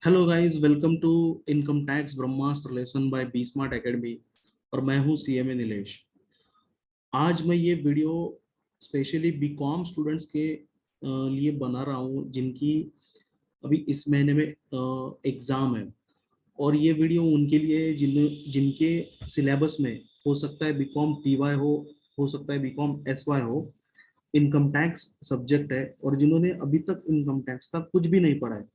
Hello guys, welcome to income tax Brahmastra lesson by B smart academy. और मैं हूं CMA Nilesh. आज मैं ये वीडियो स्पेशली बीकॉम स्टूडेंट्स के लिए बना रहा हूं जिनकी अभी इस महीने में एग्ज़ाम है। और ये वीडियो उनके लिए जिनके सिलेबस में हो सकता है बीकॉम टीवाई हो सकता है बीकॉम एसवाई हो, इनकम टैक्स सब्जेक्ट है और जिन्होंने अभी तक इनकम टैक्स का कुछ भी नहीं पढ़ा है।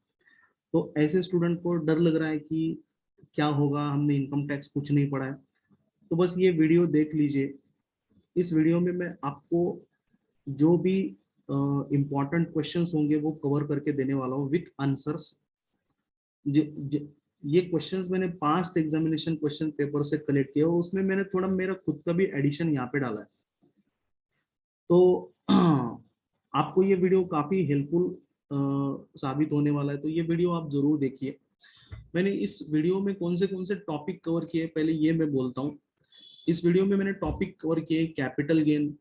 तो ऐसे स्टूडेंट को डर लग रहा है कि क्या होगा, हमने इनकम टैक्स कुछ नहीं पढ़ा है। तो बस ये वीडियो देख लीजिए। इस वीडियो में मैं आपको जो भी इम्पोर्टेंट क्वेश्चंस होंगे वो कवर करके देने वाला हूँ विथ आंसर्स। ये क्वेश्चंस मैंने पास्ट एग्जामिनेशन क्वेश्चन पेपर से कलेक्ट किया और उसमें मैंने थोड़ा मेरा खुद का भी एडिशन यहाँ पे डाला है। तो आपको ये वीडियो काफ़ी हेल्पफुल साबित होने वाला है, तो ये वीडियो आप जरूर देखिए। मैंने इस वीडियो में कौन से टॉपिक कवर किए पहले ये मैं बोलता हूँ। इस वीडियो में मैंने टॉपिक कवर किए capital gain,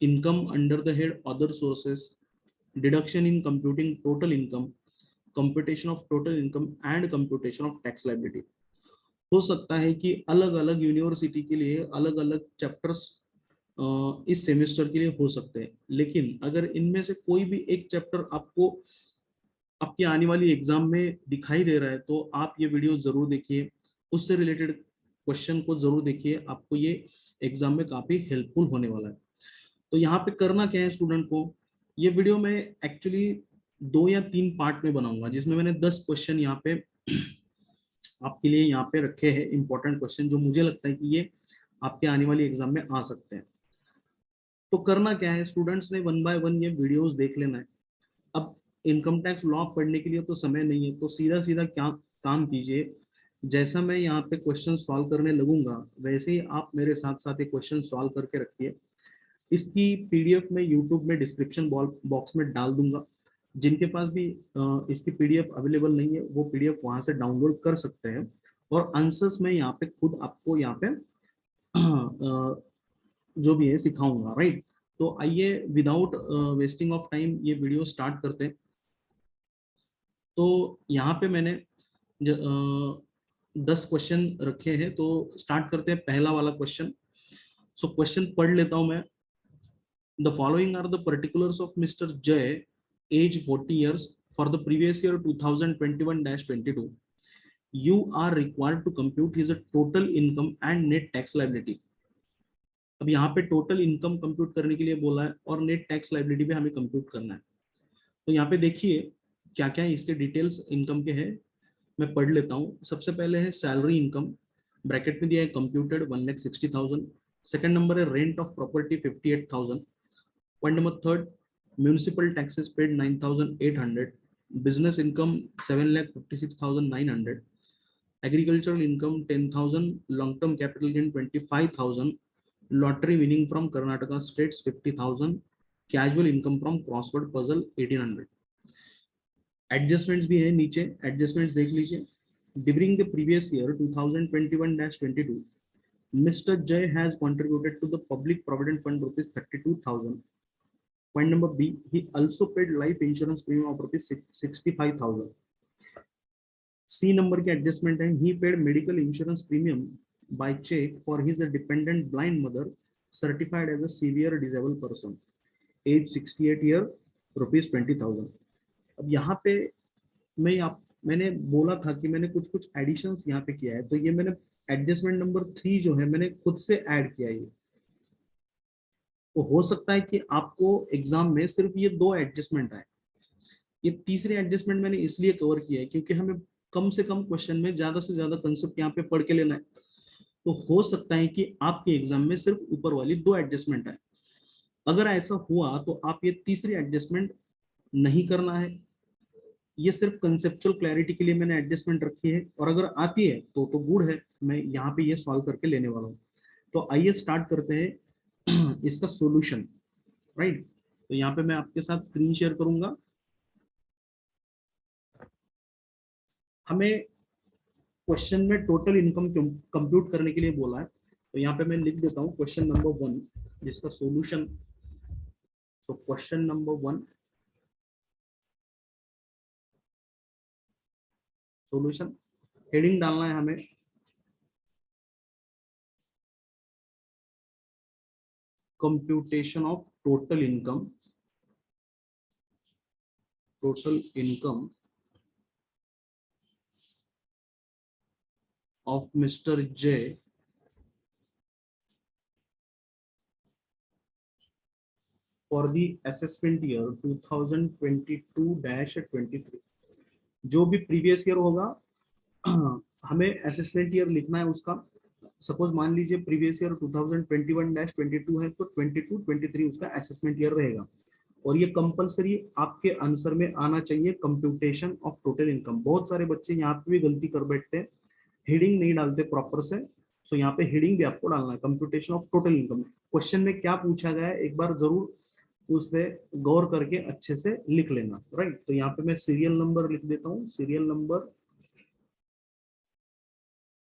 income under the head other sources, deduction in computing total income, computation of total income and computation of tax liability. हो सकता है कि अलग अलग यूनिवर्सिटी के लिए अलग अलग चैप्टर्स इस सेमेस्टर के लिए हो सकते हैं, लेकिन अगर इनमें से कोई भी एक चैप्टर आपको आपकी आने वाली एग्जाम में दिखाई दे रहा है तो आप ये वीडियो जरूर देखिए, उससे रिलेटेड क्वेश्चन को जरूर देखिए। आपको ये एग्जाम में काफी हेल्पफुल होने वाला है। तो यहाँ पे करना क्या है स्टूडेंट को, ये वीडियो मैं एक्चुअली 2 या 3 पार्ट में बनाऊंगा, जिसमें मैंने 10 क्वेश्चन यहाँ पे आपके लिए यहाँ पे रखे हैं, इंपॉर्टेंट क्वेश्चन जो मुझे लगता है कि ये आपके आने वाली एग्जाम में आ सकते हैं। तो करना क्या है, स्टूडेंट्स ने 1 बाय 1 ये वीडियोस देख लेना है। अब इनकम टैक्स लॉ पढ़ने के लिए तो समय नहीं है, तो सीधा सीधा क्या काम कीजिए, जैसा मैं यहाँ पे क्वेश्चन सॉल्व करने लगूंगा वैसे ही आप मेरे साथ साथ एक क्वेश्चन सॉल्व करके रखिए। इसकी पीडीएफ में यूट्यूब में डिस्क्रिप्शन बॉक्स में डाल दूंगा। जिनके पास भी इसकी पीडीएफ अवेलेबल नहीं है वो पीडीएफ वहां से डाउनलोड कर सकते हैं। और आंसर्स में यहाँ पे खुद आपको यहाँ पे जो भी है सिखाऊंगा, राइट। तो आइए विदाउट वेस्टिंग ऑफ टाइम ये वीडियो स्टार्ट करते हैं। तो यहाँ पे मैंने 10 क्वेश्चन रखे हैं, तो स्टार्ट करते हैं पहला वाला क्वेश्चन। सो क्वेश्चन पढ़ लेता हूँ मैं। The following are the particulars of Mister Jay, age 40 years, for the previous year 2021-22 you are required to compute his total income and net tax liability. अब यहाँ पे टोटल इनकम कंप्यूट करने के लिए बोला है और नेट टैक्स लाइबिलिटी भी हमें कंप्यूट करना है। तो यहाँ पे देखिए क्या क्या इसके डिटेल्स इनकम के हैं, मैं पढ़ लेता हूँ। सबसे पहले है सैलरी इनकम, ब्रैकेट में दिया है कंप्यूटेड 1,60,000। सेकंड नंबर है rent of property 58,000। Point number third, municipal taxes paid 9,800। Business income 7,56,900। Agricultural income 10,000। Long term capital gain 25,000। Lottery winning from Karnataka states 50,000। Casual income from crossword puzzle 1,800। Adjustments भी है नीचे, adjustments देख लीजिए। During the previous year 2021-22 Mr. Jay has contributed to the public provident fund rupees 32,000. Point number B, he also paid life insurance premium of rupees 65,000. C number के adjustment है, he paid medical insurance premium by check for his dependent blind mother certified as a severe disabled person, age 68 year, rupees 20,000. अब यहाँ पे मैंने बोला था कि मैंने कुछ कुछ एडिशंस यहाँ पे किया है, तो ये मैंने एडजस्टमेंट नंबर 3 जो है मैंने खुद से ऐड किया है। तो हो सकता है कि आपको एग्जाम में सिर्फ ये 2 एडजस्टमेंट आए। ये तीसरे एडजस्टमेंट मैंने इसलिए कवर किया है क्योंकि हमें कम से कम क्वेश्चन में ज्यादा से ज्यादा कंसेप्ट यहाँ पे पढ़ के लेना है। तो हो सकता है कि आपके एग्जाम में सिर्फ ऊपर वाली 2 एडजस्टमेंट आए। अगर ऐसा हुआ तो आप ये तीसरी एडजस्टमेंट नहीं करना है। ये सिर्फ कंसेप्चुअल क्लैरिटी के लिए मैंने एडजस्टमेंट रखी है, और अगर आती है तो गुड है, मैं यहाँ पे ये सॉल्व करके लेने वाला हूँ। तो आइए स्टार्ट करते हैं इसका सॉल्यूशन, राइट। तो यहाँ पे मैं आपके साथ स्क्रीन शेयर करूंगा। हमें क्वेश्चन में टोटल इनकम कंप्यूट करने के लिए बोला है, तो यहाँ पे मैं लिख देता हूँ क्वेश्चन नंबर 1 जिसका solution. So question number 1, solution heading डालना है हमें computation of total income of Mr. J for the assessment year 2022-23। जो भी प्रीवियस ईयर होगा हमें असेसमेंट ईयर लिखना है उसका। सपोज मान लीजिए प्रीवियस ईयर 2021-22 है तो 22-23 उसका असेसमेंट ईयर रहेगा। और ये कंपलसरी आपके आंसर में आना चाहिए कंप्यूटेशन ऑफ टोटल इनकम। बहुत सारे बच्चे यहाँ पे भी गलती कर बैठते हैं, हेडिंग नहीं डालते प्रॉपर से। सो यहाँ पे हेडिंग भी आपको डालना है computation of total income. Question में क्या पूछा गया है एक बार जरूर उस पर गौर करके अच्छे से लिख लेना, राइट। तो यहाँ पे मैं सीरियल नंबर लिख देता हूँ, सीरियल नंबर,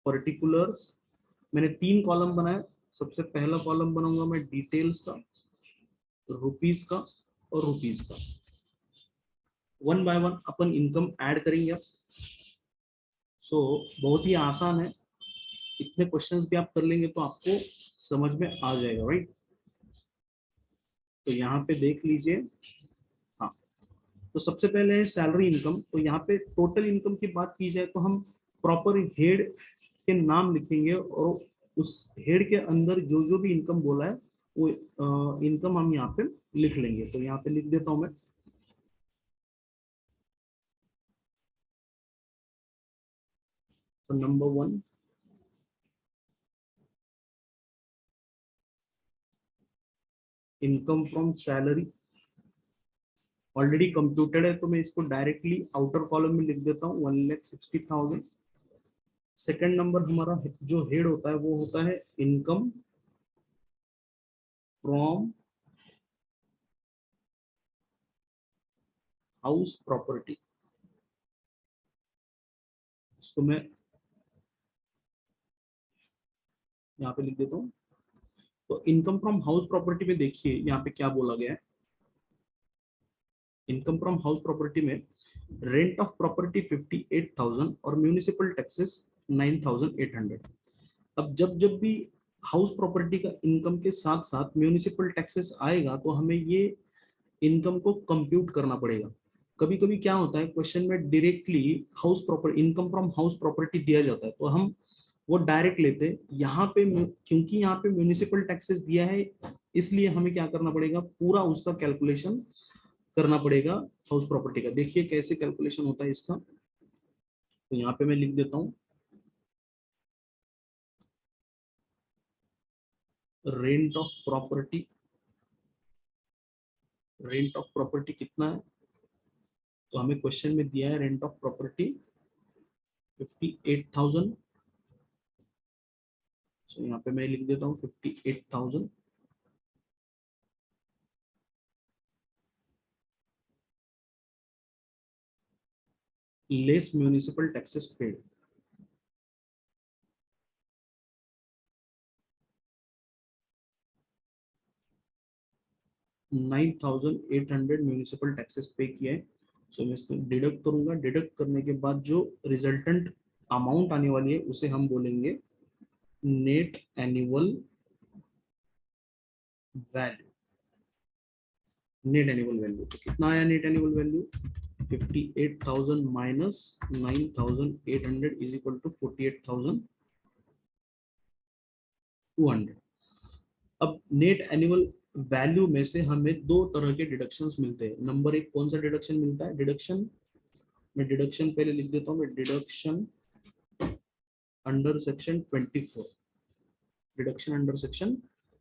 पर्टिकुलर्स। मैंने 3 कॉलम बनाए। सबसे पहला कॉलम बनाऊंगा मैं डिटेल्स का, रुपीज का और रुपीज का। 1 बाय 1 अपन इनकम ऐड करेंगे। सो बहुत ही आसान है, इतने क्वेश्चंस भी आप कर लेंगे तो आपको समझ में आ जाएगा, राइट। तो यहाँ पे देख लीजिए, हाँ। तो सबसे पहले है सैलरी इनकम। तो यहाँ पे टोटल इनकम की बात की जाए तो हम प्रॉपर हेड के नाम लिखेंगे और उस हेड के अंदर जो जो भी इनकम बोला है वो इनकम हम यहाँ पे लिख लेंगे। तो यहाँ पे लिख देता हूँ मैं। तो number 1 income from salary already computed है तो मैं इसको डायरेक्टली आउटर कॉलम में लिख देता हूँ 1,60,000। सेकंड नंबर हमारा जो हेड होता है वो होता है इनकम फ्रॉम हाउस प्रॉपर्टी। इसको मैं यहाँ पे लिख देता हूँ। तो इनकम फ्रॉम हाउस प्रॉपर्टी में देखिए यहाँ पे क्या बोला गया है। इनकम फ्रॉम हाउस प्रॉपर्टी में रेंट ऑफ प्रॉपर्टी 58,000 और म्यूनिसिपल टैक्सेस 9,800। अब जब जब भी हाउस प्रॉपर्टी का इनकम के साथ साथ म्यूनिसिपल टैक्सेस आएगा तो हमें ये इनकम को कंप्यूट करना पड़ेगा। कभी कभी क्या होता है क्वेश्चन में directly house property income from house property दिया जाता है तो हम वो डायरेक्ट लेते हैं। यहाँ पे क्योंकि यहाँ पे म्यूनिसिपल टैक्सेस दिया है इसलिए हमें क्या करना पड़ेगा, पूरा उसका कैलकुलेशन करना पड़ेगा हाउस प्रॉपर्टी का। देखिए कैसे कैलकुलेशन होता है इसका। तो यहाँ पे मैं लिख देता हूँ rent of property. Rent of property कितना है तो हमें क्वेश्चन में दिया है रेंट ऑफ प्रॉपर्टी 58,000। सो यहाँ पे मैं लिख देता हूँ 58,000 less municipal taxes paid. 9,800 municipal taxes पे किया है। सो मैं इसको डिडक्ट करूंगा। डिडक्ट करने के बाद जो रिजल्टेंट अमाउंट आने वाली है उसे हम बोलेंगे net annual value. Net annual value तो कितना आया net annual value 58,000 minus 9,800 is equal to 48,200। अब नेट एनुअल वैल्यू में से हमें 2 तरह के डिडक्शंस मिलते हैं। नंबर 1 कौन सा डिडक्शन मिलता है, डिडक्शन मैं डिडक्शन पहले लिख देता हूँ मैं deduction under section 24। Deduction under section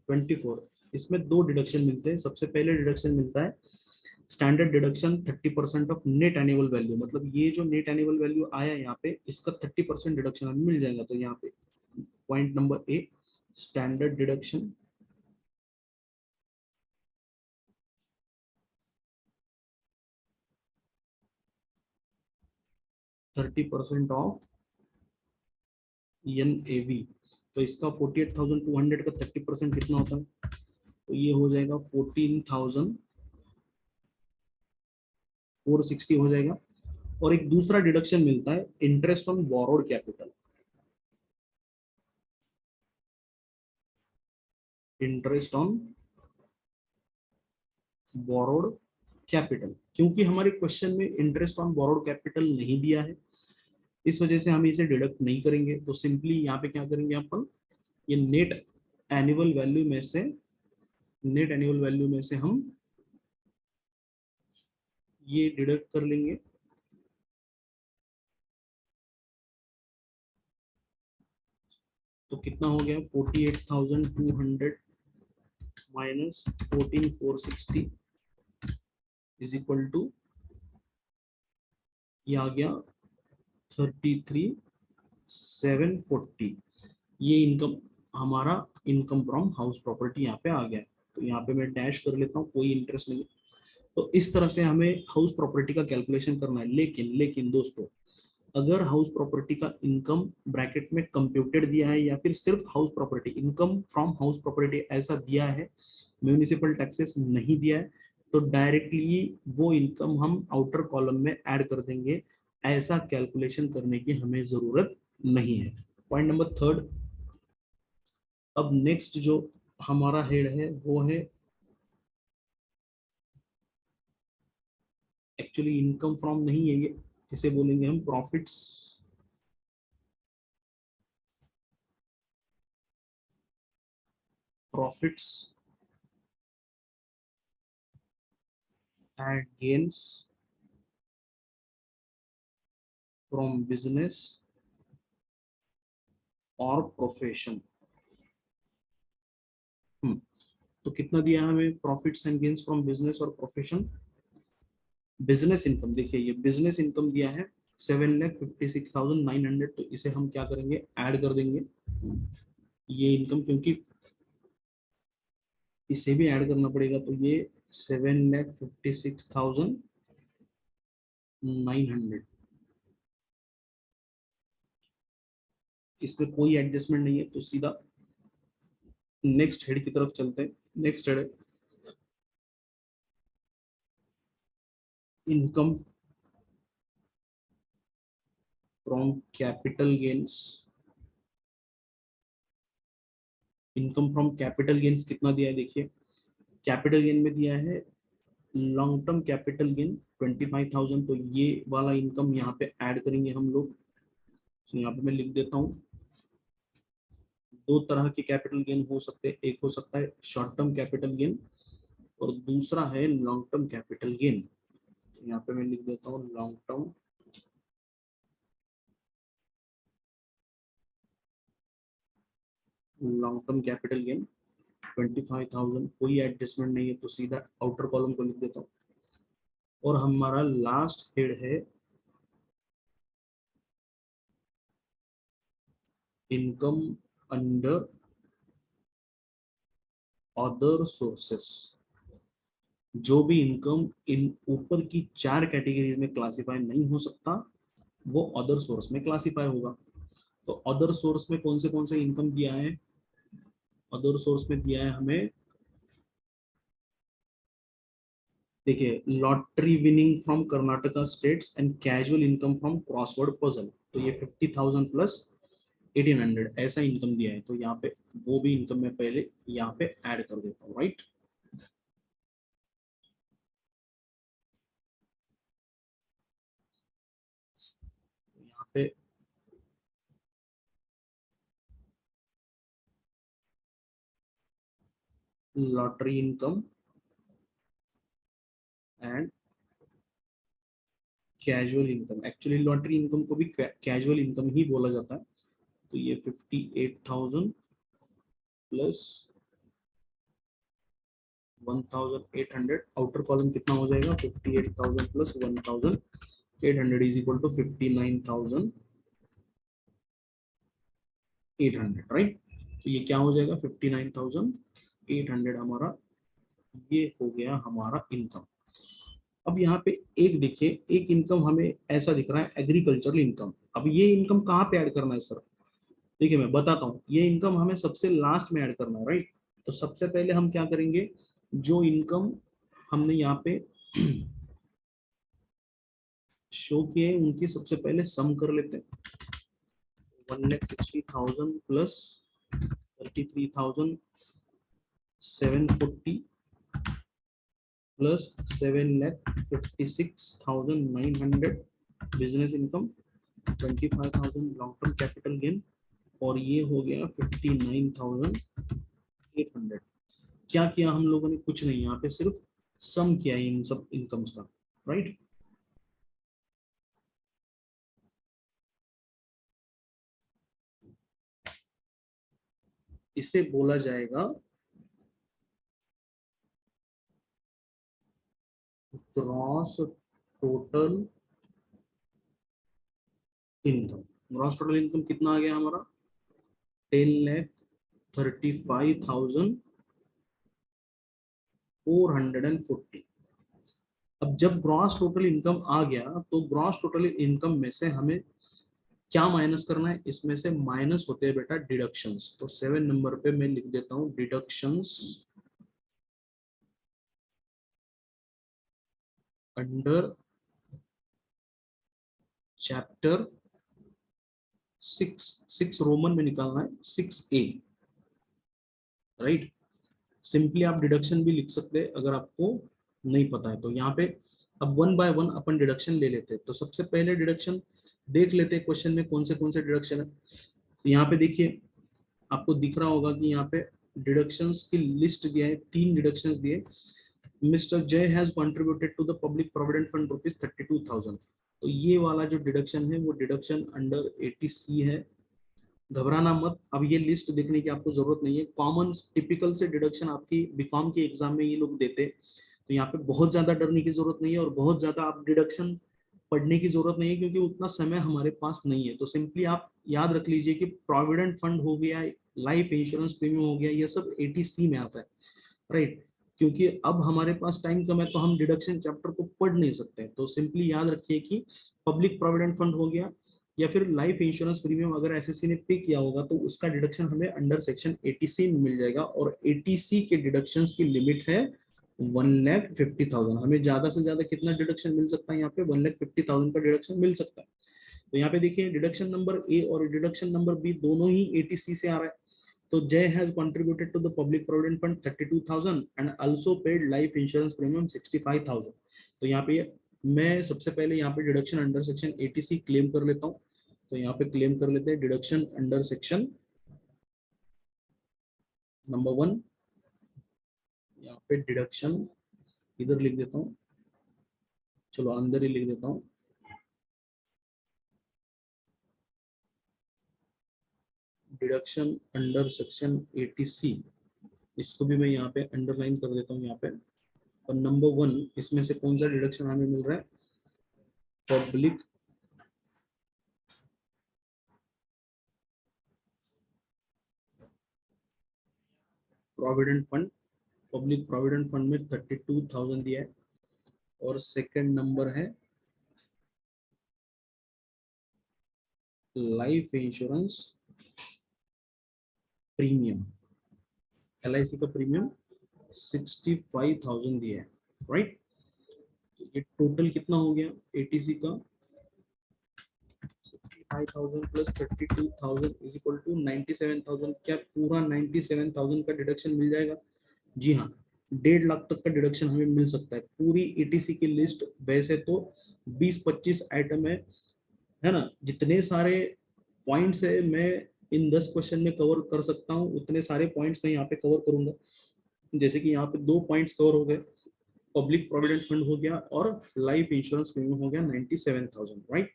24 इसमें 2 डिडक्शन मिलते हैं। सबसे पहले डिडक्शन मिलता है standard deduction 30% of net annual value. मतलब ये जो नेट एनुअल वैल्यू आया यहाँ पे इसका 30% डिडक्शन हमें मिल जाएगा। तो यहाँ पे point number a standard deduction 30% of NAV। तो इसका 48,200 का 30% कितना होता है तो ये हो जाएगा 14,460 हो जाएगा। और एक दूसरा डिडक्शन मिलता है interest on borrowed capital, interest on borrowed capital. क्योंकि हमारे क्वेश्चन में इंटरेस्ट ऑन बोरोड कैपिटल नहीं दिया है, इस वजह से हम इसे डिडक्ट नहीं करेंगे। तो सिंपली यहाँ पे क्या करेंगे अपन, ये नेट एनुअल वैल्यू में से, नेट एनुअल वैल्यू में से हम ये डिडक्ट कर लेंगे। तो कितना हो गया, 48,200 माइनस 14,460 इज इक्वल टू, ये आ गया 33,740। ये इनकम हमारा इनकम फ्रॉम हाउस प्रॉपर्टी यहाँ पे आ गया। तो यहाँ पे मैं डैश कर लेता हूँ, कोई इंटरेस्ट नहीं। तो इस तरह से हमें हाउस प्रॉपर्टी का कैलकुलेशन करना है। लेकिन लेकिन दोस्तों, अगर हाउस प्रॉपर्टी का इनकम ब्रैकेट में कंप्यूटेड दिया है, या फिर सिर्फ house property, income from house property ऐसा दिया है, म्यूनिसिपल टैक्सेस नहीं दिया है, तो डायरेक्टली वो इनकम हम आउटर कॉलम में ऐड कर देंगे। ऐसा कैलकुलेशन करने की हमें जरूरत नहीं है। Point number third. अब नेक्स्ट जो हमारा हेड है वो है, एक्चुअली इनकम फ्रॉम नहीं है ये, इसे बोलेंगे हम profits, profits and gains from business और प्रोफेशन। तो कितना दिया है हमें, profits and gains from business और प्रोफेशन। बिजनेस इनकम देखिए, ये बिजनेस इनकम दिया है 7,56,900। तो इसे हम क्या करेंगे, ऐड कर देंगे ये इनकम, क्योंकि इसे भी ऐड करना पड़ेगा। तो ये 7,56,900, इसमें कोई एडजस्टमेंट नहीं है। तो सीधा नेक्स्ट हेड की तरफ चलते हैं। नेक्स्ट हेड है income from capital gains. Income from capital gains कितना दिया है देखिए, कैपिटल गेन में दिया है लॉन्ग टर्म कैपिटल गेन 25,000। तो ये वाला इनकम यहाँ पे ऐड करेंगे हम लोग। तो यहाँ पे मैं लिख देता हूँ, दो तरह के कैपिटल गेन हो सकते हैं, एक हो सकता है शॉर्ट टर्म कैपिटल गेन और दूसरा है लॉन्ग टर्म कैपिटल गेन। तो यहाँ पे मैं लिख देता हूँ लॉन्ग टर्म कैपिटल गेन 25,000, कोई एडजस्टमेंट नहीं है। तो सीधा आउटर कॉलम को लिख देता हूँ। और हमारा लास्ट हेड है इनकम अंडर अदर सोर्सेस। जो भी इनकम इन ऊपर की चार कैटेगरीज में क्लासिफाई नहीं हो सकता, वो अदर सोर्स में क्लासिफाई होगा। तो अदर सोर्स में कौन से इनकम दिया है, अदर सोर्स में दिया है हमें, देखिए, lottery winning from Karnataka states and casual income from crossword puzzle. तो ये 50,000 प्लस 1,800 ऐसा इनकम दिया है। तो यहाँ पे वो भी इनकम मैं पहले यहाँ पे ऐड कर देता हूँ, राइट। यहाँ पे lottery income and casual income, actually lottery income को भी कैजुअल इनकम ही बोला जाता है। तो ये 58,000 प्लस 1,800, आउटर कॉलम कितना हो जाएगा, 58,000 plus 1,800 is equal to 59,800, right. तो ये क्या हो जाएगा, 59,800 हमारा, ये हो गया हमारा इनकम। अब यहाँ पे एक देखिए, एक इनकम हमें ऐसा दिख रहा है एग्रीकल्चरल इनकम। अब ये इनकम कहाँ पे ऐड करना है सर, देखिए मैं बताता हूँ। ये इनकम हमें सबसे लास्ट में ऐड करना है, राइट। तो सबसे पहले हम क्या करेंगे, जो इनकम हमने यहाँ पे शो किए उनकी सबसे पहले सम कर लेते हैं। 1,60,000 plus 33,740 plus 7,56,900 business income, 25,000 long term capital gain, और ये हो गया 59,800। क्या किया हम लोगों ने? कुछ नहीं, यहाँ पे सिर्फ सम किया इन सब इनकम्स का, राइट। इसे बोला जाएगा gross total income. Gross total income कितना आ गया हमारा? 10,35,440। अब जब ग्रॉस टोटल इनकम आ गया तो ग्रॉस टोटल इनकम में से हमें क्या माइनस करना है? इसमें से माइनस होते हैं बेटा डिडक्शंस। तो 7 नंबर पे मैं लिख देता हूं डिडक्शंस अंडर चैप्टर 6 रोमन में निकालना है 6A, राइट। सिंपली आप डिडक्शन भी लिख सकते हैं अगर आपको नहीं पता है तो। यहाँ पे अब one by one upon deduction ले लेते हैं। तो सबसे पहले डिडक्शन देख लेते हैं क्वेश्चन में कौन से डिडक्शन है। तो यहाँ पे देखिए आपको दिख रहा होगा कि यहाँ पे डिडक्शंस की लिस्ट दिया है, 3 डिडक्शंस दिए। Mister Jay has contributed to the public provident fund ₹32,000। तो ये वाला जो डिडक्शन है वो डिडक्शन अंडर 80C है। घबराना मत, अब ये लिस्ट देखने की आपको जरूरत नहीं है। कॉमन टिपिकल से डिडक्शन आपकी बीकॉम के एग्जाम में ये लोग देते, तो यहाँ पे बहुत ज्यादा डरने की जरूरत नहीं है और बहुत ज्यादा आप डिडक्शन पढ़ने की जरूरत नहीं है क्योंकि उतना समय हमारे पास नहीं है। तो सिंपली आप याद रख लीजिए कि प्रोविडेंट फंड हो गया, लाइफ इंश्योरेंस प्रीमियम हो गया, ये सब 80C में आता है, राइट। क्योंकि अब हमारे पास टाइम कम है तो हम डिडक्शन चैप्टर को पढ़ नहीं सकते। तो सिंपली याद रखिए कि पब्लिक प्रोविडेंट फंड हो गया या फिर लाइफ इंश्योरेंस प्रीमियम अगर एसएससी ने पे किया होगा तो उसका डिडक्शन हमें अंडर सेक्शन 80C में मिल जाएगा। और 80C के डिडक्शंस की लिमिट है 1,50,000। हमें ज्यादा से ज्यादा कितना डिडक्शन मिल सकता है? यहाँ पे 1,50,000 का डिडक्शन मिल सकता है। तो यहाँ पे देखिए डिडक्शन नंबर ए और डिडक्शन नंबर बी दोनों ही 80C से आ रहा है। तो Jay has contributed to the public provident fund 32,000 and also paid life insurance premium 65,000। तो यहाँ पे मैं सबसे पहले यहाँ पे deduction under section 80C claim कर लेता हूँ। तो यहाँ पे क्लेम कर लेते हैं डिडक्शन अंडर सेक्शन नंबर 1। यहाँ पे डिडक्शन इधर लिख देता हूँ, चलो अंदर ही लिख देता हूँ। डिडक्शन अंडर सेक्शन 80C, इसको भी मैं यहाँ पे अंडरलाइन कर देता हूँ यहाँ पे। और नंबर 1 इसमें से कौन सा डिडक्शन हमें मिल रहा है? Public provident fund. Public provident fund में 32,000 दिया है। और सेकंड नंबर है लाइफ इंश्योरेंस प्रीमियम, LIC का प्रीमियम 65,000 दिया है, राइट। ये टोटल कितना हो गया 80C का? 65,000 प्लस 32,000 इज इक्वल टू 97,000। क्या पूरा 97,000 का डिडक्शन मिल जाएगा? जी हाँ, 1.5 लाख तक का डिडक्शन हमें मिल सकता है। पूरी 80C की लिस्ट वैसे तो 20-25 आइटम है ना। जितने सारे पॉइंट्स है मैं इन 10 क्वेश्चन में कवर कर सकता हूँ उतने सारे पॉइंट्स मैं यहाँ पे कवर करूंगा। जैसे कि यहाँ पे 2 पॉइंट्स कवर हो गए, पब्लिक प्रोविडेंट फंड हो गया और लाइफ इंश्योरेंस प्रीमियम हो गया 97,000, राइट।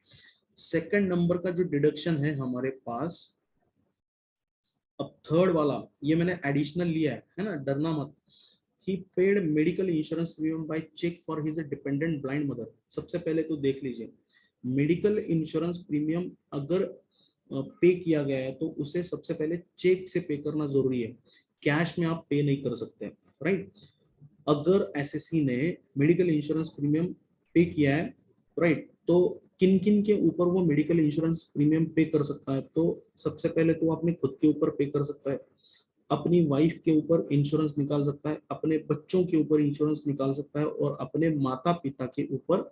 सेकंड नंबर का जो डिडक्शन है हमारे पास, अब थर्ड वाला ये मैंने एडिशनल लिया है ना, डरना मत। He paid medical insurance premium by cheque for his dependent blind mother. सबसे पहले तो देख लीजिए, मेडिकल इंश्योरेंस प्रीमियम अगर पे किया गया है तो उसे सबसे पहले चेक से पे करना जरूरी है, कैश में आप पे नहीं कर सकते, राइट। अगर एसएससी ने मेडिकल इंश्योरेंस प्रीमियम पे किया है, राइट, तो किन किन के ऊपर वो मेडिकल इंश्योरेंस प्रीमियम पे कर सकता है? तो सबसे पहले तो अपने खुद के ऊपर पे कर सकता है, अपनी वाइफ के ऊपर इंश्योरेंस निकाल सकता है, अपने बच्चों के ऊपर इंश्योरेंस निकाल सकता है और अपने माता पिता के ऊपर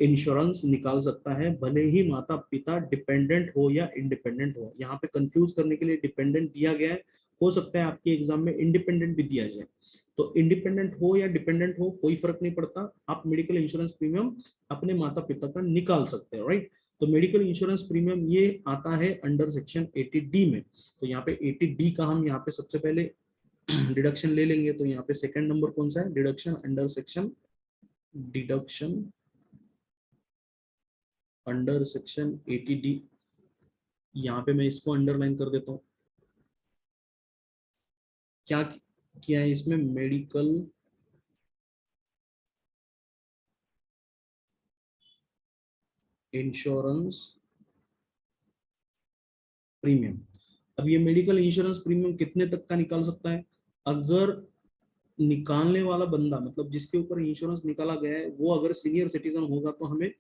इंश्योरेंस निकाल सकता है, भले ही माता पिता डिपेंडेंट हो या इंडिपेंडेंट हो। यहाँ पे कंफ्यूज करने के लिए डिपेंडेंट दिया गया है, हो सकता है आपके एग्जाम में इंडिपेंडेंट भी दिया जाए। तो इंडिपेंडेंट हो या डिपेंडेंट हो कोई फर्क नहीं पड़ता, आप मेडिकल इंश्योरेंस प्रीमियम अपने माता पिता का निकाल सकते हैं, राइट। तो मेडिकल इंश्योरेंस प्रीमियम ये आता है अंडर सेक्शन 80D में। तो यहाँ पे 80D का हम यहाँ पे सबसे पहले डिडक्शन ले लेंगे। तो यहाँ पे सेकंड नंबर कौन सा है, deduction under section, deduction under section 80D। यहाँ पे मैं इसको अंडरलाइन कर देता हूँ। क्या किया है इसमें, मेडिकल इंश्योरेंस प्रीमियम। अब ये मेडिकल इंश्योरेंस प्रीमियम कितने तक का निकाल सकता है, अगर निकालने वाला बंदा मतलब जिसके ऊपर इंश्योरेंस निकाला गया है वो अगर सीनियर सिटीजन होगा तो हमें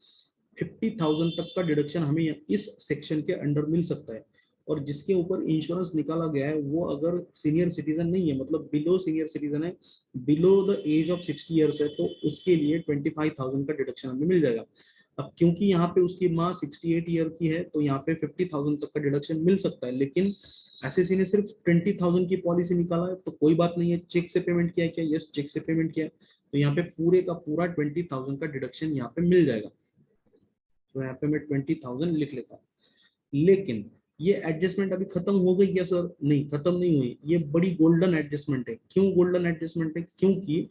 50,000 तक का डिडक्शन हमें इस सेक्शन के अंडर मिल सकता है। और जिसके ऊपर इंश्योरेंस निकाला गया है वो अगर सीनियर सिटीजन नहीं है, मतलब बिलो सीनियर सिटीजन है, below the age of 60 years है, तो उसके लिए 25,000 का डिडक्शन हमें मिल जाएगा। अब क्योंकि यहाँ पे उसकी माँ 68 ईयर की है तो यहाँ पे 50,000 तक का डिडक्शन मिल सकता है, लेकिन एसएससी ने सिर्फ 20,000 की पॉलिसी निकाला है तो कोई बात नहीं है। चेक से पेमेंट किया है क्या, यस चेक से पेमेंट किया है, तो यहाँ पे पूरे का पूरा 20,000 का डिडक्शन यहाँ पे मिल जाएगा। तो यहाँ पे मैं 20,000 लिख लेता हूँ। लेकिन ये एडजस्टमेंट अभी खत्म हो गई क्या सर, नहीं खत्म नहीं हुई, ये बड़ी गोल्डन एडजस्टमेंट है। क्यों गोल्डन एडजस्टमेंट है, क्योंकि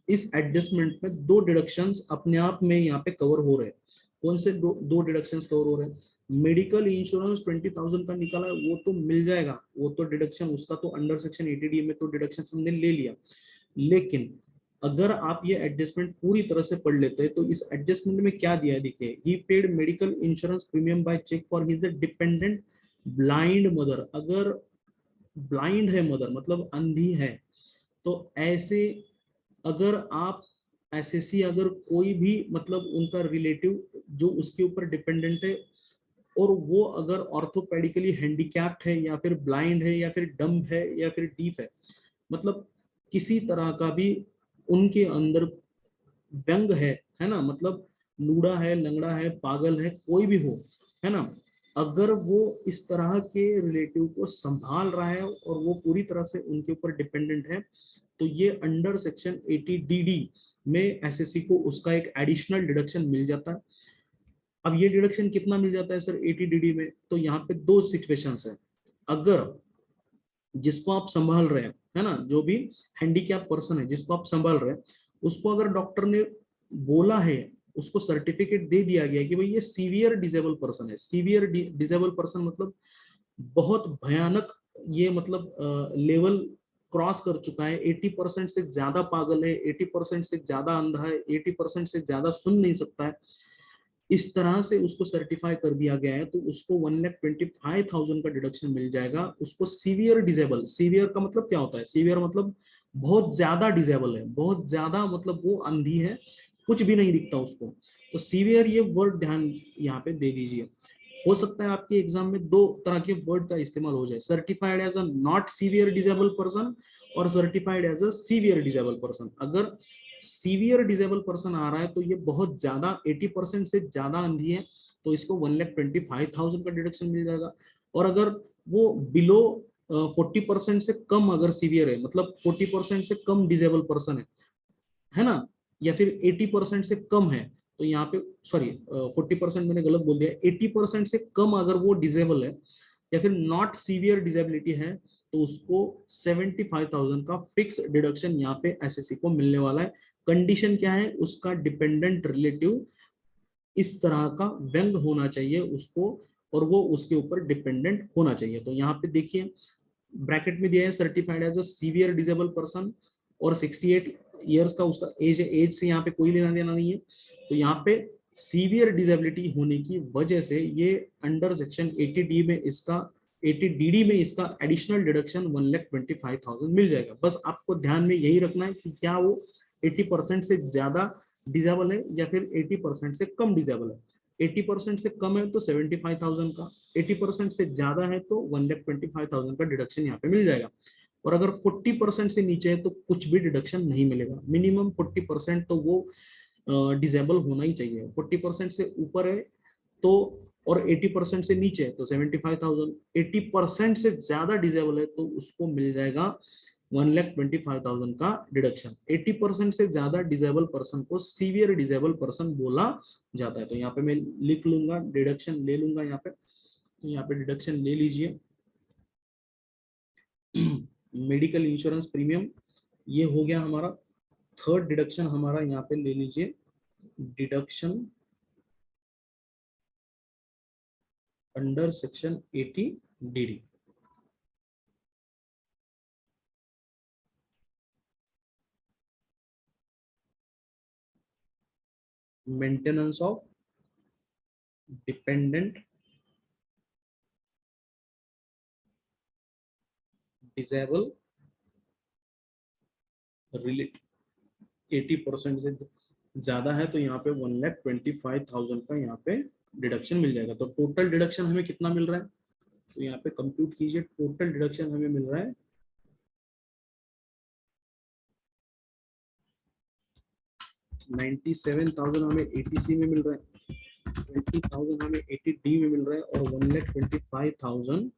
इस एडजस्टमेंट में दो डिडक्शंस अपने आप में यहाँ पे कवर हो रहे हैं। कौन से दो डिडक्शंस कवर हो रहे हैं, मेडिकल इंश्योरेंस 20,000 का निकाला है वो तो मिल जाएगा, वो तो डिडक्शन उसका तो अंडर सेक्शन 80D में तो डिडक्शन हमने ले लिया। लेकिन अगर आप ये एडजस्टमेंट पूरी तरह से पढ़ लेते हैं तो इस एडजस्टमेंट में क्या दिया है, देखिए, he paid medical insurance premium by cheque for his dependent blind mother. अगर ब्लाइंड है मदर मतलब अंधी है, तो ऐसे अगर आप एसएससी अगर कोई भी मतलब उनका रिलेटिव जो उसके ऊपर डिपेंडेंट है और वो अगर ऑर्थोपेडिकली हैंडीकैप्ड है या फिर ब्लाइंड है या फिर डम्ब है या फिर डीफ है, मतलब किसी तरह का भी उनके अंदर व्यंग है ना, मतलब लूड़ा है, लंगड़ा है, पागल है, कोई भी हो, है ना, अगर वो इस तरह के रिलेटिव को संभाल रहा है और वो पूरी तरह से उनके ऊपर डिपेंडेंट है, तो ये अंडर सेक्शन 80DD में एसएससी को उसका एक एडिशनल डिडक्शन मिल जाता है। अब ये डिडक्शन कितना मिल जाता है सर 80DD में, तो यहाँ पे दो सिचुएशंस है। अगर जिसको आप संभाल रहे हैं, है ना, जो भी हैंडीकैप पर्सन है जिसको आप संभाल रहे हैं, उसको अगर डॉक्टर ने बोला है, उसको सर्टिफिकेट दे दिया गया कि भाई ये सीवियर डिसेबल पर्सन है। सीवियर डिसेबल पर्सन मतलब बहुत भयानक, ये मतलब लेवल क्रॉस कर चुका है, 80% से ज्यादा पागल है, 80% से ज्यादा अंधा है, 80% से ज्यादा सुन नहीं सकता है, इस तरह से उसको सर्टिफाई कर दिया गया है, तो उसको 1,25,000 का डिडक्शन मिल जाएगा। उसको सीवियर डिसेबल, सीवियर का मतलब क्या होता है, सीवियर मतलब बहुत ज्यादा डिसेबल है, बहुत ज्यादा मतलब वो अंधी है, कुछ भी नहीं दिखता उसको, तो सीवियर ये वर्ड ध्यान यहाँ पे दे दीजिए। हो सकता है आपके एग्जाम में दो तरह के वर्ड का इस्तेमाल हो जाए, certified as a not severe disable person और certified as a severe disable person. अगर सीवियर डिसेबल पर्सन आ रहा है तो ये बहुत ज्यादा 80% से ज्यादा अंधी है, तो इसको 1,25,000 का डिडक्शन मिल जाएगा। और अगर वो बिलो 40% से कम अगर सीवियर है, मतलब 40% से कम डिसेबल पर्सन है ना, या फिर 80% से कम है, तो यहाँ पे सॉरी 40% मैंने गलत बोल दिया, 80% से कम अगर वो डिसेबल है या फिर नॉट सीवियर डिसेबिलिटी है, तो उसको 75,000 का फिक्स डिडक्शन यहाँ पे एसएससी को मिलने वाला है। कंडीशन क्या है, उसका डिपेंडेंट रिलेटिव इस तरह का व्यंग होना चाहिए उसको, और वो उसके ऊपर डिपेंडेंट होना चाहिए। तो यहाँ पे देखिए ब्रैकेट में दिया है certified as a severe disable person और 68 ईयर्स का उसका एज है, एज से यहाँ पे कोई लेना देना नहीं है। तो यहाँ पे सीवियर डिसेबिलिटी होने की वजह से ये अंडर सेक्शन 80D में इसका 80DD में इसका एडिशनल डिडक्शन 1,25,000 मिल जाएगा। बस आपको ध्यान में यही रखना है कि क्या वो 80% से ज्यादा डिसेबल है या फिर 80% से कम डिसेबल है। 80% से कम है तो 75,000 का, 80% से ज्यादा है तो 1,25,000 का डिडक्शन यहाँ पे मिल जाएगा। और अगर 40% से नीचे है तो कुछ भी डिडक्शन नहीं मिलेगा, मिनिमम 40% तो वो डिसेबल होना ही चाहिए। 40% से ऊपर है तो, और 80% से नीचे है तो 75,000। 80% से ज्यादा डिसेबल है तो उसको मिल जाएगा 1,25,000 का डिडक्शन। 80% से ज्यादा डिसेबल पर्सन को सीवियर डिसेबल पर्सन बोला जाता है। तो यहाँ पे मैं लिख लूंगा, डिडक्शन ले लूंगा यहाँ पे, तो यहाँ पे डिडक्शन ले लीजिए। मेडिकल इंश्योरेंस प्रीमियम ये हो गया हमारा। थर्ड डिडक्शन हमारा यहाँ पे ले लीजिए, deduction under section 80 DD। Maintenance of dependent disable relate 80% से ज्यादा है तो यहाँ पे 1,25,000 का यहाँ पे डिडक्शन मिल जाएगा। तो टोटल डिडक्शन हमें कितना मिल रहा है, तो यहाँ पे कंप्यूट कीजिए। टोटल डिडक्शन हमें मिल रहा है 97,000 हमें 80C में मिल रहा है, 20,000 हमें 80D में मिल रहा है, और 1,25,000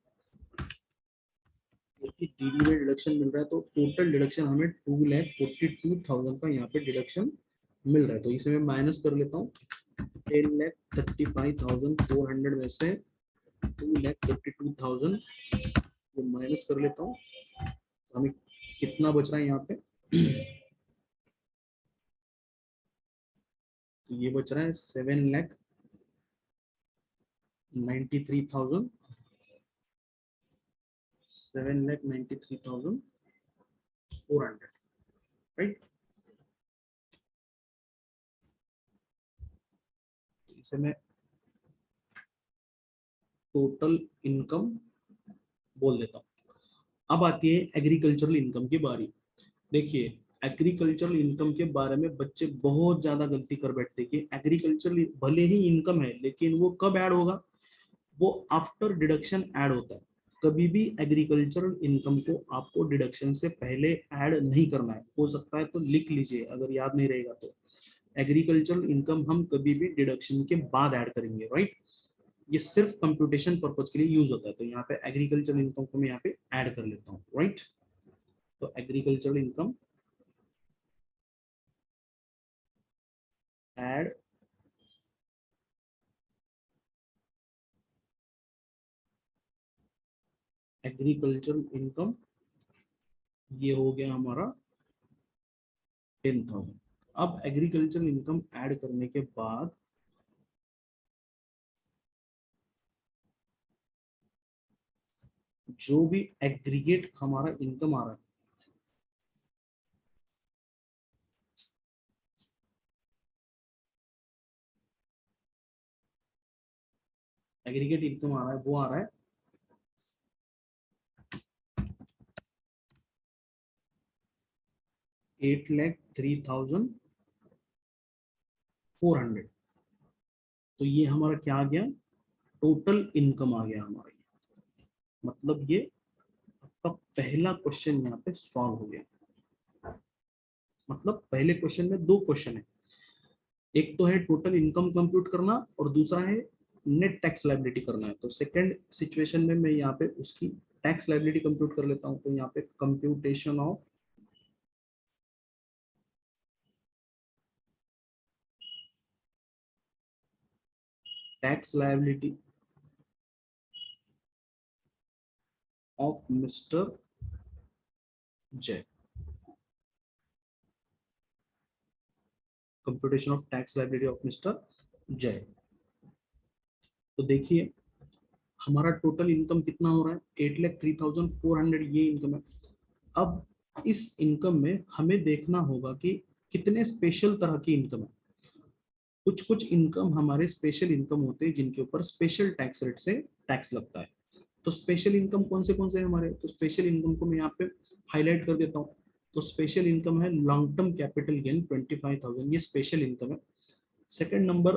80DD में डिडक्शन मिल रहा है। तो टोटल डिडक्शन हमें 2,42,000 का यहाँ पे डिडक्शन मिल रहा है। तो इसे मैं माइनस कर लेता हूँ। 10,35,400 में से 2,42,000 को माइनस कर लेता हूँ, तो हमें कितना बच रहा है यहाँ पे, तो ये बच रहा है 7,93,000, 7,93,400, राइट। इसे मैं टोटल इनकम बोल देता हूँ। अब आती है एग्रीकल्चरल इनकम की बारी। देखिए एग्रीकल्चरल इनकम के बारे में बच्चे बहुत ज्यादा गलती कर बैठते कि एग्रीकल्चरल भले ही इनकम है लेकिन वो कब ऐड होगा, वो आफ्टर डिडक्शन ऐड होता है। कभी भी एग्रीकल्चरल इनकम को आपको डिडक्शन से पहले ऐड नहीं करना है। हो सकता है तो लिख लीजिए अगर याद नहीं रहेगा तो, एग्रीकल्चरल इनकम हम कभी भी डिडक्शन के बाद ऐड करेंगे, राइट। ये सिर्फ कंप्यूटेशन पर्पज के लिए यूज होता है। तो यहाँ पे एग्रीकल्चरल इनकम को मैं यहाँ पे ऐड कर लेता हूँ, राइट। तो agricultural income add agricultural income, ये हो गया हमारा 10,000। अब एग्रीकल्चरल इनकम ऐड करने के बाद जो भी एग्रीगेट हमारा इनकम आ रहा है, एग्रीगेट इनकम आ रहा है, वो आ रहा है 8,03,400। तो ये हमारा क्या आ गया, टोटल इनकम आ गया हमारा। ये मतलब ये आपका पहला क्वेश्चन यहाँ पे सॉल्व हो गया। मतलब पहले क्वेश्चन में दो क्वेश्चन है, एक तो है टोटल इनकम कंप्यूट करना और दूसरा है नेट टैक्स लायबिलिटी करना है। तो सेकंड सिचुएशन में मैं यहाँ पे उसकी टैक्स लायबिलिटी कंप्यूट कर लेता हूँ। तो यहाँ पे computation of tax liability of Mister Jay, computation of tax liability of Mister Jay. तो देखिए हमारा टोटल इनकम कितना हो रहा है, 8,03,400 ये इनकम है। अब इस इनकम में हमें देखना होगा कि कितने स्पेशल तरह की इनकम है। कुछ कुछ इनकम हमारे स्पेशल इनकम होते हैं जिनके ऊपर स्पेशल टैक्स रेट से टैक्स लगता है। तो स्पेशल इनकम कौन से हैं हमारे, तो स्पेशल इनकम को मैं यहाँ पे हाईलाइट कर देता हूँ। तो स्पेशल इनकम है लॉन्ग टर्म कैपिटल गेन 25,000, ये स्पेशल इनकम है। Second number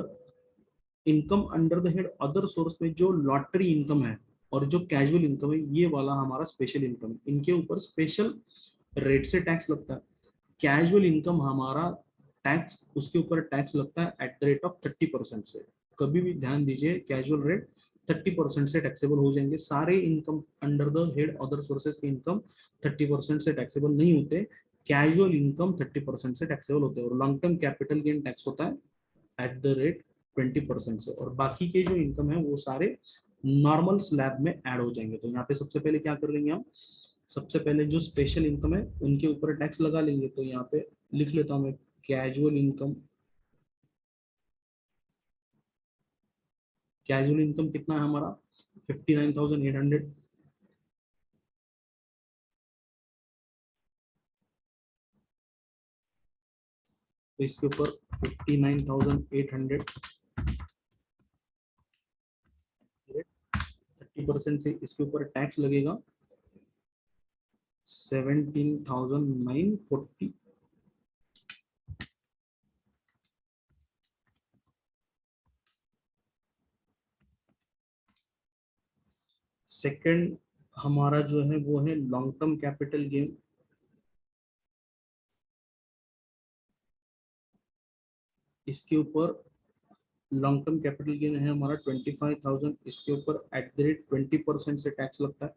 income under the head other source में जो लॉटरी इनकम है और जो कैजुअल इनकम है, ये वाला हमारा स्पेशल इनकम है। इनके ऊपर स्पेशल रेट से टैक्स लगता है। कैजुअल इनकम हमारा टैक्स, उसके ऊपर टैक्स लगता है एट द रेट ऑफ 30% से। कभी भी ध्यान दीजिए, कैजुअल रेट 30% से टैक्सेबल हो जाएंगे। सारे income under the head other sources के इनकम 30% से टैक्सेबल नहीं होते, कैजुअल इनकम 30% से टैक्सेबल होते हैं। और long term capital gain tax होता है एट द रेट 20% से। और बाकी के जो इनकम है वो सारे नॉर्मल स्लैब में ऐड हो जाएंगे। तो यहाँ पे सबसे पहले क्या कर लेंगे हम, सबसे पहले जो स्पेशल इनकम है उनके ऊपर टैक्स लगा लेंगे। तो यहाँ पे लिख लेता हूँ मैं, कैजुअल इनकम, कैजुअल इनकम कितना है हमारा 59,800। तो इसके ऊपर 59,800 30% से इसके ऊपर टैक्स लगेगा 17,940। सेकंड हमारा जो है वो है लॉन्ग टर्म कैपिटल गेन। इसके ऊपर लॉन्ग टर्म कैपिटल गेन है हमारा 25,000। इसके ऊपर एट द रेट 20% से टैक्स लगता है।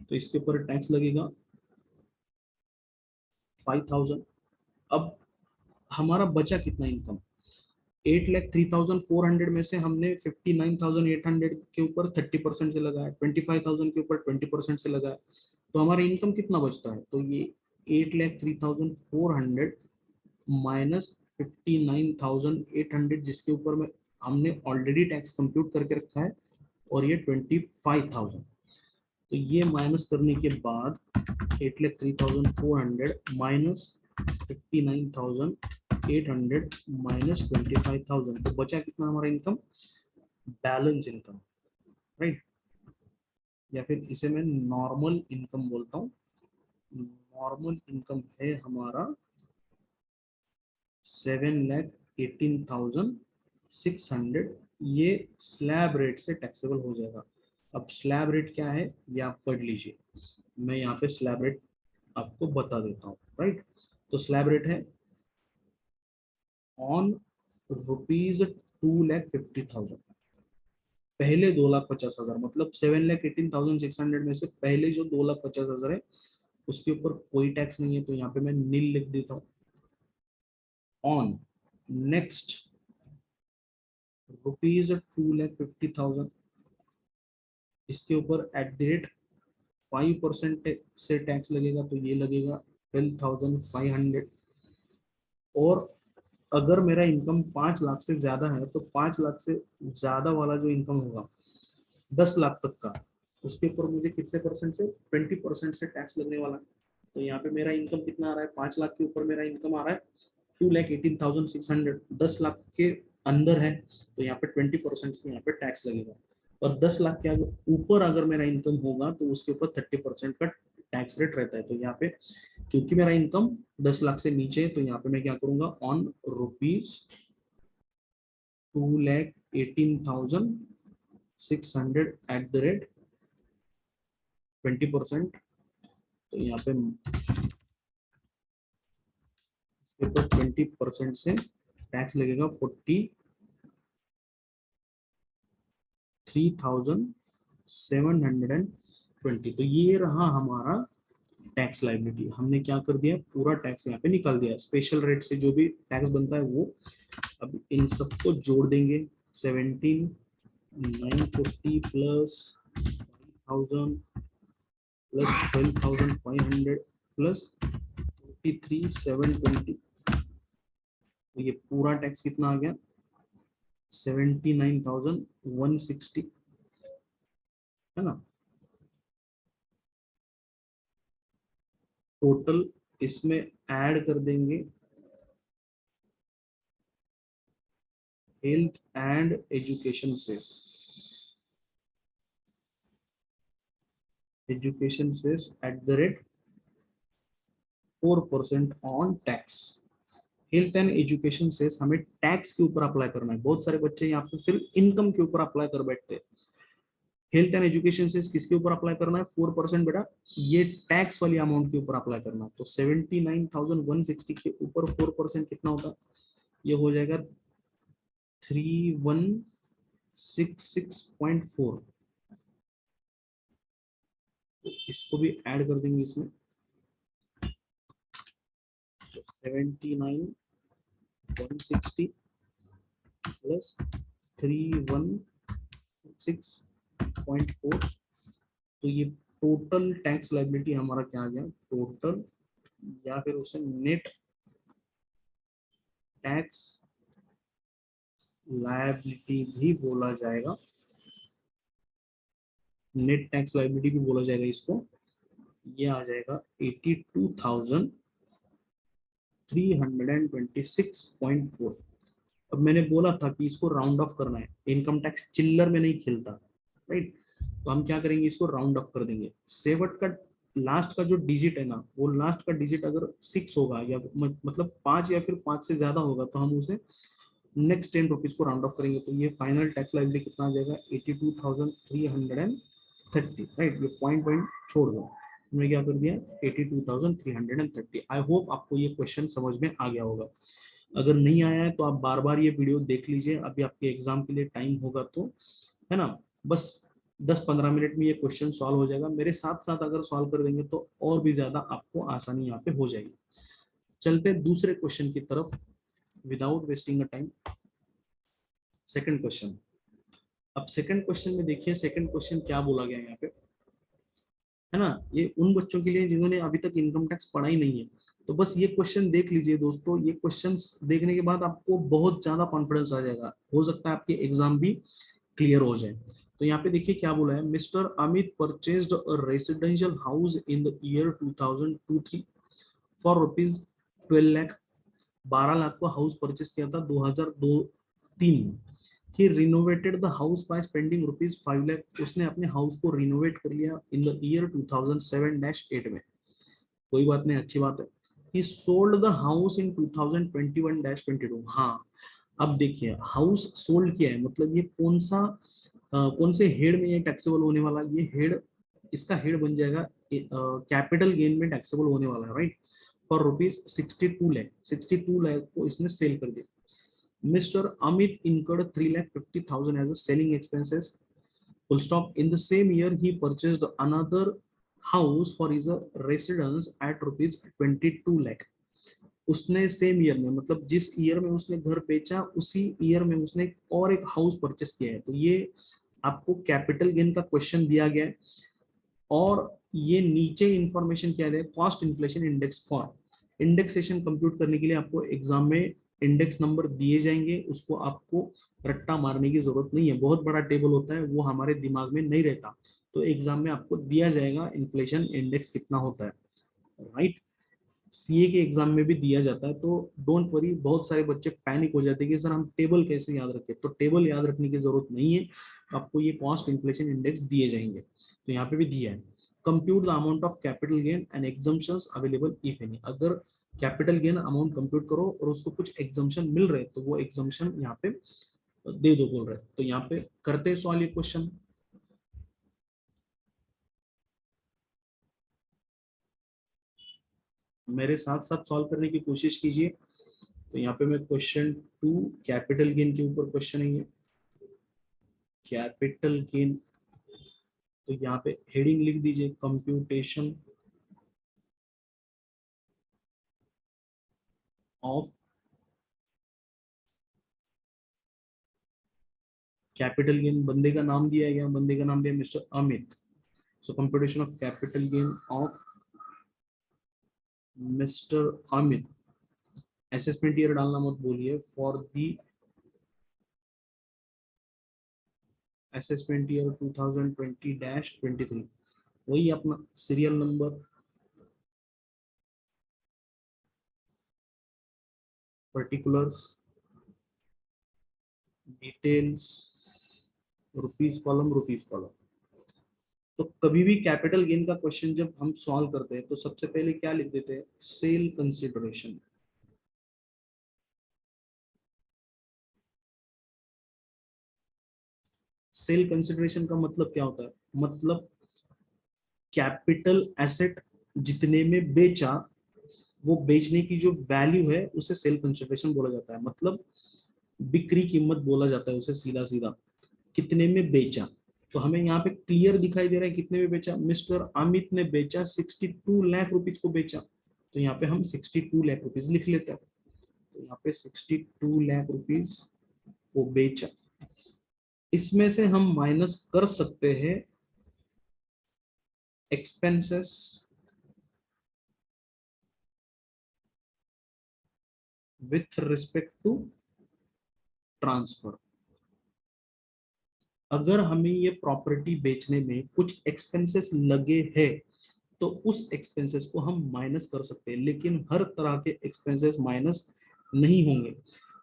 तो इसके ऊपर टैक्स लगेगा 5,000। अब हमारा बचा कितना इनकम, 8,03,400 में से हमने 59,800 के ऊपर 30% से लगाया, 25,000 के ऊपर 20% से लगाया। तो हमारा इनकम कितना बचता है, तो ये 8,03,400 माइनस 59,800 जिसके ऊपर में हमने ऑलरेडी टैक्स कंप्यूट करके रखा है, और ये 25,000। तो ये माइनस करने के बाद 8,03,400 माइनस 59,800 माइनस 25,000, तो बचा कितना हमारा इनकम, बैलेंस इनकम, राइट। या फिर इसे मैं नॉर्मल इनकम बोलता हूँ। नॉर्मल इनकम है हमारा 7,18,600। ये स्लैब रेट से टैक्सेबल हो जाएगा। अब स्लैब रेट क्या है ये आप पढ़ लीजिए, मैं यहाँ पे स्लैब रेट आपको बता देता हूँ, राइट। तो स्लैब रेट है ऑन ₹2,50,000, पहले 2,50,000, मतलब 7,18,600 में से पहले जो 2,50,000 है उसके ऊपर कोई टैक्स नहीं है। तो यहाँ पे मैं नील लिख देता हूँ। ऑन नेक्स्ट ₹2,50,000, इसके ऊपर एट द रेट 5% से टैक्स लगेगा। तो ये लगेगा 12,500। और अगर मेरा इनकम 5 लाख से ज्यादा है तो 5 लाख से ज्यादा वाला जो इनकम होगा 10 लाख तक का, उसके ऊपर मुझे कितने परसेंट से 20% से टैक्स लगने वाला है। तो यहाँ पे मेरा इनकम कितना आ रहा है, 5 लाख के ऊपर मेरा इनकम आ रहा है 2,18,600, 10 लाख के अंदर है तो यहाँ पे 20% से यहाँ पे टैक्स लगेगा। और 10 लाख के ऊपर अगर मेरा इनकम होगा तो उसके ऊपर 30% का टैक्स रेट रहता है। तो यहाँ पे क्योंकि मेरा इनकम 10 लाख से नीचे है तो यहाँ पे मैं क्या करूंगा, ऑन ₹2,18,600 एट द रेट 20%। तो यहाँ पे इसके ऊपर 20% से टैक्स लगेगा 43,720। तो ये रहा हमारा टैक्स लाइबिलिटी। हमने क्या कर दिया, पूरा टैक्स यहाँ पे निकाल दिया। स्पेशल रेट से जो भी टैक्स बनता है वो, अब इन सबको जोड़ देंगे। 17,940 प्लस 5,000 प्लस 12,500 प्लस 43,720, तो ये पूरा टैक्स कितना आ गया 79,160, है ना। टोटल इसमें ऐड कर देंगे health and education cess. Education cess at the rate 4% on tax. Health and education cess हमें टैक्स के ऊपर अप्लाई करना है। बहुत सारे बच्चे यहाँ पे फिर इनकम के ऊपर अप्लाई कर बैठते हैं। हेल्थ एंड एजुकेशन सेस किसके ऊपर अप्लाई करना है, 4% बेटा, ये टैक्स वाली अमाउंट के ऊपर अप्लाई करना है। तो 79,160 के ऊपर 4% कितना होता है ये हो जाएगा 3166.4, तो इसको भी ऐड कर देंगे इसमें। 79,160 प्लस 3166.4, तो ये टोटल टैक्स लाइबिलिटी हमारा क्या आ गया, टोटल या फिर उसे नेट टैक्स लायबिलिटी भी बोला जाएगा, नेट टैक्स लायबिलिटी भी बोला जाएगा इसको। ये आ जाएगा 82,326.4। अब मैंने बोला था कि इसको राउंड ऑफ करना है, इनकम टैक्स चिल्लर में नहीं खेलता, राइट। तो हम क्या करेंगे, इसको राउंड ऑफ कर देंगे। सेवट का लास्ट का जो डिजिट है ना, वो लास्ट का डिजिट अगर 6 होगा या मतलब 5 या फिर 5 से ज्यादा होगा, तो हम उसे नेक्स्ट 10 रुपीज को राउंड ऑफ करेंगे। तो ये फाइनल टैक्स लाइबिलिटी कितना आ जाएगा, 82,330, राइट। ये पॉइंट छोड़ दो, हमने क्या कर दिया 82,330। आई होप आपको ये क्वेश्चन समझ में आ गया होगा। अगर नहीं आया है तो आप बार बार ये वीडियो देख लीजिए, अभी आपके एग्जाम के लिए टाइम होगा तो, है ना। बस 10-15 मिनट में ये क्वेश्चन सॉल्व हो जाएगा। मेरे साथ साथ अगर सॉल्व कर देंगे तो और भी ज्यादा आपको आसानी यहाँ पे हो जाएगी। चलते हैं दूसरे क्वेश्चन की तरफ without wasting a time. Second question. अब सेकंड क्वेश्चन में देखिए, सेकंड क्वेश्चन क्या बोला गया है यहाँ पे, है ना। ये उन बच्चों के लिए जिन्होंने अभी तक इनकम टैक्स पढ़ा ही नहीं है, तो बस ये क्वेश्चन देख लीजिए दोस्तों। ये क्वेश्चंस देखने के बाद आपको बहुत ज्यादा कॉन्फिडेंस आ जाएगा, हो सकता है आपके एग्जाम भी क्लियर हो जाए। तो यहाँ पे देखिए क्या बोला है, Mister Amit purchased a residential house in the year 2002-3 for ₹12 lakh. 12 lakh को हाउस परचेस किया था 2002-3 में। He renovated the house by spending ₹5 lakh. उसने अपने हाउस को रिनोवेट कर लिया इन द ईयर 2007-8 में। कोई बात नहीं, अच्छी बात है। ही सोल्ड द हाउस इन 2021-22। हाँ, अब देखिए हाउस सोल्ड किया है, मतलब ये कौन से हेड में ये टैक्सेबल होने वाला, ये हेड, इसका हेड बन जाएगा कैपिटल गेन में टैक्सेबल होने वाला है, राइट। फॉर ₹62 लाख, 62 लाख को इसने सेल कर दिया। Mister Amit incurred 3,50,000 as a selling expenses. Full stop. In the same year, he purchased another house for his residence at ₹22 lakh. उसने सेम ईयर में, मतलब जिस ईयर में उसने घर बेचा उसी ईयर में उसने और एक हाउस परचेस किया है। तो ये आपको कैपिटल गेन का क्वेश्चन दिया गया है, और ये नीचे इंफॉर्मेशन क्या है, cost inflation index for. Indexation compute करने के लिए आपको एग्जाम में इंडेक्स नंबर दिए जाएंगे, उसको आपको रट्टा मारने की जरूरत नहीं है। बहुत बड़ा टेबल होता है, वो हमारे दिमाग में नहीं रहता, तो एग्जाम में आपको दिया जाएगा इन्फ्लेशन इंडेक्स कितना होता है, राइट। सीए के एग्जाम में भी दिया जाता है, तो डोंट वरी। बहुत सारे बच्चे पैनिक हो जाते हैं कि सर हम टेबल कैसे याद रखें, तो टेबल याद रखने की जरूरत नहीं है, आपको ये कॉस्ट इन्फ्लेशन इंडेक्स दिए जाएंगे। तो यहाँ पे भी दिया है, compute the amount of capital gain and exemptions available if any. अगर कैपिटल गेन अमाउंट कंप्यूट करो और उसको कुछ एग्जम्पशन मिल रहे तो वो एग्जम्पशन यहाँ पे दे दो बोल रहे। तो यहाँ पे करते हैं सॉल्व ये क्वेश्चन। मेरे साथ साथ सॉल्व करने की कोशिश कीजिए। तो यहाँ पे मैं क्वेश्चन 2 कैपिटल गेन के ऊपर क्वेश्चन है ये, कैपिटल गेन। तो यहाँ पे हेडिंग लिख दीजिए कंप्यूटेशन ऑफ कैपिटल गेन। बंदे का नाम दिया गया, बंदे का नाम दिया mister Amit. So computation of capital gain of mister Amit. Assessment year डालना मत भूलिए, फॉर दी असेसमेंट ईयर 2020-23। वही अपना serial number, particulars, details, rupees column. तो कभी भी कैपिटल गेन का क्वेश्चन जब हम सॉल्व करते हैं तो सबसे पहले क्या लिख देते हैं, सेल कंसिडरेशन। सेल कंसिडरेशन का मतलब क्या होता है, मतलब कैपिटल एसेट जितने में बेचा वो बेचने की जो वैल्यू है उसे सेल कंसिडरेशन बोला जाता है, मतलब बिक्री कीमत बोला जाता है उसे, सीधा सीधा कितने में बेचा। तो हमें यहाँ पे क्लियर दिखाई दे रहा है कितने में बेचा, मिस्टर अमित ने बेचा 62 लाख रुपीज को बेचा, तो यहाँ पे हम 62 लाख रुपीज लिख लेते हैं। तो यहाँ पे 62 लाख रुपीज वो बेचा। इसमें से हम माइनस कर सकते हैं expenses with respect to transfer. अगर हमें ये प्रॉपर्टी बेचने में कुछ एक्सपेंसेस लगे हैं तो उस एक्सपेंसेस को हम माइनस कर सकते हैं, लेकिन हर तरह के एक्सपेंसेस माइनस नहीं होंगे।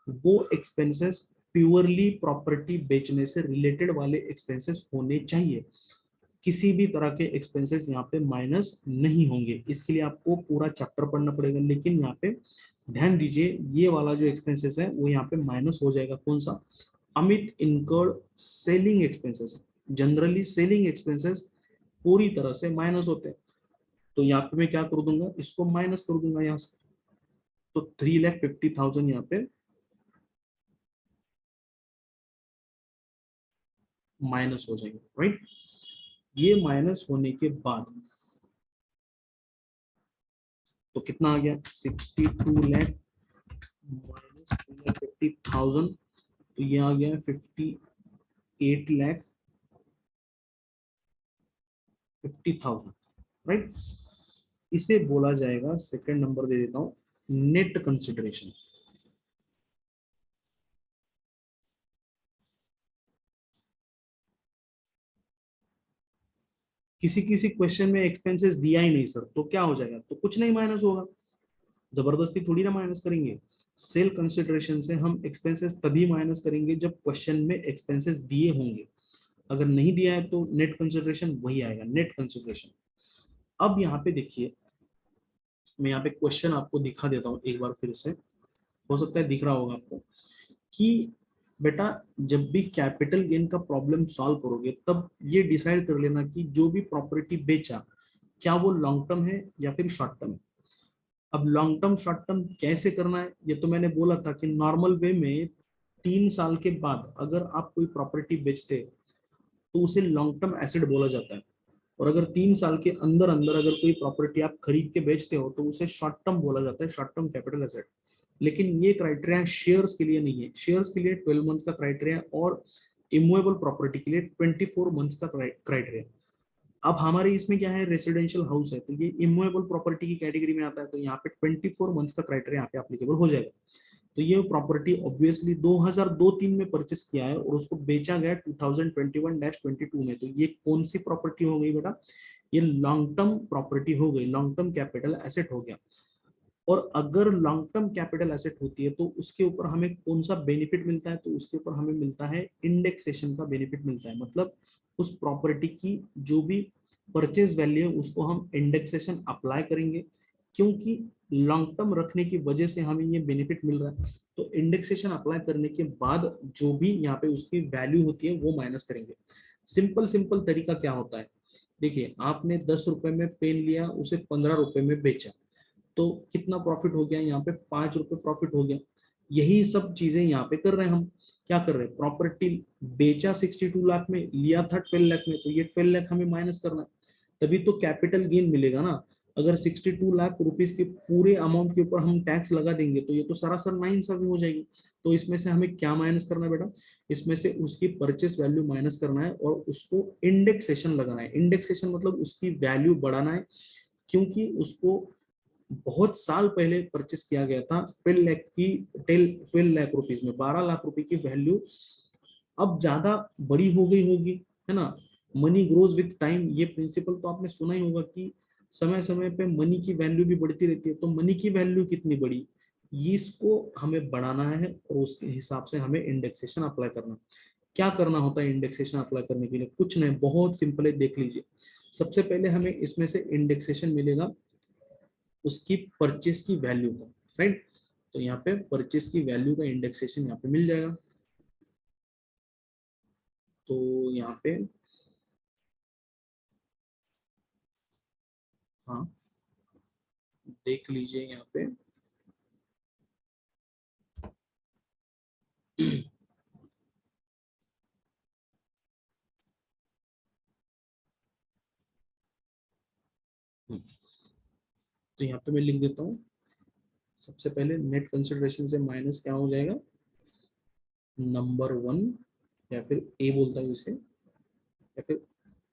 वो एक्सपेंसेस प्योरली प्रॉपर्टी बेचने से रिलेटेड वाले एक्सपेंसेस होने चाहिए, किसी भी तरह के एक्सपेंसेस यहाँ पे माइनस नहीं होंगे। इसके लिए आपको पूरा चैप्टर पढ़ना पड़ेगा, लेकिन यहाँ पे ध्यान दीजिए ये वाला जो एक्सपेंसेस है वो यहाँ पे माइनस हो जाएगा। कौन सा? Amit incurred selling expenses. Generally selling expenses पूरी तरह से माइनस होते हैं, तो यहाँ पे मैं क्या कर दूंगा, इसको माइनस कर दूंगा यहाँ से। तो 3,50,000 यहाँ पे माइनस हो जाएंगे, राइट। ये माइनस होने के बाद तो कितना आ गया, 62 लाख माइनस 3,50,000, तो ये आ गया 58 लाख 50,000, राइट। इसे बोला जाएगा, सेकंड नंबर दे देता हूं, नेट कंसिडरेशन। किसी किसी क्वेश्चन में एक्सपेंसेस दिया ही नहीं सर, तो क्या हो जाएगा, तो कुछ नहीं माइनस होगा, जबरदस्ती थोड़ी ना माइनस करेंगे। सेल कंसिडरेशन से हम एक्सपेंसेस तभी माइनस करेंगे जब क्वेश्चन में एक्सपेंसेस दिए होंगे, अगर नहीं दिया है तो नेट कंसिडरेशन वही आएगा, नेट कंसिडरेशन। अब यहाँ पे देखिए, मैं यहाँ पे क्वेश्चन आपको दिखा देता हूँ एक बार फिर से, हो सकता है दिख रहा होगा आपको, कि बेटा जब भी कैपिटल गेन का प्रॉब्लम सॉल्व करोगे तब ये डिसाइड कर लेना कि जो भी प्रॉपर्टी बेचा क्या वो लॉन्ग टर्म है या फिर शॉर्ट टर्म है। अब लॉन्ग टर्म शॉर्ट टर्म कैसे करना है, ये तो मैंने बोला था कि नॉर्मल वे में 3 साल के बाद अगर आप कोई प्रॉपर्टी बेचते तो उसे लॉन्ग टर्म एसेट बोला जाता है, और अगर 3 साल के अंदर अंदर अगर कोई प्रॉपर्टी आप खरीद के बेचते हो तो उसे शॉर्ट टर्म बोला जाता है, शॉर्ट टर्म कैपिटल एसेट। लेकिन ये क्राइटेरिया शेयर्स के लिए नहीं है, शेयर्स के लिए 12 मंथ का क्राइटेरिया और इमूवेबल प्रॉपर्टी के लिए 24 मंथ्स का क्राइटेरिया। अब हमारे इसमें क्या है, रेसिडेंशियल हाउस है तो ये इमूवेबल प्रॉपर्टी की कैटेगरी में आता है, तो यहाँ पे 24 मंथ्स का क्राइटेरिया यहाँ पे एप्लीकेबल हो जाएगा। तो ये प्रॉपर्टी ऑब्वियसली 2002-03 में परचेस किया है और उसको बेचा गया 2021-22 में, तो ये कौन सी प्रॉपर्टी हो गई बेटा, ये लॉन्ग टर्म प्रॉपर्टी हो गई, लॉन्ग टर्म कैपिटल एसेट हो गया। और अगर लॉन्ग टर्म कैपिटल एसेट होती है तो उसके ऊपर हमें कौन सा बेनिफिट मिलता है, तो उसके ऊपर हमें मिलता है इंडेक्सेशन का बेनिफिट मिलता है, मतलब उस प्रॉपर्टी की जो भी परचेज वैल्यू है उसको हम इंडेक्सेशन अप्लाई करेंगे, क्योंकि लॉन्ग टर्म रखने की वजह से हमें ये बेनिफिट मिल रहा है। तो इंडेक्सेशन अप्लाई करने के बाद जो भी यहाँ पे उसकी वैल्यू होती है वो माइनस करेंगे। सिंपल सिंपल तरीका क्या होता है, देखिए आपने 10 रुपए में पेन लिया, उसे 15 रुपए में बेचा, तो कितना प्रॉफिट हो गया, यहाँ पे 5 रुपए प्रॉफिट हो गया। यही सब चीजें यहाँ पे कर रहे हैं हम, क्या कर रहे हैं, प्रॉपर्टी बेचा 62 लाख में, लिया था 12 लाख में, तो ये 12 लाख हमें माइनस करना है, तभी तो कैपिटल गेन मिलेगा ना। अगर 62 लाख रुपीस के पूरे अमाउंट के ऊपर हम टैक्स लगा देंगे तो ये तो सरासर नाइंसाफी हो जाएगी। तो इसमें से हमें क्या माइनस करना है बेटा, इसमें से उसकी परचेस वैल्यू माइनस करना है और उसको इंडेक्सेशन लगाना है। इंडेक्सेशन मतलब उसकी वैल्यू बढ़ाना है, क्योंकि उसको बहुत साल पहले परचेस किया गया था 12 लाख रुपीज में, 12 लाख रुपए की वैल्यू अब ज्यादा बड़ी हो गई होगी, है ना। मनी ग्रोज विथ टाइम, ये प्रिंसिपल तो आपने सुना ही होगा कि समय समय पे मनी की वैल्यू भी बढ़ती रहती है, तो मनी की वैल्यू कितनी बड़ी, इसको हमें बढ़ाना है और उसके हिसाब से हमें इंडेक्सेशन अप्लाई करना। क्या करना होता है इंडेक्सेशन अप्लाई करने के लिए, कुछ नहीं, बहुत सिंपल है, देख लीजिए। सबसे पहले हमें इसमें से इंडेक्सेशन मिलेगा उसकी परचेस की वैल्यू का, राइट। तो यहाँ पे परचेस की वैल्यू का इंडेक्सेशन यहाँ पे मिल जाएगा। तो यहाँ पे हाँ देख लीजिए यहाँ पे। तो यहाँ पे मैं लिख देता हूँ, सबसे पहले नेट कंसिडरेशन से माइनस क्या हो जाएगा, नंबर 1, या फिर ए बोलता है इसे, या फिर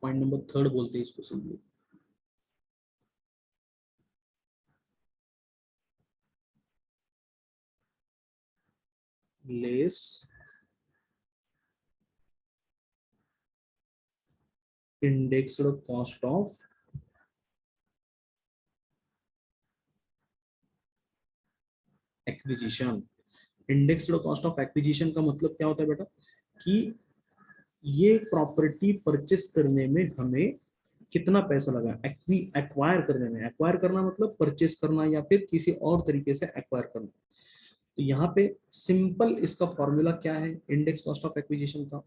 पॉइंट नंबर 3 बोलते हैं इसको simply, less indexed cost of acquisition. Indexed cost of acquisition का मतलब क्या होता है बेटा, कि ये प्रॉपर्टी परचेस करने में हमें कितना पैसा लगा, एक्वायर करने में, एक्वायर करना मतलब परचेस करना या फिर किसी और तरीके से एक्वायर करना। तो यहाँ पे सिंपल इसका फॉर्मूला क्या है इंडेक्स कॉस्ट ऑफ एक्विजिशन का,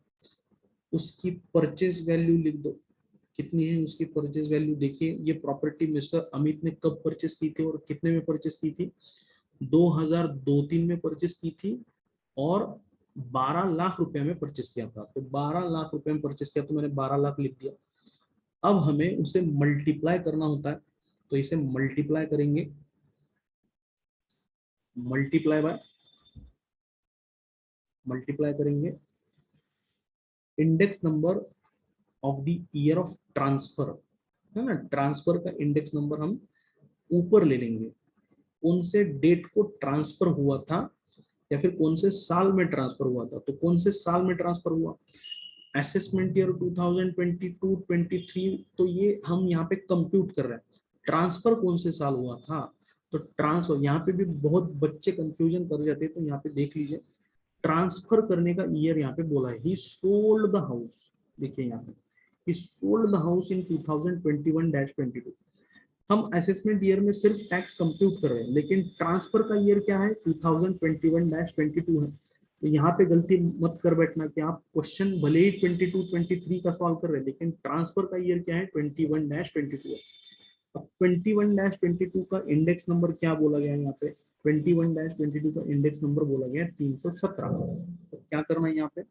उसकी परचेज वैल्यू लिख दो, कितनी है उसकी परचेज वैल्यू। देखिए ये प्रॉपर्टी मिस्टर अमित ने कब परचेस की थी और कितने में परचेस की थी, 2002-03 में परचेस की थी और 12 लाख रुपए में परचेस किया था। तो 12 लाख रुपए में परचेस किया तो मैंने 12 लाख लिख दिया। अब हमें उसे मल्टीप्लाई करना होता है, तो इसे मल्टीप्लाई करेंगे, मल्टीप्लाई बाय, मल्टीप्लाई करेंगे index number of the year of transfer, है ना, ट्रांसफर का इंडेक्स नंबर हम ऊपर ले लेंगे, कौन से डेट को ट्रांसफर हुआ था या फिर कौन से साल में ट्रांसफर हुआ था। तो कौन से साल में ट्रांसफर हुआ, असेसमेंट ईयर 2022-23, तो ये हम यहाँ पे कंप्यूट कर रहे हैं, ट्रांसफर कौन से साल हुआ था। तो ट्रांसफर यहाँ पे भी बहुत बच्चे कंफ्यूजन कर जाते हैं, तो यहाँ पे देख लीजिए ट्रांसफर करने का ईयर यहाँ पे बोला है, ही सोल्ड द हाउस। देखिए यहाँ पे ही सोल्ड द हाउस इन 2021-22। हम असेसमेंट ईयर में सिर्फ टैक्स कंप्यूट कर रहे हैं, लेकिन ट्रांसफर का ईयर क्या है, 2021-22 है। तो यहाँ पे गलती मत कर बैठना कि आप क्वेश्चन भले ही 22-23 का सॉल्व कर रहे हैं, लेकिन ट्रांसफर का ईयर क्या है, 21-22 है। अब 21-22 का इंडेक्स नंबर क्या बोला गया है यहाँ पे, 21-22 का इंडेक्स नंबर बोला गया है 317। तो क्या करना है यहाँ पे,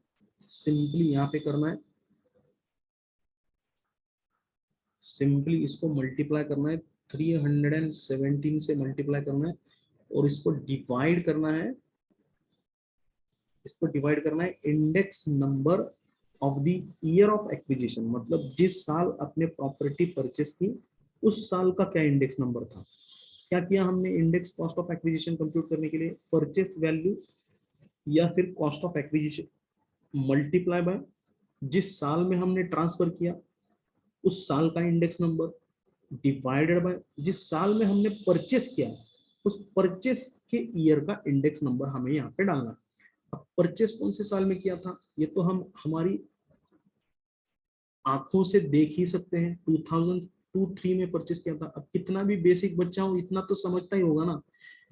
सिंपली यहाँ पे करना है, सिंपली इसको मल्टीप्लाई करना है, 317 से मल्टीप्लाई करना है और इसको डिवाइड करना है, इसको डिवाइड करना है index number of the year of acquisition, मतलब जिस साल अपने प्रॉपर्टी परचेस की उस साल का क्या इंडेक्स नंबर था। क्या किया हमने index cost of acquisition compute करने के लिए, परचेस वैल्यू या फिर cost of acquisition multiply by जिस साल में हमने ट्रांसफर किया उस साल का इंडेक्स नंबर, डिवाइडेड बाय जिस साल में हमने परचेस किया उस परचेस के ईयर का इंडेक्स नंबर हमें यहाँ पे डालना है। अब परचेस कौन से साल में किया था, ये तो हम हमारी आंखों से देख ही सकते हैं, 2002-03 में परचेस किया था। अब कितना भी बेसिक बच्चा हो इतना तो समझता ही होगा ना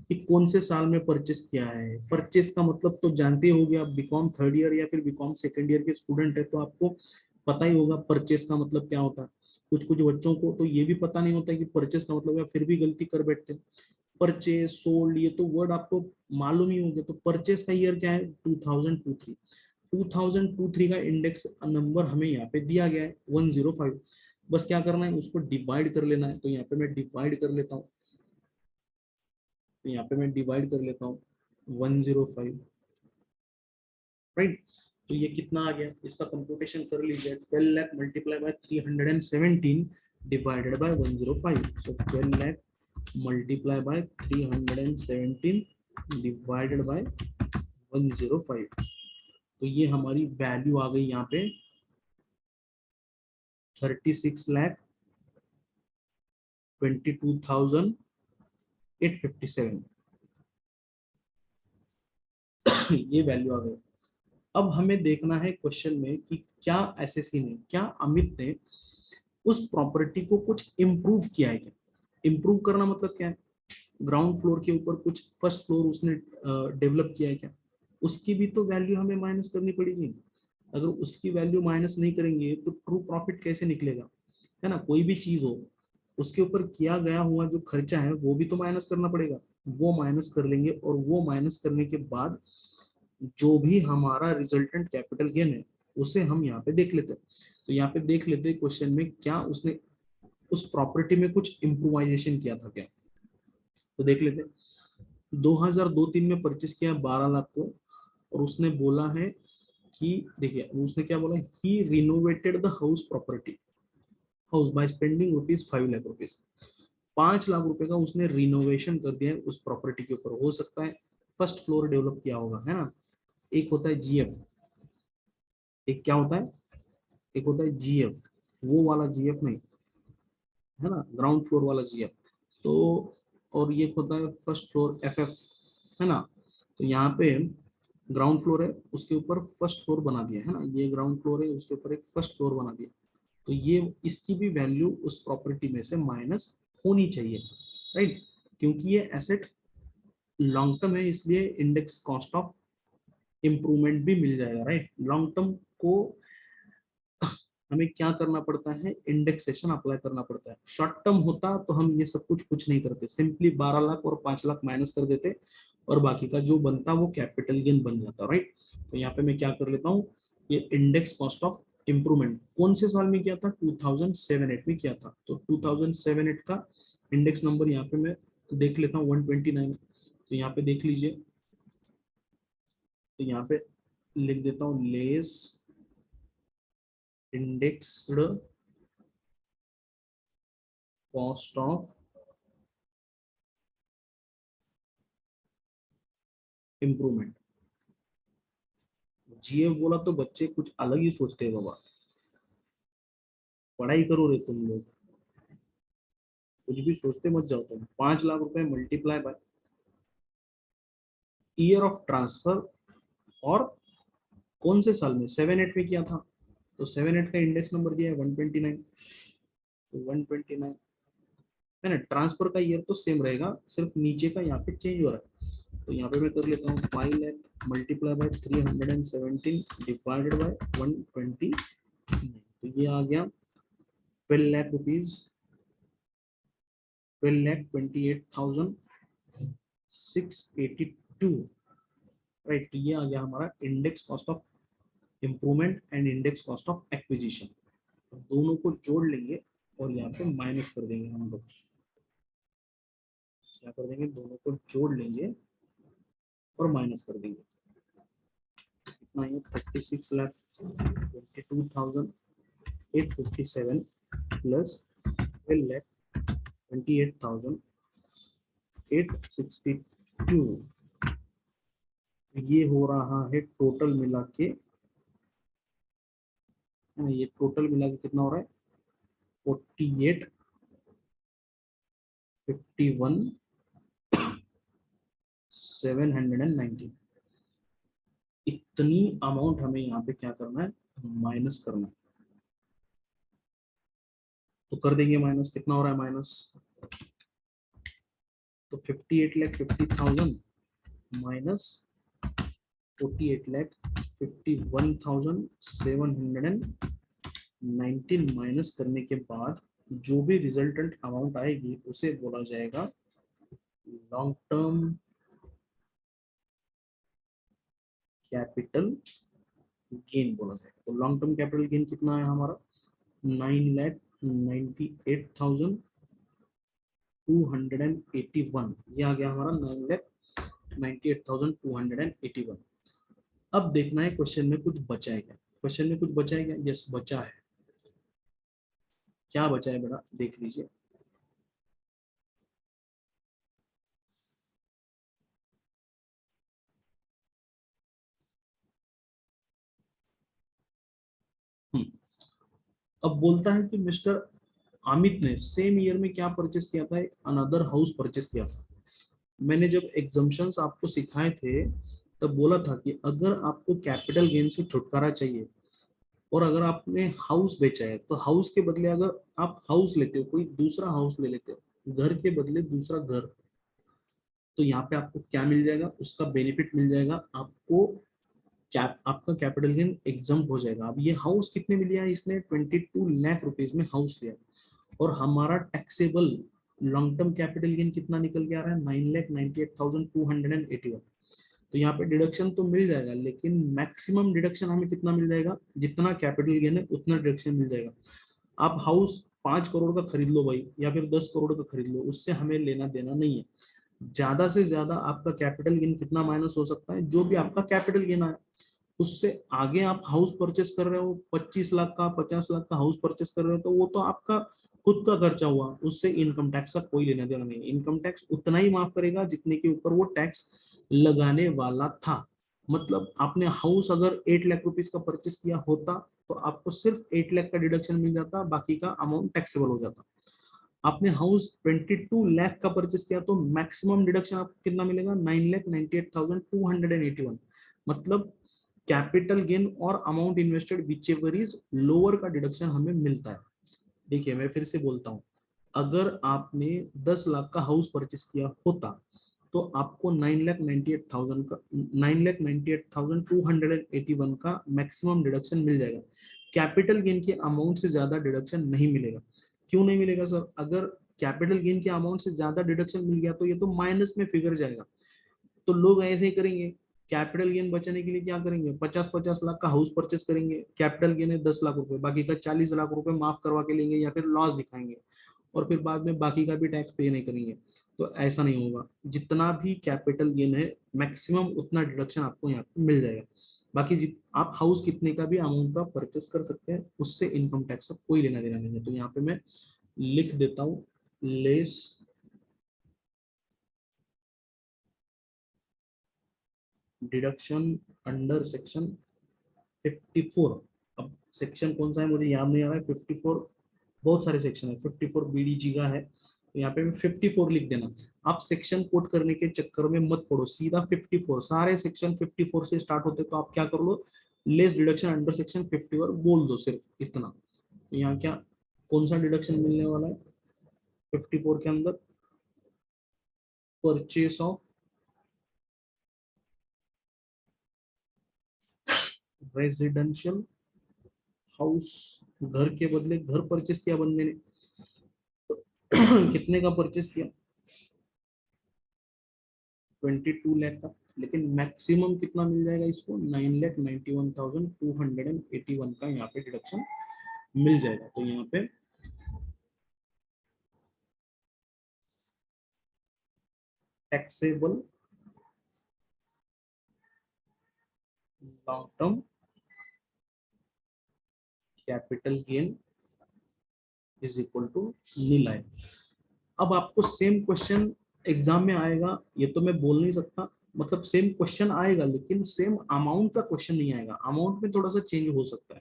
कि कौन से साल में परचेस किया है। परचेस का मतलब तो जानते ही होंगे आप, बीकॉम 3rd ईयर या फिर बीकॉम 2nd ईयर के स्टूडेंट है तो आपको पता ही होगा परचेस का मतलब क्या होता है। कुछ कुछ बच्चों को तो ये भी पता नहीं होता है कि परचेस का मतलब, या फिर भी गलती कर बैठते हैं। परचेस, सोल्ड, ये तो वर्ड आपको मालूम ही होंगे। तो परचेस का ईयर क्या है, 2002-03। 2002-03 का इंडेक्स नंबर हमें यहाँ पे दिया गया है 105। बस क्या करना है, उसको डिवाइड कर लेना है। तो यहाँ पे मैं डिवाइड कर लेता हूँ, तो यहाँ पे मैं डिवाइड कर लेता हूँ 105, राइट। तो ये कितना आ गया, इसका कंप्यूटेशन कर लीजिए, 12 lakh multiply by 317 divided by 105। So 12 lakh multiply by 317 divided by 105। तो ये हमारी वैल्यू आ गई यहाँ पे 36,22,857। ये वैल्यू आ गई। अब हमें देखना है क्वेश्चन में कि क्या एसएससी ने, क्या अमित ने उस प्रॉपर्टी को कुछ इम्प्रूव किया है क्या। इम्प्रूव करना मतलब क्या है, ग्राउंड फ्लोर के ऊपर कुछ फर्स्ट फ्लोर उसने डेवलप किया है क्या, उसकी भी तो वैल्यू हमें माइनस करनी पड़ेगी। अगर उसकी वैल्यू माइनस नहीं करेंगे तो ट्रू प्रॉफिट कैसे निकलेगा, है ना। कोई भी चीज हो उसके ऊपर किया गया हुआ जो खर्चा है वो भी तो माइनस करना पड़ेगा, वो माइनस कर लेंगे, और वो माइनस करने के बाद जो भी हमारा रिजल्टेंट कैपिटल गेन है उसे हम यहाँ पे देख लेते हैं। तो यहाँ पे देख लेते हैं क्वेश्चन में क्या उसने उस प्रॉपर्टी में कुछ इम्प्रोवाइजेशन किया था क्या। तो देख लेते हैं। 2002-03 में परचेस किया 12 लाख को, और उसने बोला है कि देखिए उसने क्या बोला, he renovated the house property house by spending ₹5 lakh. 5 lakh रुपए का उसने रिनोवेशन कर दिया है उस प्रॉपर्टी के ऊपर। हो सकता है फर्स्ट फ्लोर डेवलप किया होगा, है ना। एक होता है जीएफ, एक क्या होता है, एक होता है जीएफ, वो वाला जीएफ नहीं, है ना, ग्राउंड फ्लोर वाला जीएफ। तो और ये होता है फर्स्ट फ्लोर एफएफ, है ना। तो यहाँ पे ग्राउंड फ्लोर है, उसके ऊपर फर्स्ट फ्लोर बना दिया है ना, ये ग्राउंड फ्लोर है, उसके ऊपर एक फर्स्ट फ्लोर बना दिया। तो ये इसकी भी वैल्यू उस प्रॉपर्टी में से माइनस होनी चाहिए, राइट, क्योंकि ये एसेट लॉन्ग टर्म है, इसलिए इंडेक्स कॉस्ट ऑफ इम्प्रूवमेंट भी मिल जाएगा, राइट। लॉन्ग टर्म को हमें क्या करना पड़ता है, इंडेक्सेशन अप्लाई करना पड़ता है। शॉर्ट टर्म होता तो हम ये सब कुछ नहीं करते, सिंपली 12 लाख और 5 लाख माइनस कर देते, और बाकी का जो बनता वो कैपिटल गेन बन जाता, राइट। तो यहाँ पे मैं क्या कर लेता हूँ, ये इंडेक्स कॉस्ट ऑफ इम्प्रूवमेंट कौन से साल में किया था, 2007-8 में किया था। तो 2007-8 का इंडेक्स नंबर यहाँ पे मैं देख लेता हूँ 129। तो यहाँ पे देख लीजिए, तो यहाँ पे लिख देता हूँ less indexed cost of improvement। GF बोला तो बच्चे कुछ अलग ही सोचते हैं बाबा, पढ़ाई करो रे तुम लोग, कुछ भी सोचते मत जाओ तुम। 5 लाख रुपए multiply by year of transfer, और कौन से साल में, 7-8 में किया था। तो 7-8 का इंडेक्स नंबर दिया है 129। तो 129 है ना, ट्रांसफर का ईयर तो सेम रहेगा, सिर्फ नीचे का यहाँ पे चेंज हो रहा है। तो यहाँ पे मैं कर लेता हूँ 5 lakh multiply by 317 divided by 129। तो ये आ गया 12 लाख रुपीज, 12,28,682, राइट। तो ये आ गया हमारा index cost of improvement and index cost of acquisition. दोनों को जोड़ लेंगे और यहाँ पे माइनस कर देंगे हम लोग। क्या कर देंगे, दोनों को जोड़ लेंगे और माइनस कर देंगे। कितना ये 36,22,857 प्लस 12,28,862, ये हो रहा है टोटल मिला के, ये टोटल मिला के कितना हो रहा है 48,51,790। इतनी अमाउंट हमें यहाँ पे क्या करना है, माइनस करना है। तो कर देंगे माइनस, कितना हो रहा है माइनस, तो 58,50,000 माइनस 48,51,719 माइनस करने के बाद जो भी रिजल्टेंट अमाउंट आएगी उसे बोला जाएगा लॉन्ग टर्म कैपिटल गेन बोला जाएगा। तो लॉन्ग टर्म कैपिटल गेन कितना है हमारा 9,98,281, ये आ गया हमारा 9,98,281। अब देखना है क्वेश्चन में कुछ बचा है क्या, क्वेश्चन में कुछ बचा है क्या, यस बचा है। क्या बचा है बेटा, देख लीजिए। अब बोलता है कि मिस्टर अमित ने सेम ईयर में क्या परचेस किया था, एक अनदर हाउस परचेस किया था। मैंने जब एग्जम्पशंस आपको सिखाए थे तब बोला था कि अगर आपको कैपिटल गेन से छुटकारा चाहिए और अगर आपने हाउस बेचा है तो हाउस के बदले अगर आप हाउस लेते हो, कोई दूसरा हाउस ले लेते हो, घर के बदले दूसरा घर, तो यहाँ पे आपको क्या मिल जाएगा, उसका बेनिफिट मिल जाएगा आपको, आपका कैपिटल गेन एग्जाम हो जाएगा। अब ये हाउस कितने में लिया है इसने, 22 लाख रुपीज में हाउस लिया, और हमारा taxable long term capital gain कितना निकल के आ रहा है 9,98,281। तो यहाँ पे डिडक्शन तो मिल जाएगा, लेकिन मैक्सिमम डिडक्शन हमें कितना मिल जाएगा, जितना कैपिटल गेन है उतना डिडक्शन मिल जाएगा। आप हाउस 5 करोड़ का खरीद लो भाई, या फिर 10 करोड़ का खरीद लो, उससे हमें लेना देना नहीं है। ज्यादा से ज्यादा आपका कैपिटल गेन कितना माइनस हो सकता है, जो भी आपका कैपिटल गेन आया उससे आगे आप हाउस परचेस कर रहे हो, 25 लाख का 50 लाख का हाउस परचेस कर रहे हो, तो वो तो आपका खुद का खर्चा हुआ, उससे इनकम टैक्स का कोई लेना देना नहीं। इनकम टैक्स उतना ही माफ करेगा जितने के ऊपर वो टैक्स लगाने वाला था। मतलब आपने हाउस अगर 8 लाख रुपीज का परचेस किया होता तो आपको सिर्फ 8 लाख का डिडक्शन मिल जाता, बाकी का अमाउंट टैक्सेबल हो जाता। आपने हाउस 22 लाख का परचेस किया तो मैक्सिमम डिडक्शन आपको कितना मिलेगा 9,98,281। मतलब कैपिटल गेन और amount invested which ever is lower का डिडक्शन हमें मिलता है। देखिए मैं फिर से बोलता हूँ, अगर आपने 10 लाख का हाउस परचेस किया होता तो आपको 9,98,000 का 9,98,281 का मैक्सिमम डिडक्शन मिल जाएगा। कैपिटल गेन के अमाउंट से ज्यादा डिडक्शन नहीं मिलेगा। क्यों नहीं मिलेगा सर? अगर कैपिटल गेन के अमाउंट से ज्यादा डिडक्शन मिल गया तो ये तो माइनस में फिगर जाएगा। तो लोग ऐसे ही करेंगे, कैपिटल गेन बचाने के लिए क्या करेंगे, 50-50 लाख का हाउस परचेस करेंगे, कैपिटल गेन है 10 लाख रुपए, बाकी का 40 लाख रुपए माफ करवा के लेंगे या फिर लॉस दिखाएंगे, और फिर बाद में बाकी का भी टैक्स पे नहीं करेंगे। तो ऐसा नहीं होगा, जितना भी कैपिटल गेन है मैक्सिमम उतना डिडक्शन आपको यहाँ पे मिल जाएगा। बाकी आप हाउस कितने का भी अमाउंट का परचेस कर सकते हैं, उससे इनकम टैक्स का कोई लेना देना नहीं है। तो यहाँ पे मैं लिख देता हूँ लेस डिडक्शन अंडर सेक्शन 54। अब सेक्शन कौन सा है मुझे याद नहीं आ रहा है, 54 बहुत सारे सेक्शन है, 54 बीडीजी का है, तो यहाँ पे 54 लिख देना। आप सेक्शन कोट करने के चक्कर में मत पड़ो, सीधा 54, सारे सेक्शन 54 से स्टार्ट होते, तो आप क्या कर लो, लेस डिडक्शन अंडर सेक्शन 54 बोल दो, सिर्फ इतना। तो यहाँ क्या कौन सा डिडक्शन मिलने वाला है 54 के अंदर, परचेस ऑफ रेजिडेंशियल हाउस, घर के बदले घर परचेस किया बंदे ने कितने का परचेस किया 22 लाख का, लेकिन मैक्सिमम कितना मिल जाएगा इसको 9,91,281 का यहाँ पे डिडक्शन मिल जाएगा। तो यहाँ पे taxable long term capital gain is equal to nil आए। अब आपको सेम क्वेश्चन एग्जाम में आएगा, ये तो मैं बोल नहीं सकता, मतलब सेम क्वेश्चन आएगा लेकिन सेम अमाउंट का क्वेश्चन नहीं आएगा, अमाउंट में थोड़ा सा चेंज हो सकता है।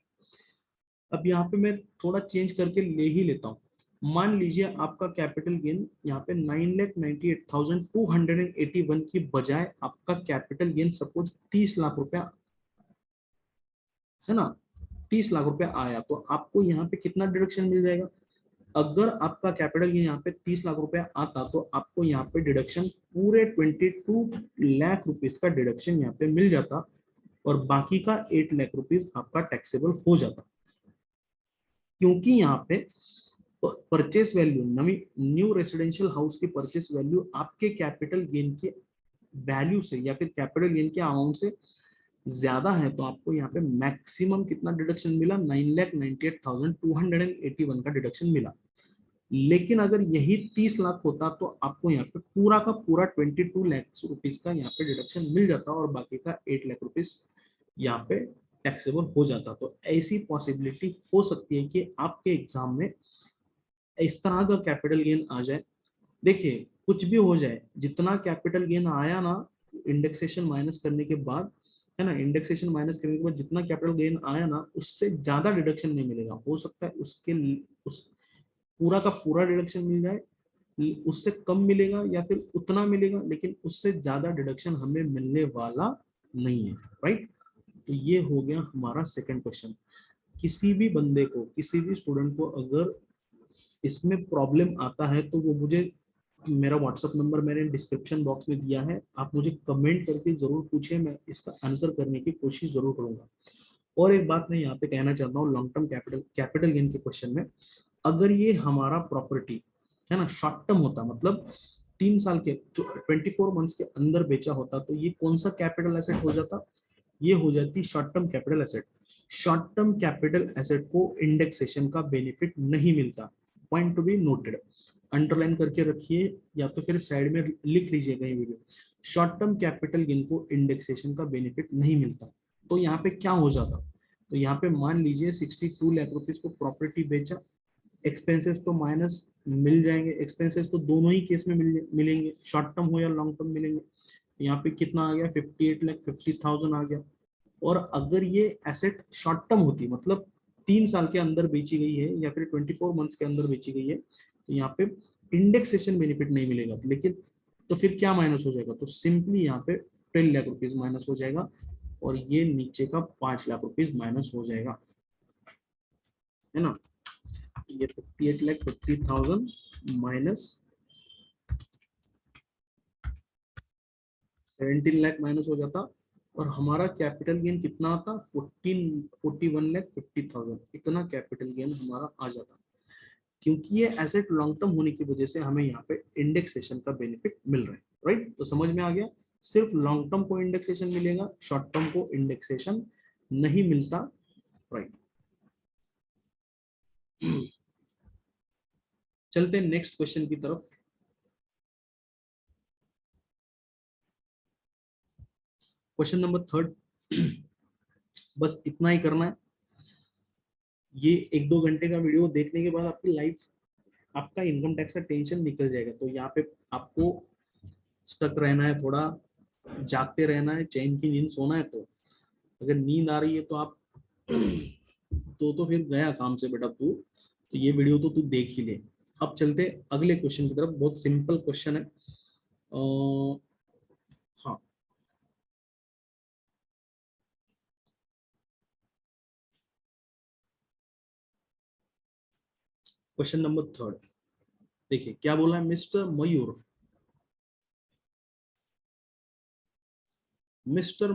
अब यहाँ पे मैं थोड़ा चेंज करके ले ही लेता हूँ। मान लीजिए आपका कैपिटल गेन यहाँ पे 9,98,281 की बजाय आपका कैपिटल गेन सपोज 30 लाख रुपया है ना, 30 लाख रुपया आया, तो आपको यहाँ पे कितना डिडक्शन मिल जाएगा। अगर आपका कैपिटल गेन यहाँ पे 30 लाख रुपया आता तो आपको यहाँ पे डिडक्शन पूरे 22 लाख रुपीज का डिडक्शन यहाँ पे मिल जाता, और बाकी का 8 लाख रुपीज आपका टैक्सेबल हो जाता। क्योंकि यहाँ पे purchase value, new residential house की परचेस वैल्यू आपके कैपिटल गेन के वैल्यू से या फिर कैपिटल गेन के अमाउंट से ज्यादा है, तो आपको यहाँ पे मैक्सिमम कितना डिडक्शन मिला 9,98,281 का डिडक्शन मिला। लेकिन अगर यही 30 लाख होता तो आपको यहाँ पे पूरा का पूरा 22 लाख रुपीज का यहाँ पे डिडक्शन मिल जाता, और बाकी का 8 लाख रुपीज यहाँ पे टैक्सेबल हो जाता। तो ऐसी पॉसिबिलिटी हो सकती है कि आपके एग्जाम में इस तरह का कैपिटल गेन आ जाए। देखिए कुछ भी हो जाए, जितना कैपिटल गेन आया ना इंडेक्सेशन माइनस करने के बाद, है ना, इंडेक्सेशन माइनस करने के बाद जितना कैपिटल गेन आया ना उससे ज्यादा डिडक्शन नहीं मिलेगा। हो सकता है उस पूरा का पूरा डिडक्शन मिल जाए, उससे कम मिलेगा या फिर उतना मिलेगा, लेकिन उससे ज्यादा डिडक्शन हमें मिलने वाला नहीं है। राइट, तो ये हो गया हमारा सेकंड क्वेश्चन। किसी भी बंदे को, किसी भी स्टूडेंट को अगर इसमें प्रॉब्लम आता है तो वो मुझे, मेरा व्हाट्सएप नंबर मैंने डिस्क्रिप्शन बॉक्स में दिया है, आप मुझे कमेंट करके जरूर पूछे, मैं इसका आंसर करने की कोशिश जरूर करूंगा। और एक बात मैं यहाँ पे कहना चाहता हूँ लॉन्ग टर्म कैपिटल गेन के क्वेश्चन में, अगर ये हमारा प्रॉपर्टी है ना शॉर्ट टर्म होता, मतलब 3 साल के 24 मंथ्स के अंदर बेचा होता, तो ये कौन सा कैपिटल एसेट हो जाता? ये हो जाती short term capital asset. Short term capital asset को इंडेक्सेशन का बेनिफिट नहीं मिलता। Point to be noted, underline करके रखिए या तो फिर साइड में लिख लीजिए कहीं video. Short term capital gain को इंडेक्सेशन का बेनिफिट नहीं मिलता। तो यहाँ पे क्या हो जाता? तो यहाँ पे मान लीजिए 62 लाख रुपीज को प्रॉपर्टी बेचा, एक्सपेंसेस तो माइनस मिल जाएंगे, एक्सपेंसेस तो दोनों ही केस में मिलेंगे, शॉर्ट टर्म हो या लॉन्ग टर्म मिलेंगे। यहाँ पे कितना आ गया? 58,50,000 आ गया। और अगर ये एसेट शॉर्ट टर्म होती, मतलब 3 साल के अंदर बेची गई है या फिर 24 मंथ्स के अंदर बेची गई है, तो यहाँ पे इंडेक्सेशन बेनिफिट नहीं मिलेगा। लेकिन तो फिर क्या माइनस हो जाएगा? तो सिंपली यहाँ पे 10 लाख रुपीज माइनस हो जाएगा और ये नीचे का 5 लाख रुपीज माइनस हो जाएगा, है ना। ये 58,50,000 माइनस 17 लाख माइनस हो जाता और हमारा कैपिटल गेन कितना आता? 41,50,000। इतना कैपिटल गेन हमारा आ जाता, क्योंकि ये एसेट लॉन्ग टर्म होने की वजह से हमें यहाँ पे इंडेक्सेशन का बेनिफिट मिल रहा है। राइट, तो समझ में आ गया। सिर्फ लॉन्ग टर्म को इंडेक्सेशन मिलेगा, शॉर्ट टर्म को इंडेक्सेशन नहीं मिलता। राइट, चलते हैं नेक्स्ट क्वेश्चन की तरफ। क्वेश्चन नंबर 3, बस इतना ही करना है। ये 1-2 घंटे का वीडियो देखने के बाद आपकी लाइफ, आपका इनकम टैक्स का टेंशन निकल जाएगा। तो यहाँ पे आपको स्टक रहना है, थोड़ा जागते रहना है, चैन की नींद सोना है। तो अगर नींद आ रही है तो आप तो फिर गया काम से बेटा तू, तो ये वीडियो तो तू देख ही ले। अब चलते अगले क्वेश्चन की तरफ। बहुत सिंपल क्वेश्चन है। हाँ, क्वेश्चन नंबर 3 देखिए क्या बोला है। Mister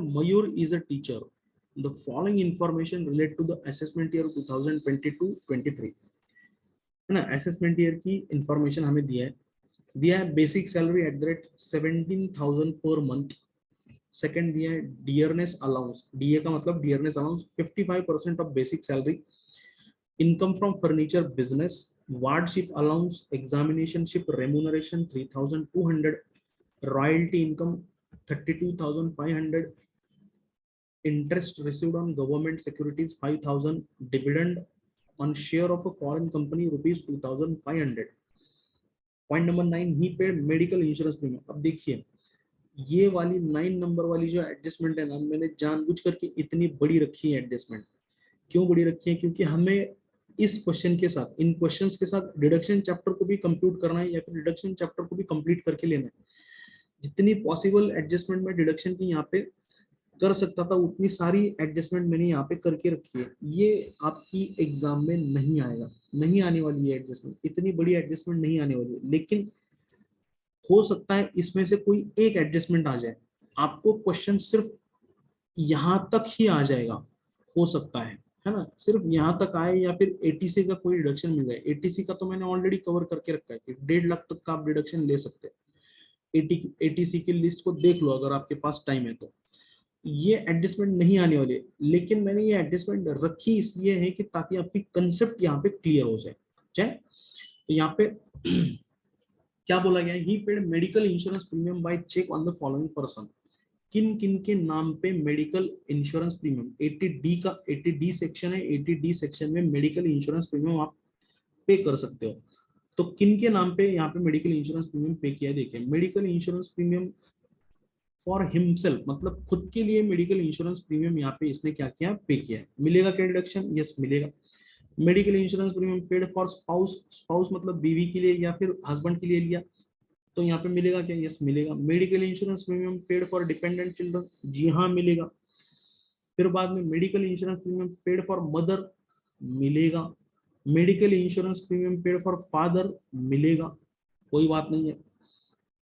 Mayur is a teacher. The following information relate to the assessment year 2022-23, है ना। असेसमेंट ईयर की इंफॉर्मेशन हमें दिया है basic salary eight the rate 17,000 per month. Second दिया है डियरनेस अलाउंस, डीए का मतलब dearness allowance 55% of basic salary. Income from furniture business, wardship allowance, examinationship remuneration 3,200, royalty income 32,500, interest received on government securities 5,000, dividend on share of a foreign company rupees 2,500. Point number 9, he paid medical insurance premium. अब देखिए ये वाली 9 number वाली जो adjustment है ना, मैंने जानबूझ करके इतनी बड़ी रखी है एडजस्टमेंट। क्यों बड़ी रखी है? क्योंकि हमें इस क्वेश्चन के साथ, इन क्वेश्चंस के साथ डिडक्शन चैप्टर को भी कंप्यूट करना है या फिर डिडक्शन चैप्टर को भी कंप्लीट करके लेना है। जितनी पॉसिबल एडजस्टमेंट में डिडक्शन की यहाँ पे कर सकता था, उतनी सारी एडजस्टमेंट मैंने यहाँ पे करके रखी है। ये आपकी एग्जाम में नहीं आएगा, नहीं आने वाली है एडजस्टमेंट, इतनी बड़ी एडजस्टमेंट नहीं आने वाली है। लेकिन हो सकता है इसमें से कोई एक एडजस्टमेंट आ जाए, आपको क्वेश्चन सिर्फ यहाँ तक ही आ जाएगा, हो सकता है ना। सिर्फ यहाँ तक आए या फिर एटीसी का कोई डिडक्शन मिल जाए। एटीसी का तो मैंने ऑलरेडी कवर करके रखा है कि 1.5 लाख तक का आप डिडक्शन ले सकते हैं। एटीसी की लिस्ट को देख लो अगर आपके पास टाइम है तो। ये एडजस्टमेंट नहीं आने वाली है, लेकिन मैंने ये एडजस्टमेंट रखी इसलिए है कि ताकि आपकी कंसेप्ट यहाँ पे क्लियर हो जाए। तो यहाँ पे क्या बोला गया है, he paid medical insurance premium by cheque on the following person. किन किन के नाम पे मेडिकल इंश्योरेंस प्रीमियम, 80D का 80D सेक्शन है, 80D सेक्शन में मेडिकल इंश्योरेंस प्रीमियम आप पे कर सकते हो। तो किन के नाम पे यहाँ पे मेडिकल इंश्योरेंस प्रीमियम पे किया है? देखिए medical insurance premium for himself, मतलब खुद के लिए मेडिकल इंश्योरेंस प्रीमियम यहाँ पे इसने क्या किया? पे किया है। मिलेगा क्या डिडक्शन? यस मिलेगा। Medical insurance premium paid for spouse, spouse मतलब बीवी के लिए या फिर हस्बैंड के लिए लिया, तो यहाँ पे मिलेगा क्या? यस मिलेगा। Medical insurance premium paid for dependent children, जी हाँ मिलेगा। फिर बाद में medical insurance premium paid for mother, मिलेगा। Medical insurance premium paid for father, मिलेगा, कोई बात नहीं है।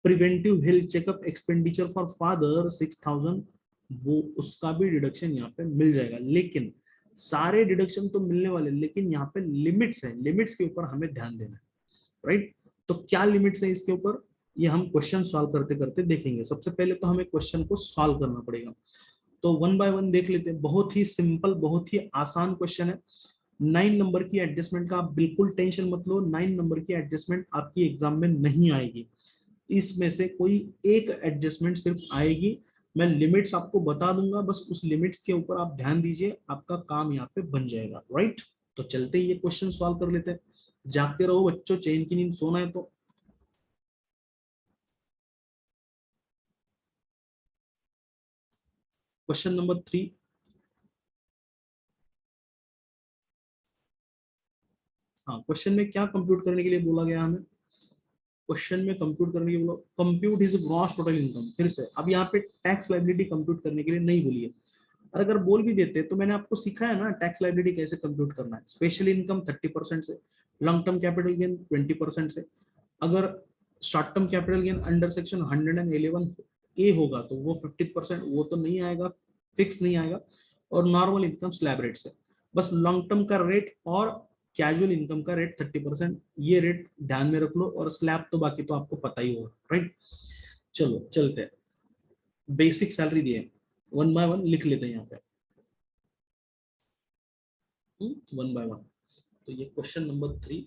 Preventive health checkup expenditure for father 6,000, वो उसका भी डिडक्शन यहाँ पे मिल जाएगा। लेकिन सारे डिडक्शन तो मिलने वाले, लेकिन यहाँ पे लिमिट्स है, लिमिट्स के ऊपर हमें ध्यान देना है, राइट। तो क्या लिमिट्स है इसके ऊपर, ये हम क्वेश्चन सॉल्व करते करते देखेंगे। सबसे पहले तो हमें क्वेश्चन को सॉल्व करना पड़ेगा, तो वन बाय वन देख लेते हैं। बहुत ही सिंपल, बहुत ही आसान क्वेश्चन है। 9 नंबर की एडजस्टमेंट का आप बिल्कुल टेंशन मत लो, 9 नंबर की एडजस्टमेंट आपकी एग्जाम में नहीं आएगी, इसमें से कोई एक एडजस्टमेंट सिर्फ आएगी। मैं लिमिट्स आपको बता दूंगा, बस उस लिमिट्स के ऊपर आप ध्यान दीजिए, आपका काम यहाँ पे बन जाएगा, राइट। तो चलते ही ये क्वेश्चन सॉल्व कर लेते हैं। जागते रहो बच्चों, चैन की नींद सोना है तो। क्वेश्चन नंबर 3, हाँ, क्वेश्चन में क्या कंप्यूट करने के लिए बोला गया हमें, क्वेश्चन में कंप्यूट करने के लिए बोला compute is gross total income. फिर से अब यहाँ पे टैक्स लाइबिलिटी कंप्यूट करने के लिए नहीं बोली है, और अगर बोल भी देते तो मैंने आपको सिखाया ना टैक्स लाइबिलिटी कैसे कंप्यूट करना है। स्पेशल इनकम 30% से, लॉन्ग टर्म कैपिटल गेन 20% से, अगर short term capital gain under section 111 ए होगा तो वो 50%, वो तो नहीं आएगा, फिक्स नहीं आएगा, और नॉर्मल इनकम स्लैब रेट से। बस लॉन्ग टर्म का रेट और कैजुअल इनकम का रेट 30%, ये रेट ध्यान में रख लो, और स्लैब तो बाकी तो आपको पता ही होगा, राइट। चलो चलते हैं, बेसिक सैलरी दिए, वन बाय वन लिख लेते हैं यहाँ पे, वन बाय वन। तो ये question number 3,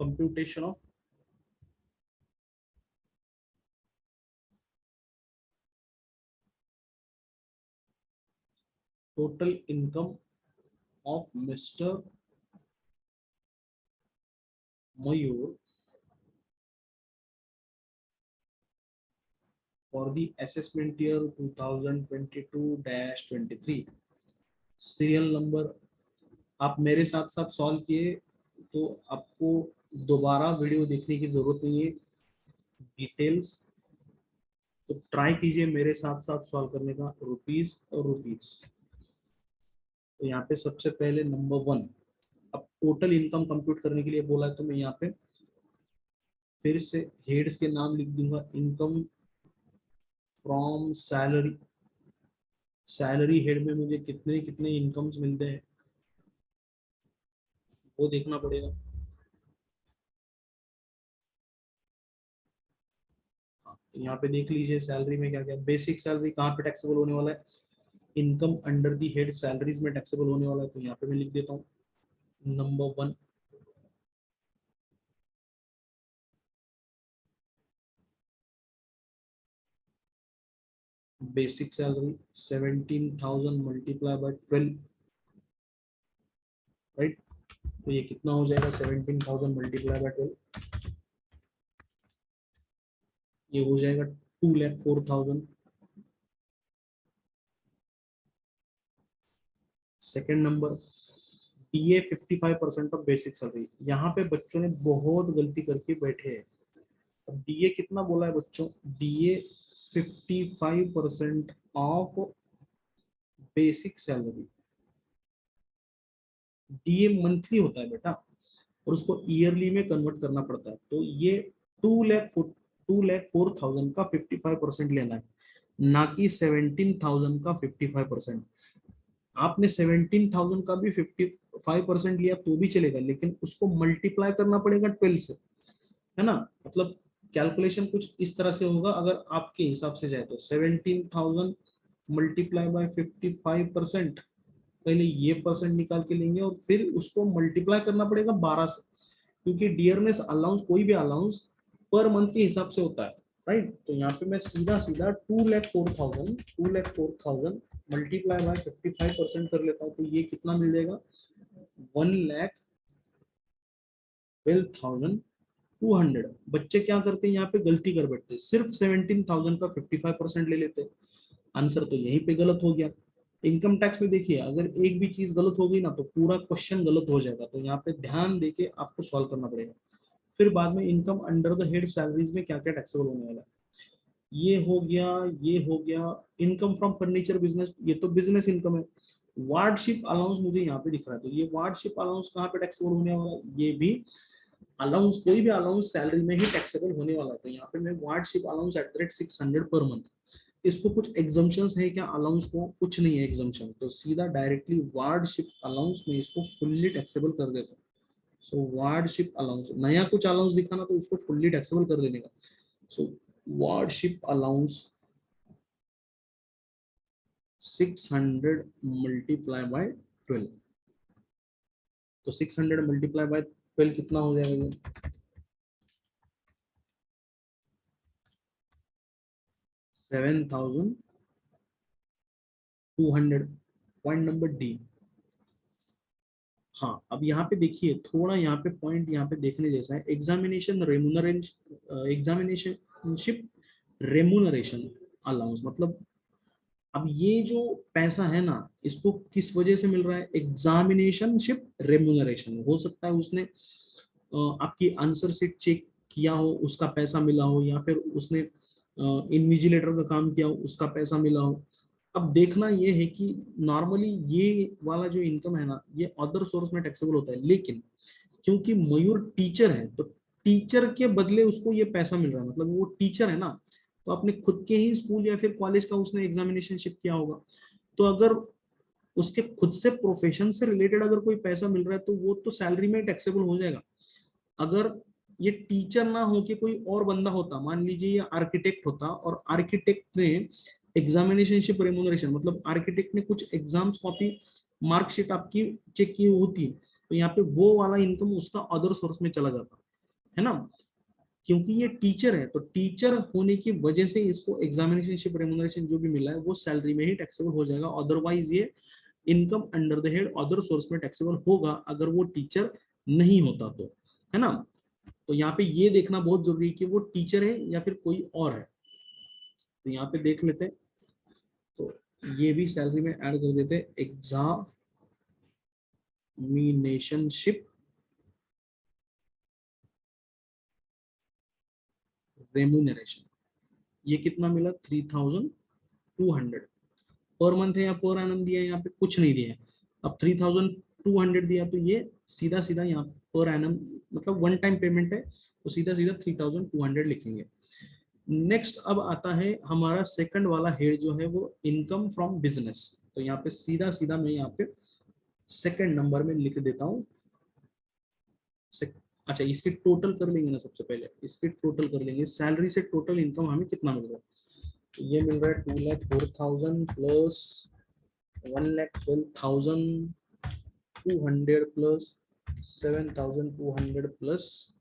computation of total income of mister Mayur for the assessment year 2022-23। Serial number आप मेरे साथ साथ सॉल्व किए तो आपको दोबारा वीडियो देखने की जरूरत नहीं है, डिटेल्स तो ट्राई कीजिए मेरे साथ साथ सॉल्व करने का, रुपीस और रुपीस। तो यहाँ पे सबसे पहले नंबर 1, अब टोटल इनकम कंप्यूट करने के लिए बोला है, तो मैं यहाँ पे फिर से हेड्स के नाम लिख दूंगा। Income from salary, salary head में मुझे कितने कितने इनकम्स मिलते हैं वो देखना पड़ेगा। तो यहाँ पे देख लीजिए सैलरी में क्या क्या, बेसिक सैलरी कहाँ पे टैक्सेबल होने वाला है, income under the head salaries में टैक्सेबल होने वाला है, तो यहाँ पे मैं लिख देता हूँ number 1। Basic salary 17,000 multiply by 12, right. तो ये कितना हो जाएगा, 17,000 मल्टीप्लाई बाय 12, ये हो जाएगा 2,04,000। Second number, DA 55% of basic salary. यहाँ पे बच्चों ने बहुत गलती करके बैठे हैं। अब DA कितना बोला है बच्चों, DA 55% of basic salary. DA monthly होता है बेटा, और उसको ईयरली में कन्वर्ट करना पड़ता है, तो ये 2,04,000 का 55% लेना है, ना कि 17,000 का 55%। आपने 17,000 का भी 55% लिया तो भी चलेगा, लेकिन उसको मल्टीप्लाई करना पड़ेगा 12 से, है ना। मतलब कैलकुलेशन कुछ इस तरह से होगा, अगर आपके हिसाब से जाए तो 17,000 मल्टीप्लाई बाय 55%, पहले ये परसेंट निकाल के लेंगे और फिर उसको मल्टीप्लाई करना पड़ेगा 12 से, क्योंकि डियरनेस अलाउंस, कोई भी अलाउंस पर मंथ के हिसाब से होता है, राइट। तो यहाँ पे मैं सीधा सीधा 2,04,000 मल्टीप्लाई बाय 55% कर लेता हूँ, तो ये कितना मिल जाएगा, 1,12,200। बच्चे क्या करते हैं, यहाँ पे गलती कर बैठते हैं, सिर्फ 17,000 का 55% ले लेते हैं। आंसर तो यहीं पे गलत हो गया। इनकम टैक्स में देखिए, अगर एक भी चीज गलत हो गई ना तो पूरा क्वेश्चन गलत हो जाएगा, तो यहाँ पे ध्यान देके आपको सॉल्व करना पड़ेगा। फिर बाद में income under the head salaries में क्या क्या टैक्सेबल होने वाला है, ये हो गया, ये हो गया। इनकम फ्रॉम फर्नीचर बिजनेस, ये तो बिजनेस इनकम है। वार्डशिप अलाउंस मुझे यहाँ पे दिख रहा है, तो ये वार्डशिप अलाउंस कहाँ पे टैक्सेबल होने वाला है, ये भी अलाउंस, कोई भी अलाउंस सैलरी में ही टैक्सेबल होने वाला है। तो यहाँ पे मैं wardship allowance at the rate 600 per month, इसको कुछ एग्जाम्पशंस है क्या अलाउंस को, कुछ नहीं है एग्जाम्पशन, तो सीधा डायरेक्टली वार्डशिप अलाउंस में इसको फुल्ली टैक्सेबल कर देता हूँ। सो वार्डशिप अलाउंस, नया कुछ अलाउंस दिखाना तो उसको फुल्ली टैक्सेबल कर देने का। सो वार्डशिप अलाउंस 600 मल्टीप्लाई बाय 12, तो 600 मल्टीप्लाई बाय 12 कितना हो जाएगा, 7200। Point number D. हाँ, अब यहाँ पे देखिए थोड़ा, यहाँ पे पॉइंट यहाँ पे देखने जैसा है, एग्जामिनेशन रेमुनरेशन, एग्जामिनेशनशिप रेमुनरेशन अलाउंस, मतलब अब ये जो पैसा है ना, इसको किस वजह से मिल रहा है, एग्जामिनेशनशिप रेमुनरेशन। हो सकता है उसने आपकी आंसर शीट चेक किया हो, उसका पैसा मिला हो, या फिर उसने इन्विजिलेटर का काम किया हो, उसका पैसा मिला हो। अब देखना ये है कि नॉर्मली ये वाला जो इनकम है ना, ये अदर सोर्स में टैक्सेबल होता है, लेकिन क्योंकि मयूर टीचर है, तो टीचर के बदले उसको ये पैसा मिल रहा है, मतलब वो टीचर है ना, तो अपने खुद के ही स्कूल या फिर कॉलेज का उसने एग्जामिनेशनशिप किया होगा, तो अगर उसके खुद से प्रोफेशन से रिलेटेड अगर कोई पैसा मिल रहा है तो वो तो सैलरी में टैक्सेबल हो जाएगा। अगर ये टीचर ना हो के कोई और बंदा होता, मान लीजिए ये आर्किटेक्ट होता, और आर्किटेक्ट ने एग्जामिनेशनशिप रेम्यूनरेशन, मतलब आर्किटेक्ट ने कुछ एग्जाम्स कॉपी मार्कशीट आपकी चेक की होती, तो यहाँ पे वो वाला इनकम उसका अदर सोर्स में चला जाता है ना। क्योंकि ये टीचर है, तो टीचर होने की वजह से इसको एग्जामिनेशनशिप रेम्यूनरेशन जो भी मिला है वो सैलरी में ही टैक्सेबल हो जाएगा, अदरवाइज ये income under the head other source में टैक्सेबल होगा अगर वो टीचर नहीं होता तो, है ना। तो यहाँ पे ये देखना बहुत जरूरी है कि वो टीचर है या फिर कोई और है। तो यहाँ पे देख लेते हैं, तो ये भी सैलरी में ऐड कर देते हैं, एग्जामिनेशनशिप रेम्यूनरेशन, ये कितना मिला 3200 पर मंथ है या पर एनम दिया है, यहाँ पे कुछ नहीं दिया है। अब 3200 दिया तो ये सीधा सीधा यहाँ पर एनम, मतलब वन टाइम पेमेंट है, तो सीधा सीधा 3200 लिखेंगे। नेक्स्ट अब आता है हमारा सेकंड वाला हेड जो है वो इनकम फ्रॉम बिजनेस, तो यहाँ पे सीधा सीधा मैं यहाँ पे सेकंड नंबर में लिख देता हूँ। अच्छा, इसके टोटल कर लेंगे ना, सबसे पहले इसके टोटल कर लेंगे, सैलरी से टोटल इनकम हमें कितना मिल रहा है, तो ये मिल रहा है 2,04,000 प्लस 1,12,200 प्लस 7,200 प्लस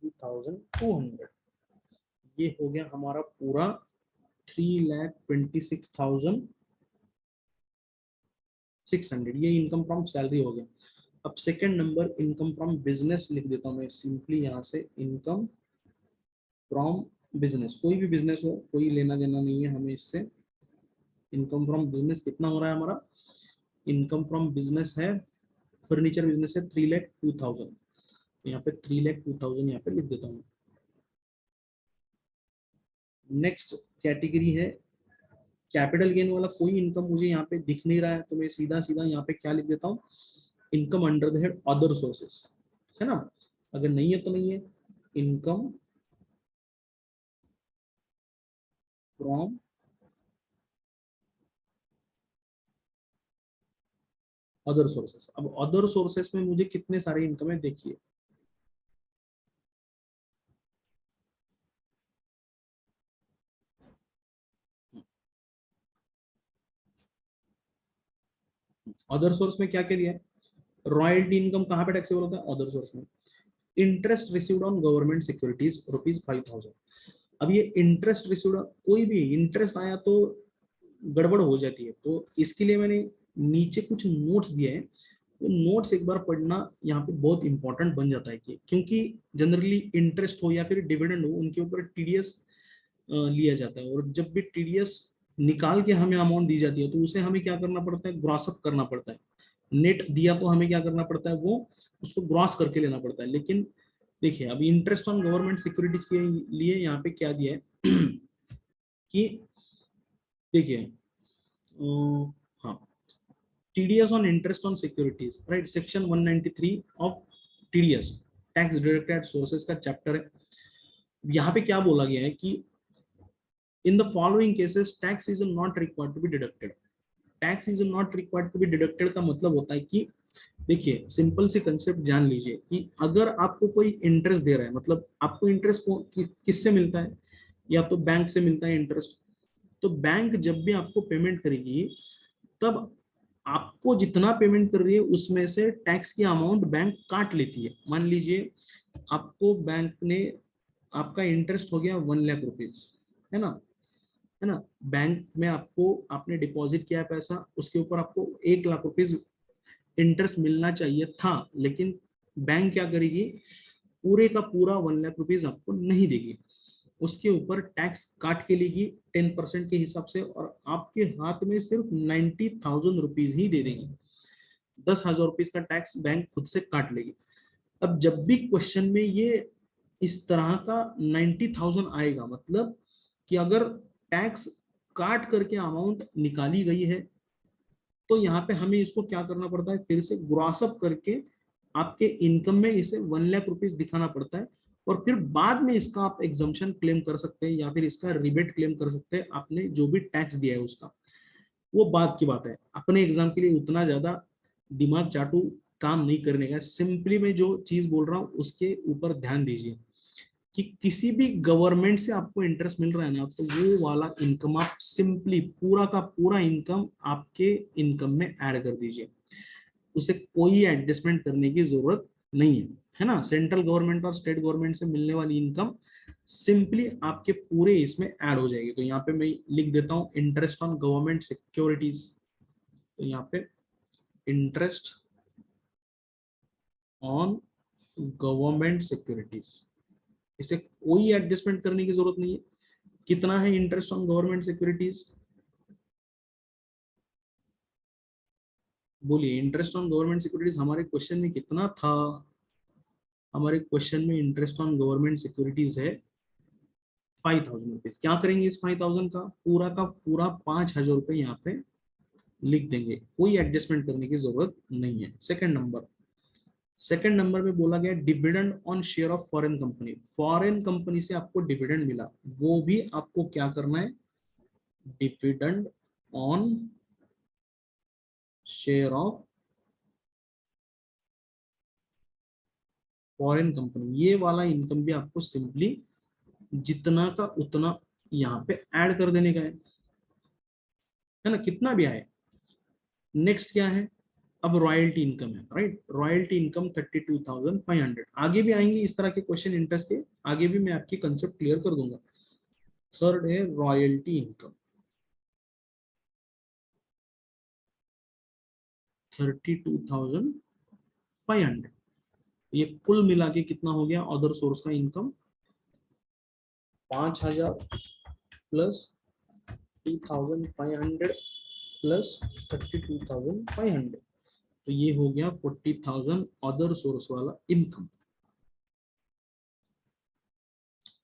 3,200, ये हो गया हमारा पूरा 3,26,600, ये इनकम फ्रॉम सैलरी हो गया। अब second number income from business लिख देता हूँ मैं सिंपली यहाँ से, इनकम फ्रॉम बिजनेस, कोई भी बिजनेस हो, कोई लेना देना नहीं है हमें इससे। इनकम फ्रॉम बिजनेस कितना हो रहा है हमारा, इनकम फ्रॉम बिजनेस है, फर्नीचर बिजनेस है 3,02,000, यहाँ पे 3,02,000 यहाँ पे लिख देता हूँ। नेक्स्ट कैटेगरी है कैपिटल गेन वाला, कोई इनकम मुझे यहाँ पे दिख नहीं रहा है, तो मैं सीधा सीधा यहाँ पे क्या लिख देता हूँ, income under the head other sources, है ना। अगर नहीं है तो नहीं है, इनकम फ्रॉम अदर सोर्सेस। अब अदर सोर्सेस में मुझे कितने सारे इनकम है देखिए, अदर सोर्स में क्या क्या दिया है, रॉयल्टी इनकम कहाँ पे टैक्सेबल होता है, अदर सोर्स में। Interest received on government securities ₹5,000, अब ये इंटरेस्ट रिसीव्ड, कोई भी इंटरेस्ट आया तो गड़बड़ हो जाती है, तो इसके लिए मैंने नीचे कुछ नोट्स दिए हैं, वो नोट्स एक बार पढ़ना यहाँ पे बहुत इंपॉर्टेंट बन जाता है, कि क्योंकि जनरली इंटरेस्ट हो या फिर डिविडेंड हो, उनके ऊपर टीडीएस लिया जाता है, और जब भी टीडीएस निकाल के हमें अमाउंट दी जाती है तो उसे हमें क्या करना पड़ता है, ग्रॉसअप करना पड़ता है। नेट दिया तो हमें क्या करना पड़ता है, वो उसको ग्रॉस करके लेना पड़ता है, लेकिन देखिए अभी इंटरेस्ट ऑन गवर्नमेंट सिक्योरिटीज के लिए यहाँ पे क्या दिया है कि देखिए हाँ, TDS on interest on securities, right? Section 193 of TDS, tax deducted sources का चैप्टर है। यहाँ पे क्या बोला गया है कि in the following cases tax is not required to be deducted। Tax is not required to be deducted का मतलब होता है कि देखिए सिंपल से कंसेप्ट जान लीजिए कि अगर आपको कोई इंटरेस्ट दे रहा है, मतलब आपको इंटरेस्ट किससे मिलता है, या तो बैंक से मिलता है इंटरेस्ट। तो बैंक जब भी आपको पेमेंट करेगी तब आपको जितना पेमेंट कर रही है उसमें से टैक्स की अमाउंट बैंक काट लेती है। मान लीजिए आपको बैंक ने, आपका इंटरेस्ट हो गया 1 लाख रुपीज, है ना, है ना। बैंक में आपको, आपने डिपॉजिट किया है पैसा, उसके ऊपर आपको 1 लाख रुपीज इंटरेस्ट मिलना चाहिए था, लेकिन बैंक क्या करेगी, पूरे का पूरा 1 लाख रुपीज आपको नहीं देगी, उसके ऊपर टैक्स काट के लेगी 10% के हिसाब से, और आपके हाथ में सिर्फ 90,000 रुपीज ही दे देगी। 10,000 रुपीज का टैक्स बैंक खुद से काट लेगी। अब जब भी क्वेश्चन में ये इस तरह का 90,000 आएगा, मतलब कि अगर टैक्स काट करके अमाउंट निकाली गई है, तो यहाँ पे हमें इसको क्या करना पड़ता है, फिर से ग्रॉस अप करके आपके इनकम में इसे 1 लाख रुपीज दिखाना पड़ता है, और फिर बाद में इसका आप एग्जम्पशन क्लेम कर सकते हैं या फिर इसका रिबेट क्लेम कर सकते हैं, आपने जो भी टैक्स दिया है उसका। वो बात की बात है, अपने एग्जाम के लिए उतना ज्यादा दिमाग चाटू काम नहीं करने का। सिंपली मैं जो चीज बोल रहा हूँ उसके ऊपर ध्यान दीजिए कि किसी भी गवर्नमेंट से आपको इंटरेस्ट मिल रहा है ना, तो वो वाला इनकम आप सिंपली पूरा का पूरा इनकम आपके इनकम में ऐड कर दीजिए, उसे कोई एडजस्टमेंट करने की जरूरत नहीं है ना। सेंट्रल गवर्नमेंट और स्टेट गवर्नमेंट से मिलने वाली इनकम सिंपली आपके पूरे इसमें ऐड हो जाएगी। तो यहाँ पे मैं लिख देता हूँ इंटरेस्ट ऑन गवर्नमेंट सिक्योरिटीज, तो यहाँ पे इंटरेस्ट ऑन गवर्नमेंट सिक्योरिटीज, इसे कोई एडजस्टमेंट करने की जरूरत नहीं है। कितना है इंटरेस्ट ऑन गवर्नमेंट सिक्योरिटीज, बोलिए। इंटरेस्ट ऑन गवर्नमेंट सिक्योरिटीज हमारे क्वेश्चन में कितना था, हमारे क्वेश्चन में इंटरेस्ट ऑन गवर्नमेंट सिक्योरिटीज है 5,000 रुपीज। क्या करेंगे इस 5,000 का पूरा 5,000 रुपये यहाँ पे लिख देंगे, कोई एडजस्टमेंट करने की जरूरत नहीं है। सेकंड नंबर में बोला गया dividend on share of foreign company. Foreign company से आपको डिविडेंड मिला, वो भी आपको क्या करना है, dividend on share of foreign company, ये वाला इनकम भी आपको सिंपली जितना का उतना यहाँ पे ऐड कर देने का है ना, कितना भी आए। नेक्स्ट क्या है, अब रॉयल्टी इनकम है, राइट। Royalty income 32,500। आगे भी आएंगे इस तरह के क्वेश्चन इंटरेस्ट के, आगे भी मैं आपकी कंसेप्ट क्लियर कर दूंगा। थर्ड है रॉयल्टी इनकम 32,500। ये कुल मिला के कितना हो गया, अदर सोर्स का इनकम 5,000 प्लस 2,500 प्लस 32,500, तो ये हो गया 40,000 अदर सोर्स वाला इनकम।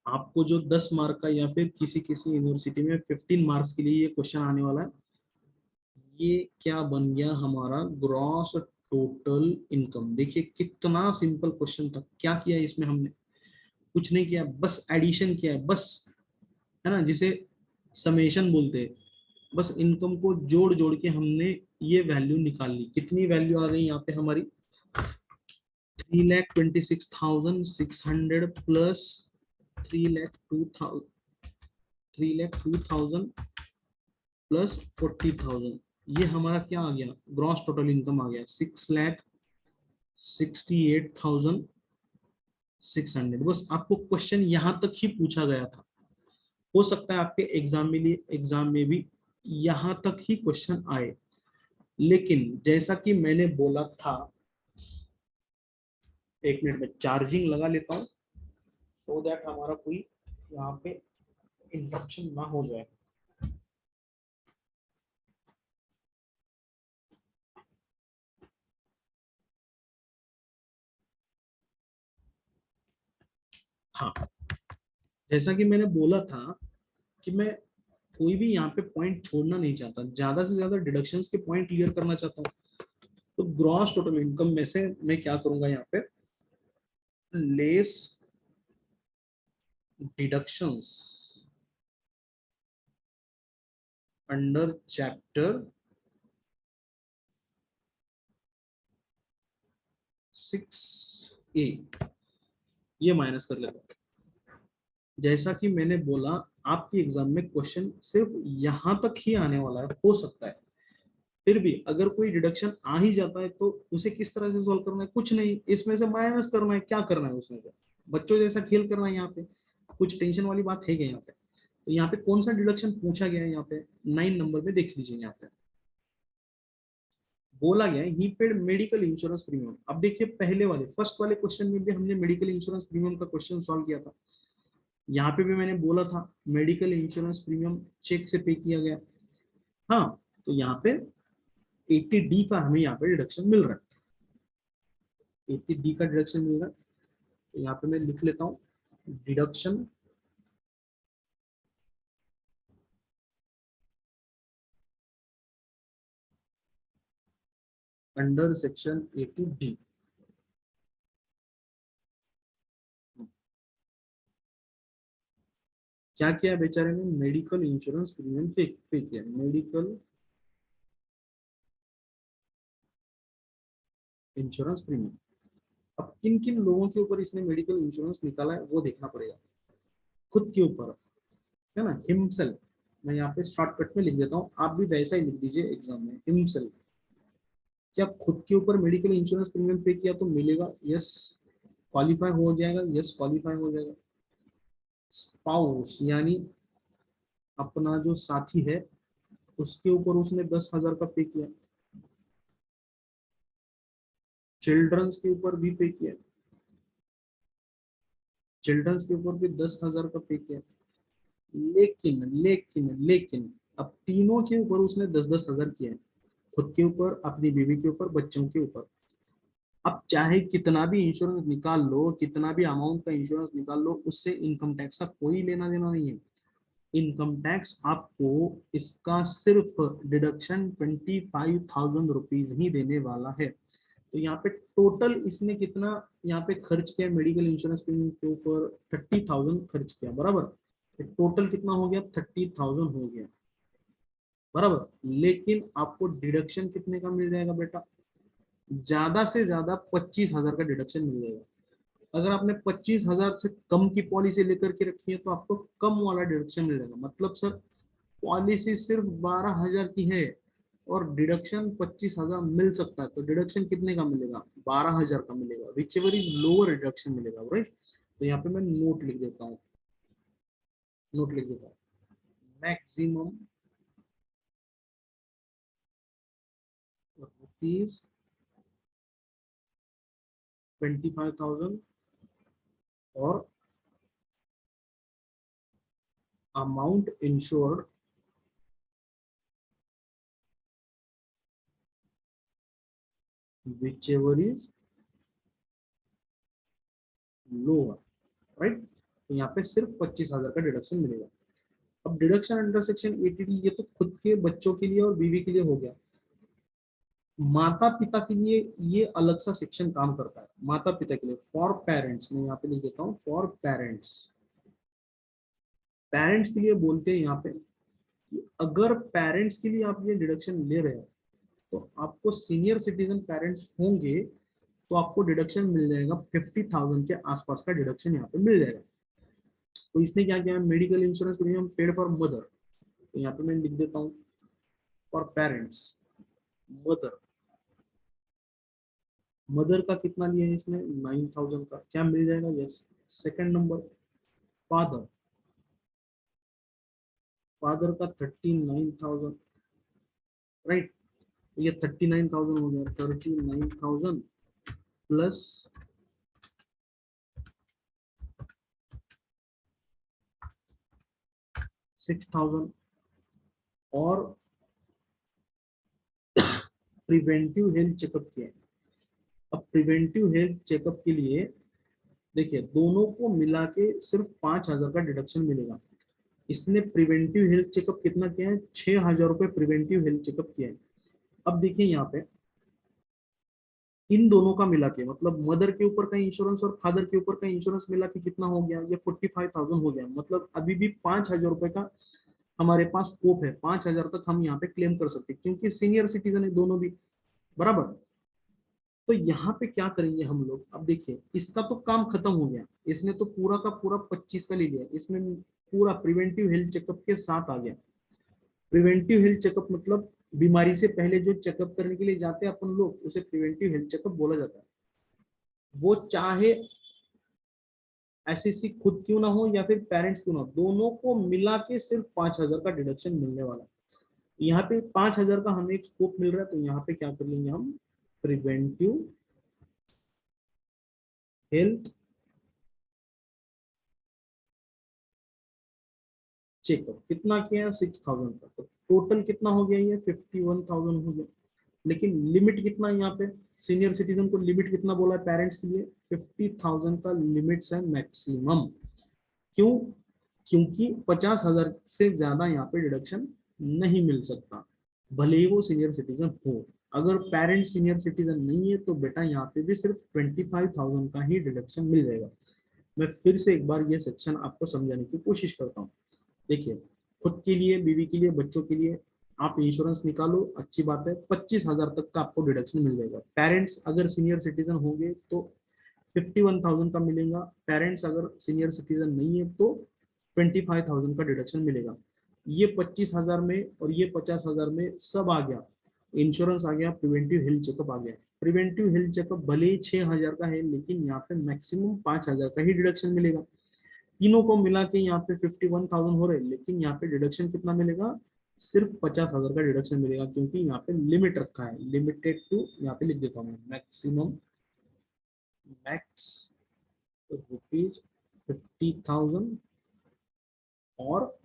आपको जो 10 मार्क का या फिर किसी किसी यूनिवर्सिटी में 15 मार्क्स के लिए ये क्वेश्चन आने वाला है, ये क्या बन गया हमारा ग्रॉस टोटल इनकम। देखिए कितना सिंपल क्वेश्चन था, क्या किया इसमें हमने, कुछ नहीं किया, बस एडिशन किया है बस, है ना, जिसे समेशन बोलते हैं। बस इनकम को जोड़ जोड़ के हमने ये वैल्यू निकाल ली। कितनी वैल्यू आ गई यहाँ पे हमारी, 3,26,600 प्लस 3,02,000 प्लस 40,000, ये हमारा क्या आ गया, ग्रॉस टोटल इनकम आ गया 6,68,600। बस आपको क्वेश्चन यहाँ तक ही पूछा गया था, हो सकता है आपके एग्जाम में भी यहाँ तक ही क्वेश्चन आए, लेकिन जैसा कि मैंने बोला था, 1 मिनट में चार्जिंग लगा लेता हूँ सो दैट हमारा कोई यहाँ पे इंटरप्शन ना हो जाए। हाँ, जैसा कि मैंने बोला था कि मैं कोई भी यहाँ पे पॉइंट छोड़ना नहीं चाहता, ज्यादा से ज्यादा डिडक्शंस के पॉइंट क्लियर करना चाहता हूँ। तो ग्रॉस टोटल इनकम में से मैं क्या करूंगा यहाँ पे, less deductions under chapter 6A, ये माइनस कर लेता हूं। जैसा कि मैंने बोला, आपकी एग्जाम में क्वेश्चन सिर्फ यहां तक ही आने वाला है, हो सकता है। फिर भी अगर कोई डिडक्शन आ ही जाता है तो उसे किस तरह से सॉल्व करना है, कुछ नहीं, इसमें से माइनस करना है, क्या करना है उसमें से, बच्चों जैसा खेल करना है। यहाँ पे कुछ टेंशन वाली बात है क्या यहाँ पे? तो यहाँ पे कौन सा डिडक्शन पूछा गया है, यहाँ पे 9 नंबर में देख लीजिए। यहाँ पे बोला गया है he paid medical insurance premium. अब देखिए पहले वाले फर्स्ट वाले क्वेश्चन में भी हमने मेडिकल इंश्योरेंस प्रीमियम का क्वेश्चन सॉल्व किया था। यहाँ पे भी मैंने बोला था मेडिकल इंश्योरेंस प्रीमियम चेक से पे किया गया। हाँ, तो यहाँ पे 80D का हमें यहाँ पे डिडक्शन मिल रहा है, 80D का डिडक्शन मिल रहा है। तो यहाँ पे मैं लिख लेता हूँ डिडक्शन अंडर सेक्शन 80D। क्या किया बेचारे ने, मेडिकल इंश्योरेंस प्रीमियम पे किया, मेडिकल इंश्योरेंस प्रीमियम। अब किन किन लोगों के ऊपर इसने मेडिकल इंश्योरेंस निकाला है वो देखना पड़ेगा। खुद के ऊपर है ना, हिमसेल्फ। मैं यहाँ पे शॉर्टकट में लिख देता हूँ, आप भी वैसा ही लिख दीजिए एग्जाम में, हिमसेल्फ। क्या खुद के ऊपर मेडिकल इंश्योरेंस प्रीमियम पे किया तो मिलेगा, यस क्वालिफाई हो जाएगा, यस क्वालिफाई हो जाएगा। स्पाउस यानी अपना जो साथी है उसके ऊपर उसने 10,000 का पे किया, चिल्ड्रंस के ऊपर भी पे किया, चिल्ड्रंस के ऊपर भी 10,000 का पे किया। लेकिन लेकिन लेकिन अब तीनों के ऊपर उसने 10-10 हजार किया है, खुद के ऊपर, अपनी बीवी के ऊपर, बच्चों के ऊपर। अब चाहे कितना भी इंश्योरेंस निकाल लो, कितना भी अमाउंट का इंश्योरेंस निकाल लो, उससे इनकम टैक्स का कोई लेना देना नहीं है। इनकम टैक्स आपको इसका सिर्फ डिडक्शन 25,000 रुपीज ही देने वाला है। तो यहाँ पे टोटल इसने कितना यहाँ पे खर्च किया मेडिकल इंश्योरेंस प्रीमियम के ऊपर, 30,000 खर्च किया, बराबर। टोटल कितना हो गया, 30,000 हो गया, बराबर। लेकिन आपको डिडक्शन कितने का मिल जाएगा बेटा, ज्यादा से ज्यादा 25,000 का डिडक्शन मिल जाएगा। अगर आपने 25,000 से कम की पॉलिसी लेकर के रखी है तो आपको कम वाला डिडक्शन मिल जाएगा। मतलब सर पॉलिसी सिर्फ 12,000 की है और डिडक्शन 25,000 मिल सकता है, तो डिडक्शन कितने का मिलेगा, 12,000 का मिलेगा, which ever is lower deduction मिलेगा, राइट। तो यहाँ पे मैं नोट लिख देता हूँ, नोट लिख देता हूँ, मैक्सिमम रुपीज 25,000 और amount insured which ever is lower, right. तो यहाँ पे सिर्फ 25,000 का डिडक्शन मिलेगा। अब डिडक्शन अंडर सेक्शन 80D ये तो खुद के बच्चों के लिए और बीवी के लिए हो गया। माता पिता के लिए ये अलग सा सेक्शन काम करता है, माता पिता के लिए, फॉर पेरेंट्स। मैं यहाँ पे लिख देता हूँ फॉर पेरेंट्स। पेरेंट्स के लिए बोलते हैं यहाँ पे कि अगर पेरेंट्स के लिए आप ये डिडक्शन ले रहे हो तो आपको सीनियर सिटीजन पेरेंट्स होंगे तो आपको डिडक्शन मिल जाएगा 50,000 के आसपास का डिडक्शन यहाँ पे मिल जाएगा। तो इसने क्या किया, medical insurance premium paid for mother, तो यहाँ पे मैं लिख देता हूँ फॉर पेरेंट्स, मदर। मदर का कितना लिया है इसने, 9,000 का, क्या मिल जाएगा, yes. Second number father, father का 39,000, राइट। ये 39,000 हो गया, 39,000 प्लस 6,000 और प्रिवेंटिव हेल्थ चेकअप किया है। अब प्रिवेंटिव हेल्थ चेकअप के लिए देखिए दोनों को मिला के सिर्फ 5,000 का डिडक्शन मिलेगा। इसने प्रिवेंटिव हेल्थ चेकअप कितना किया है, 6,000 रुपए प्रिवेंटिव हेल्थ चेकअप किया है। अब देखिए यहाँ पे इन दोनों का मिला के, मतलब मदर के ऊपर का इंश्योरेंस और फादर के ऊपर का इंश्योरेंस मिला के कितना हो गया, ये 45,000 हो गया। मतलब अभी भी 5,000 रुपए का हमारे पास स्कोप है, 5,000 तक हम यहाँ पे क्लेम कर सकते हैं, क्योंकि सीनियर सिटीजन है दोनों भी, बराबर। तो यहाँ पे क्या करेंगे हम लोग, अब देखिए इसका तो काम खत्म हो गया, इसने तो पूरा का पूरा 25 का ले लिया, इसमें पूरा प्रिवेंटिव हेल्थ चेकअप के साथ आ गया। प्रिवेंटिव हेल्थ चेकअप मतलब बीमारी से पहले जो चेकअप करने के लिए जाते हैं अपन लोग, उसे प्रिवेंटिव हेल्थ चेकअप बोला जाता है। वो चाहे एसएससी खुद क्यों ना हो या फिर पेरेंट्स क्यों ना हो, दोनों को मिला के सिर्फ 5,000 का डिडक्शन मिलने वाला है। यहाँ पे 5,000 का हमें एक स्कोप मिल रहा है, तो यहाँ पे क्या कर लेंगे हम, प्रिवेंटिव हेल्थ चेकअप कितना किया, 6,000 का, तो टोटल कितना हो गया, ये 51,000 हो गया। लेकिन लिमिट कितना है यहाँ पे, सीनियर सिटीजन को लिमिट कितना बोला है पेरेंट्स के लिए, 50,000 का लिमिट्स है मैक्सिमम। क्यों, क्योंकि 50,000 से ज्यादा यहाँ पे डिडक्शन नहीं मिल सकता, भले ही वो सीनियर सिटीजन हो। अगर पेरेंट सीनियर सिटीजन नहीं है तो बेटा यहाँ पे भी सिर्फ 25,000 का ही डिडक्शन मिल जाएगा। मैं फिर से एक बार ये सेक्शन आपको समझाने की कोशिश करता हूँ। देखिए खुद के लिए, बीवी के लिए, बच्चों के लिए आप इंश्योरेंस निकालो, अच्छी बात है, 25,000 तक का आपको डिडक्शन मिल जाएगा। पेरेंट्स अगर सीनियर सिटीजन होंगे तो 51,000 का मिलेगा, पेरेंट्स अगर सीनियर सिटीजन नहीं है तो 25,000 का डिडक्शन मिलेगा। ये 25,000 में और ये 50,000 में सब आ गया, इंश्योरेंस आ गया, प्रिवेंटिव हेल्थ चेकअप आ गया। प्रिवेंटिव हेल्थ चेकअप भले ही 6,000 का है, लेकिन यहाँ पे मैक्सिमम 5,000 का ही डिडक्शन मिलेगा। तीनों को मिला के यहाँ पे 51,000 हो रहे, लेकिन यहाँ पे डिडक्शन कितना मिलेगा, सिर्फ 50,000 का डिडक्शन मिलेगा, क्योंकि यहाँ पे लिमिट रखा है, लिमिटेड टू, यहाँ पे लिख देता हूँ मैक्सिमम, मैक्स रुपीज 50,000 और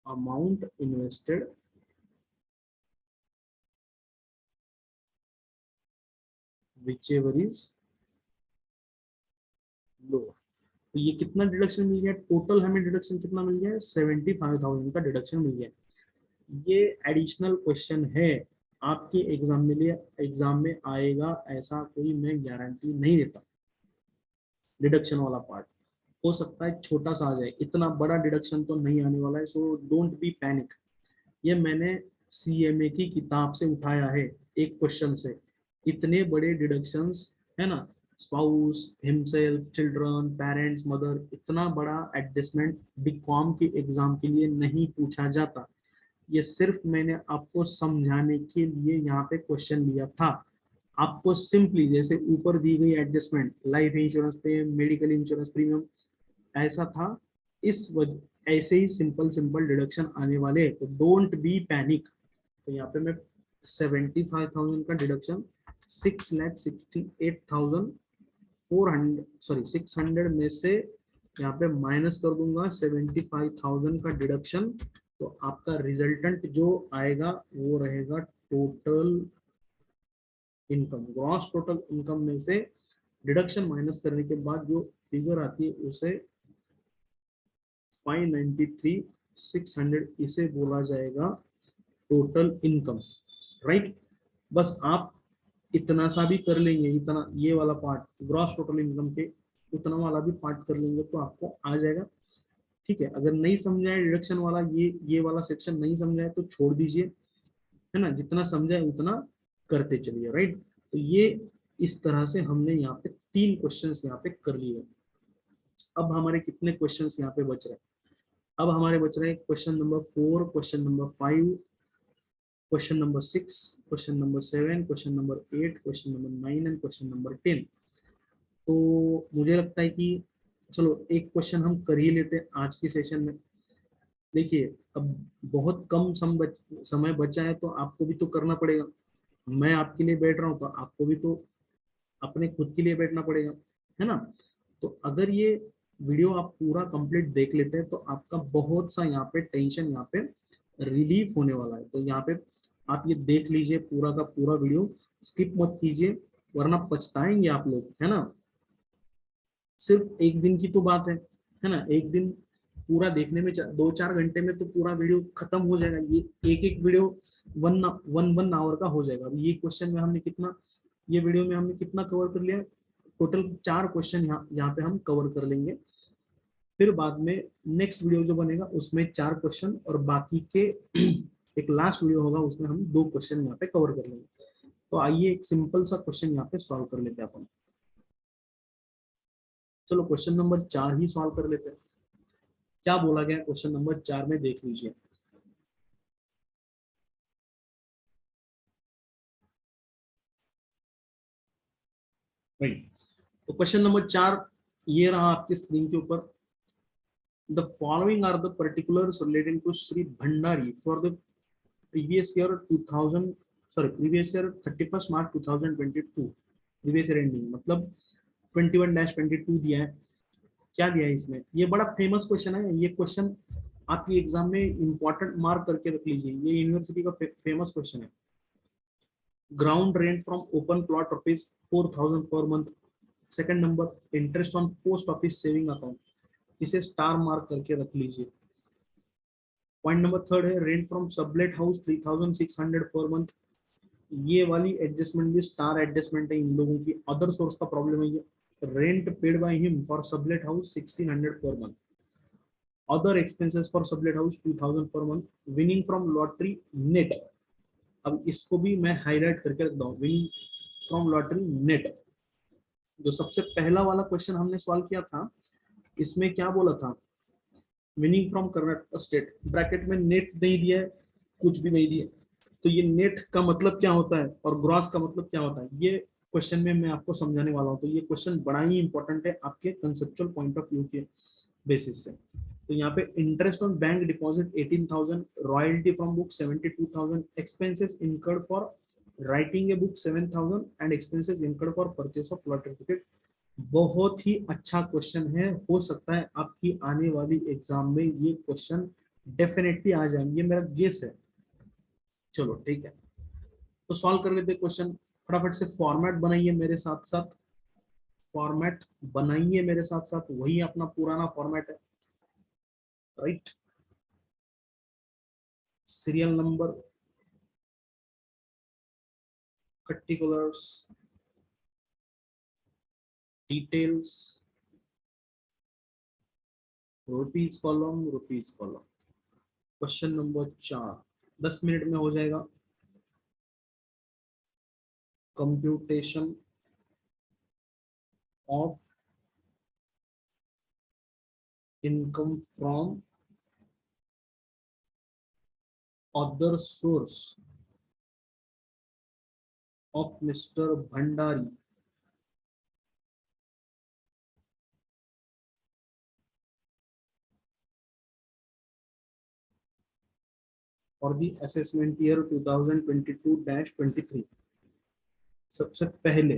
amount invested whichever is lower। तो ये कितना डिडक्शन मिल गया, टोटल हमें डिडक्शन कितना मिल गया, 75,000 का डिडक्शन मिल गया। ये एडिशनल क्वेश्चन है, आपके एग्जाम में आएगा, ऐसा कोई मैं गारंटी नहीं देता। डिडक्शन वाला पार्ट हो सकता है छोटा सा आ जाए, इतना बड़ा डिडक्शन तो नहीं आने वाला है, सो डोंट बी पैनिक। ये मैंने सीएमए की किताब से उठाया है, एक क्वेश्चन से। इतने बड़े डिडक्शंस है ना, spouse, himself, children, parents, mother, इतना बड़ा एडजस्टमेंट बीकॉम के एग्जाम के लिए नहीं पूछा जाता। ये सिर्फ मैंने आपको समझाने के लिए यहाँ पे क्वेश्चन लिया था। आपको सिंपली जैसे ऊपर दी गई एडजस्टमेंट, लाइफ इंश्योरेंस पे, मेडिकल इंश्योरेंस प्रीमियम, ऐसा था, इस वजह ऐसे ही सिंपल सिंपल डिडक्शन आने वाले, तो डोंट बी पैनिक। तो यहाँ पे मैं 75,000 का डिडक्शन 6,68,400, सॉरी 600 में से यहाँ पे माइनस कर दूंगा 75,000 का डिडक्शन। तो आपका रिजल्टेंट जो आएगा वो रहेगा total income, gross total income में से डिडक्शन माइनस करने के बाद जो फिगर आती है उसे 593,600 इसे बोला जाएगा टोटल इनकम, राइट। बस आप इतना सा भी कर लेंगे, इतना ये वाला पार्ट ग्रॉस टोटल इनकम के उतना वाला भी पार्ट कर लेंगे तो आपको आ जाएगा। ठीक है, अगर नहीं समझाए डिडक्शन वाला, ये वाला सेक्शन नहीं समझाए तो छोड़ दीजिए, है ना, जितना समझाए उतना करते चलिए, राइट। तो ये इस तरह से हमने यहाँ पे 3 क्वेश्चंस यहाँ पे कर लिए। अब हमारे कितने क्वेश्चंस यहाँ पे बच रहे हैं, अब हमारे बच रहे हैं question number 4, question number 5, question number 6, question number 7, question number 8, question number 9 and question number 10। तो मुझे लगता है कि चलो एक क्वेश्चन हम कर ही लेते हैं आज की सेशन में। देखिए अब बहुत कम समय बचा है, तो आपको भी तो करना पड़ेगा। मैं आपके लिए बैठ रहा हूँ तो आपको भी तो अपने खुद के लिए बैठना पड़ेगा, है ना। तो अगर ये वीडियो आप पूरा कंप्लीट देख लेते हैं तो आपका बहुत सा यहाँ पे टेंशन यहाँ पे रिलीफ होने वाला है। तो यहाँ पे आप ये देख लीजिए पूरा का पूरा वीडियो, स्किप मत कीजिए, वरना पछताएंगे आप लोग, है ना। सिर्फ एक दिन की तो बात है ना। एक दिन पूरा देखने में 2-4 घंटे में तो पूरा वीडियो खत्म हो जाएगा। ये एक एक वीडियो वन आवर का हो जाएगा। अभी ये क्वेश्चन में हमने कितना, ये वीडियो में हमने कितना कवर कर लिया, टोटल 4 क्वेश्चन यहाँ पे हम कवर कर लेंगे। फिर बाद में नेक्स्ट वीडियो जो बनेगा उसमें 4 क्वेश्चन और बाकी के एक लास्ट वीडियो होगा उसमें हम 2 क्वेश्चन यहाँ पे कवर कर लेंगे। तो आइए एक सिंपल सा क्वेश्चन यहाँ पे सॉल्व कर लेते हैं अपन। चलो क्वेश्चन नंबर 4 ही सॉल्व कर लेते हैं। क्या बोला गया क्वेश्चन नंबर 4 में, देख लीजिए। राइट, तो क्वेश्चन नंबर 4 ये रहा आपकी स्क्रीन के ऊपर। The following are the particulars relating to Shri Bhandari for the previous year 2000, sorry previous year 31 March 2022, previous year ending मतलब 21-22 दिया है। क्या दिया है इसमें, ये बड़ा फेमस क्वेश्चन है। ये क्वेश्चन आपकी एग्जाम में इंपॉर्टेंट मार्क करके रख लीजिए, ये यूनिवर्सिटी का फेमस क्वेश्चन है। Ground rent from open plot ₹4,000 per month. Second number interest on post office saving account, इसे स्टार मार्क करके रख लीजिए। पॉइंट नंबर थर्ड है rent from sublet house 3,600 per month. ये वाली एडजस्टमेंट भी स्टार एडजस्टमेंट है इन लोगों की। अदर सोर्स का प्रॉब्लम है ये। Rent paid by him for sublet house 1,600 per month. Other expenses for sublet house 2,000 per month. Winning from lottery net, अब इसको भी मैं हाईलाइट करके रखता हूँ, विनिंग फ्रॉम लॉटरी नेट। जो सबसे पहला वाला क्वेश्चन हमने सॉल्व किया था इसमें क्या बोला था, winning from Karnataka state, bracket में नेट नहीं दिया है, कुछ भी नहीं दिया। तो ये नेट का मतलब क्या होता है और ग्रॉस का मतलब क्या होता है, ये क्वेश्चन में मैं आपको समझाने वाला हूँ। तो ये क्वेश्चन बड़ा ही इंपॉर्टेंट है आपके कंसेप्चुअल पॉइंट ऑफ व्यू के बेसिस से। तो यहाँ पे interest on bank deposit 18,000, royalty from book 72,000, expenses incurred for writing a book 7,000 and expenses incurred for purchase of lottery ticket. बहुत ही अच्छा क्वेश्चन है, हो सकता है आपकी आने वाली एग्जाम में ये क्वेश्चन डेफिनेटली आ जाए, ये मेरा गेस है। चलो ठीक है, तो सॉल्व कर लेते क्वेश्चन। फटाफट से फॉर्मेट बनाइए मेरे साथ साथ, फॉर्मेट बनाइए मेरे साथ साथ, वही अपना पुराना फॉर्मेट है। Right, serial number, particulars, details, rupees column, rupees column. Question number 4 10 minute में हो जाएगा। Computation of income from other source of mister Bhandari for the assessment year 2022-23। सबसे पहले,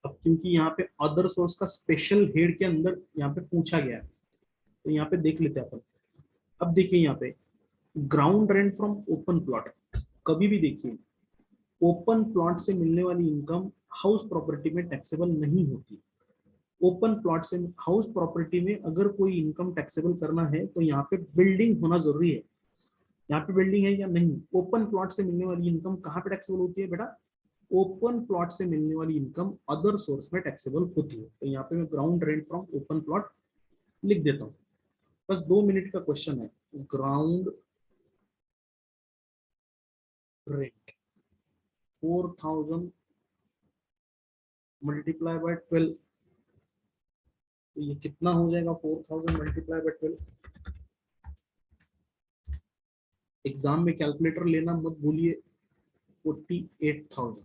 अब क्योंकि यहाँ पे अदर सोर्स का स्पेशल हेड के अंदर यहाँ पे पूछा गया है, तो यहाँ पे देख लेते हैं अपन। अब देखिए यहाँ पे ground rent from open plot, कभी भी देखिए ओपन प्लॉट से मिलने वाली इनकम हाउस प्रॉपर्टी में टैक्सेबल नहीं होती। ओपन प्लॉट से हाउस प्रॉपर्टी में अगर कोई इनकम टैक्सेबल करना है तो यहाँ पे बिल्डिंग होना जरूरी है। यहाँ पे बिल्डिंग है या नहीं, ओपन प्लॉट से मिलने वाली इनकम कहाँ पे टैक्सेबल होती है बेटा, ओपन प्लॉट से मिलने वाली इनकम अदर सोर्स में टैक्सेबल होती है। तो यहाँ पे मैं ground rent from open plot लिख देता हूँ। बस 2 मिनट का क्वेश्चन है। ग्राउंड रेंट 4,000 मल्टीप्लाई बाय 12, तो ये कितना हो जाएगा 4,000 मल्टीप्लाई बाय 12। एग्जाम में कैलकुलेटर लेना मत भूलिए। 48,000।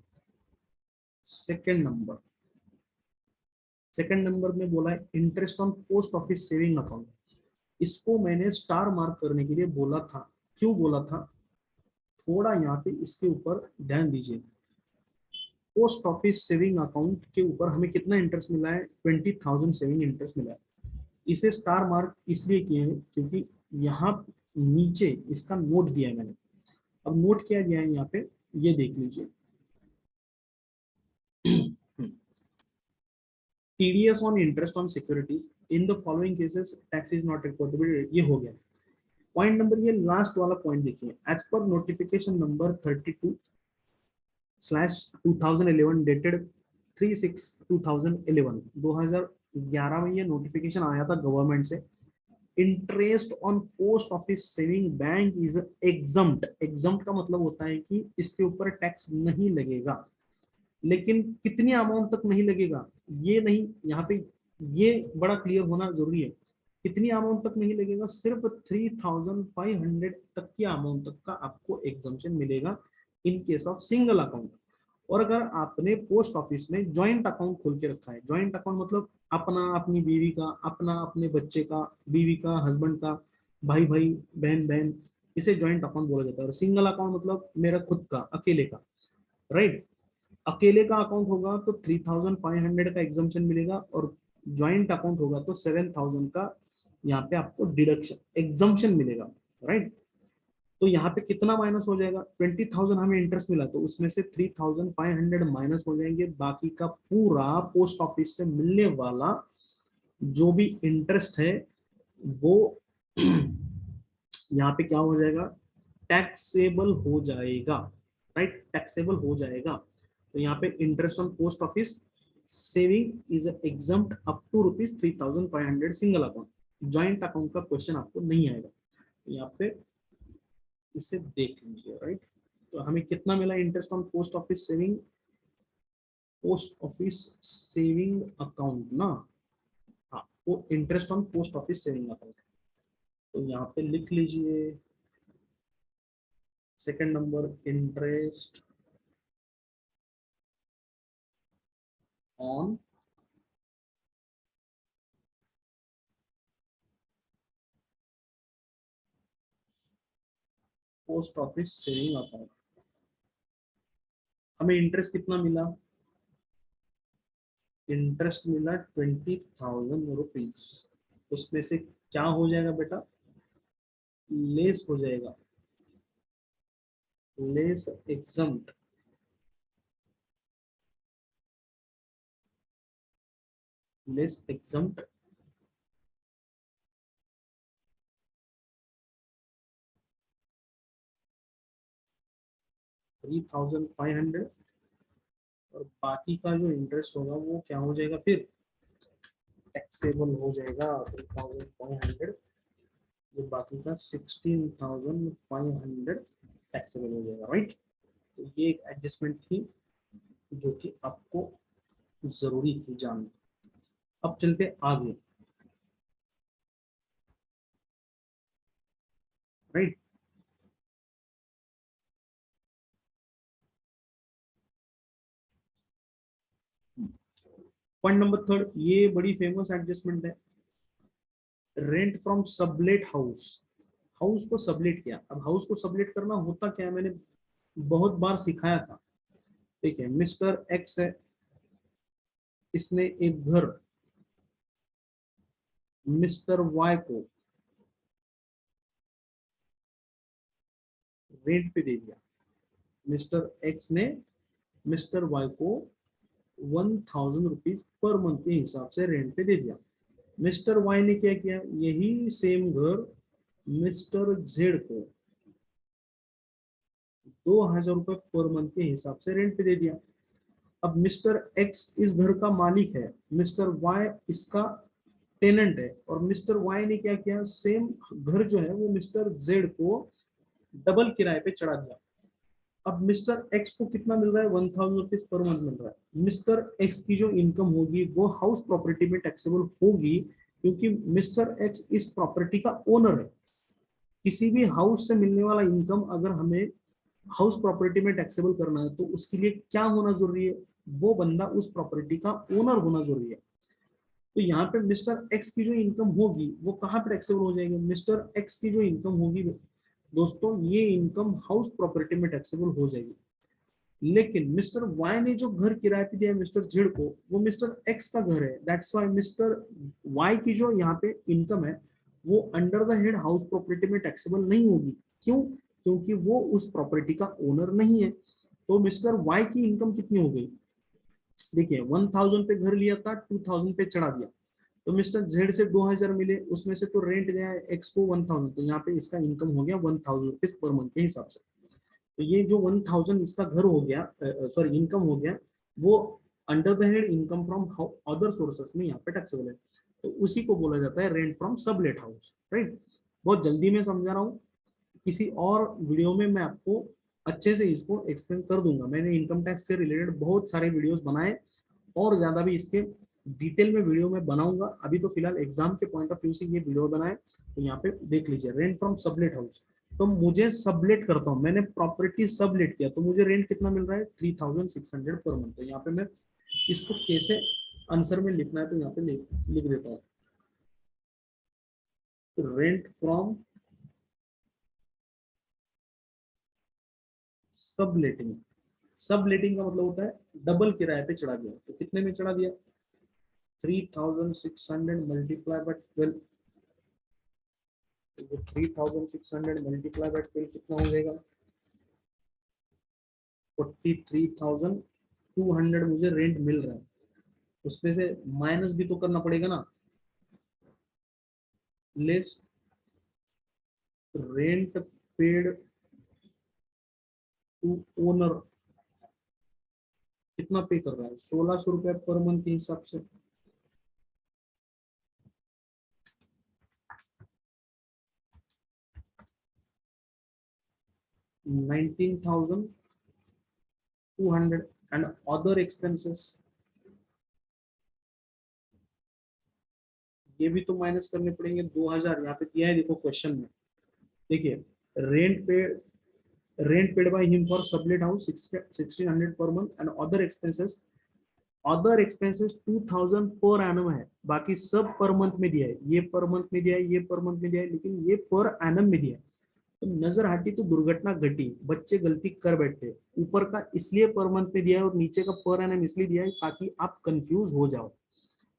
सेकेंड नंबर, सेकेंड नंबर में बोला है interest on post office saving account, इसको मैंने स्टार मार्क करने के लिए बोला था। क्यों बोला था, थोड़ा यहाँ पे इसके ऊपर ध्यान दीजिए। पोस्ट ऑफिस सेविंग अकाउंट के ऊपर हमें कितना इंटरेस्ट मिला है, 20,000 सेविंग इंटरेस्ट मिला है। इसे स्टार मार्क इसलिए किए हैं क्योंकि यहाँ नीचे इसका नोट दिया है मैंने। अब नोट क्या दिया है यहाँ पे, ये देख लीजिए। TDS on interest on securities in the following cases tax is not reportable, ये हो गया। पॉइंट नंबर, ये लास्ट वाला पॉइंट देखिए, as per notification number 32/2011 dated 3/6/2011, 2011 में ये नोटिफिकेशन आया था गवर्नमेंट से। Interest on post office saving bank is exempt. Exempt का मतलब होता है कि इसके ऊपर टैक्स नहीं लगेगा, लेकिन कितनी अमाउंट तक नहीं लगेगा ये नहीं, यहाँ पे ये बड़ा क्लियर होना जरूरी है। कितनी अमाउंट तक नहीं लगेगा, सिर्फ 3500 तक की अमाउंट तक का आपको एग्जम्पशन मिलेगा in case of single account. और अगर आपने पोस्ट ऑफिस में ज्वाइंट अकाउंट खोल के रखा है, ज्वाइंट अकाउंट मतलब अपना अपनी बीवी का, अपना अपने बच्चे का, बीवी का, हस्बैंड का, भाई भाई, बहन बहन, इसे ज्वाइंट अकाउंट बोला जाता है। और सिंगल अकाउंट मतलब मेरा खुद का, अकेले का, राइट। अकेले का अकाउंट होगा तो 3500 का एग्जाम्पशन मिलेगा, और ज्वाइंट अकाउंट होगा तो 7000 का यहाँ पे आपको डिडक्शन एग्जाम्पशन मिलेगा, राइट। तो यहाँ पे कितना माइनस हो जाएगा, 20,000 हमें इंटरेस्ट मिला तो उसमें से 3500 माइनस हो जाएंगे, बाकी का पूरा पोस्ट ऑफिस से मिलने वाला जो भी इंटरेस्ट है वो यहाँ पे क्या हो जाएगा, टैक्सेबल हो जाएगा, राइट, टैक्सेबल हो जाएगा। तो यहाँ पे interest on post office saving is exempt up to ₹3,500 single account. Joint account का क्वेश्चन आपको नहीं आएगा, तो यहाँ पे इसे देख लीजिए, राइट। तो हमें कितना मिला interest on post office saving, post office saving account ना, हाँ, वो interest on post office saving account. तो यहाँ पे लिख लीजिए second number, interest on post office saving account. हमें इंटरेस्ट कितना मिला, इंटरेस्ट मिला 20,000 रुपीज। उसमें से क्या हो जाएगा बेटा, लेस हो जाएगा, लेस एग्जम्प्ट, लेस एग्जम्प्ट 3,500, और बाकी का जो इंटरेस्ट होगा वो क्या हो जाएगा, फिर टैक्सेबल हो जाएगा 3,500, जो बाकी का 16,500 टैक्सेबल हो जाएगा, राइट। तो ये एक एडजस्टमेंट थी जो कि आपको जरूरी थी जानना। अब चलते आगे, राइट। पॉइंट नंबर थर्ड, ये बड़ी फेमस एडजस्टमेंट है, rent from sublet house. House को सबलेट किया, अब हाउस को सबलेट करना होता क्या है, मैंने बहुत बार सिखाया था। ठीक है, मिस्टर एक्स है, इसने एक घर मिस्टर वाई को रेंट पे दे दिया। मिस्टर एक्स ने मिस्टर वाई को 1,000 रुपीज पर मंथ के हिसाब से रेंट पे दे दिया। मिस्टर वाई ने क्या किया, यही सेम घर मिस्टर जेड को 2,000 रुपए पर मंथ के हिसाब से रेंट पे दे दिया। अब मिस्टर एक्स इस घर का मालिक है, मिस्टर वाई इसका टेनेंट है, और मिस्टर वाई ने क्या किया, सेम घर जो है वो मिस्टर जेड को डबल किराए पे चढ़ा दिया। अब मिस्टर एक्स को कितना मिल रहा है, 1,000 रुपीज पर मंथ मिल रहा है। मिस्टर एक्स की जो इनकम होगी वो हाउस प्रॉपर्टी में टैक्सेबल होगी, क्योंकि मिस्टर एक्स इस प्रॉपर्टी का ओनर है। किसी भी हाउस से मिलने वाला इनकम अगर हमें हाउस प्रॉपर्टी में टैक्सेबल करना है तो उसके लिए क्या होना जरूरी है, वो बंदा उस प्रॉपर्टी का ओनर होना जरूरी है। तो यहाँ पे मिस्टर एक्स की जो इनकम होगी वो कहाँ पे टैक्सेबल हो जाएगी, मिस्टर एक्स की जो इनकम होगी दोस्तों, ये इनकम हाउस प्रॉपर्टी में टैक्सेबल हो जाएगी। लेकिन मिस्टर वाई ने जो घर किराए पे दिया मिस्टर जेड को, वो मिस्टर एक्स का घर है, दैट्स व्हाई मिस्टर वाई की जो यहाँ पे इनकम है वो under the head house property में टैक्सेबल नहीं होगी। क्यों, क्योंकि वो उस प्रॉपर्टी का ओनर नहीं है। तो मिस्टर वाई की इनकम कितनी हो गई, देखिए 1000 पे घर लिया था, 2000 पे चढ़ा दिया, तो मिस्टर जेड से 2000 मिले, उसमें से तो रेंट गया है एक्स को 1000, तो यहाँ पे इसका इनकम हो गया 1000 रुपीज पर मंथ के हिसाब से। तो ये जो 1000 इसका घर हो गया, सॉरी इनकम हो गया, वो under the head income from other sources में यहाँ पे टैक्सेबल है, तो उसी को बोला जाता है rent from sublet house, right. बहुत जल्दी में समझा रहा हूँ, किसी और वीडियो में मैं आपको अच्छे से इसको एक्सप्लेन कर दूंगा। मैंने इनकम टैक्स से रिलेटेड बहुत सारे वीडियोस बनाए, और ज्यादा भी इसके डिटेल में वीडियो में बनाऊंगा। अभी तो फिलहाल एग्जाम के पॉइंट ऑफ व्यू से ये वीडियो बनाए, तो यहाँ पे देख लीजिए रेंट फ्रॉम सबलेट हाउस। तो मुझे सबलेट करता हूँ, मैंने प्रॉपर्टी सबलेट किया, तो मुझे रेंट कितना मिल रहा है 3600 पर मंथ। तो यहाँ पे मैं इसको कैसे आंसर में लिखना है, तो यहाँ पे लिख देता हूँ, रेंट फ्रॉम सबलेटिंग। सबलेटिंग का मतलब होता है डबल किराए पे चढ़ा दिया, तो कितने में चढ़ा दिया 3600 मल्टीप्लाई बाय 12, 3600 मल्टीप्लाई बाय 12 कितना हो जाएगा 43,200 मुझे रेंट मिल रहा है। उसमें से माइनस भी तो करना पड़ेगा ना, less rent paid to owner, कितना पे कर रहा है 1600 रुपया पर मंथ के हिसाब से। 19,200 एंड अदर एक्सपेंसेस, ये भी तो माइनस करने पड़ेंगे 2000, यहाँ पे दिया है देखो क्वेश्चन में। देखिए रेंट पे rent paid by him for sublet house 1600 per month and other expenses 2000 per annum है, बाकी सब पर मंथ में दिया है, ये पर मंथ में दिया है, ये पर मंथ में दिया है, लेकिन ये पर एनम में दिया है। तो नजर हटी तो दुर्घटना घटी, बच्चे गलती कर बैठते हैं, ऊपर का इसलिए पर मंथ में दिया है और नीचे का पर एनम इसलिए दिया है ताकि आप कंफ्यूज हो जाओ,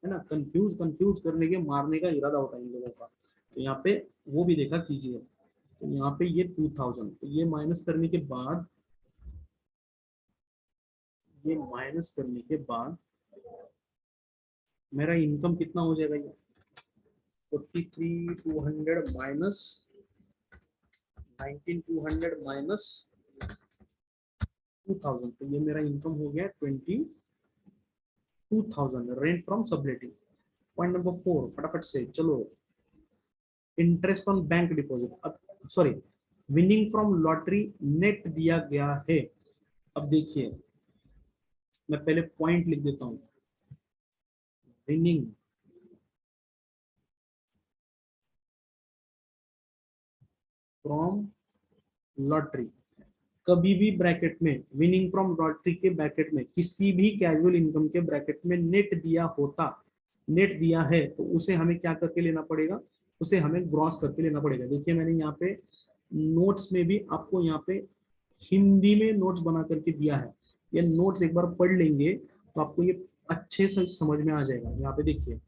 है ना। कंफ्यूज कंफ्यूज करने के मारने का इरादा होता है इन लोगों का। तो यहाँ पे वो भी देखा कीजिए, तो यहाँ पे ये 2000, तो ये माइनस करने के बाद, ये माइनस करने के बाद मेरा इनकम कितना हो जाएगा, ये 43,200 माइनस 19,200 माइनस 2000, तो ये मेरा इनकम हो गया 22,000 rent from subletting. Point number 4 फटाफट से चलो, इंटरेस्ट ऑन बैंक डिपॉजिट, अब sorry winning from lottery net दिया गया है। अब देखिए मैं पहले पॉइंट लिख देता हूं, विनिंग फ्रॉम लॉटरी, कभी भी ब्रैकेट में विनिंग फ्रॉम लॉटरी के ब्रैकेट में किसी भी कैजुअल इनकम के ब्रैकेट में नेट दिया होता, नेट दिया है, तो उसे हमें क्या करके लेना पड़ेगा, उसे हमें ग्रॉस करके लेना पड़ेगा। देखिए मैंने यहाँ पे नोट्स में भी आपको यहाँ पे हिंदी में नोट्स बना करके दिया है, ये नोट्स एक बार पढ़ लेंगे तो आपको ये अच्छे से समझ में आ जाएगा। यहाँ पे देखिए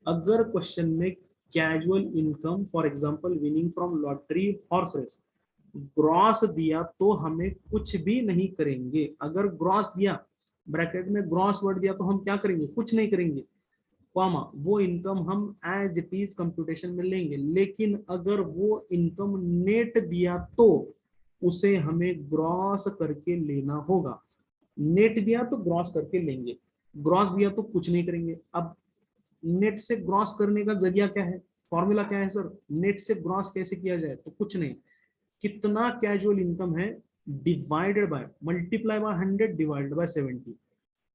अगर क्वेश्चन में casual income for example winning from lottery horse race gross दिया तो हमें कुछ भी नहीं करेंगे। अगर ग्रॉस दिया, ब्रैकेट में ग्रॉस वर्ड दिया, तो हम क्या करेंगे, कुछ नहीं करेंगे, कॉमा वो इनकम हम एज इट इज कंप्यूटेशन में लेंगे। लेकिन अगर वो इनकम नेट दिया तो उसे हमें ग्रॉस करके लेना होगा। नेट दिया तो ग्रॉस करके लेंगे, ग्रॉस दिया तो कुछ नहीं करेंगे। अब नेट से ग्रॉस करने का जरिया क्या है, फॉर्मूला क्या है सर, नेट से ग्रॉस कैसे किया जाए, तो कुछ नहीं, कितना कैजुअल इनकम है divided by multiply by 100 divided by 70,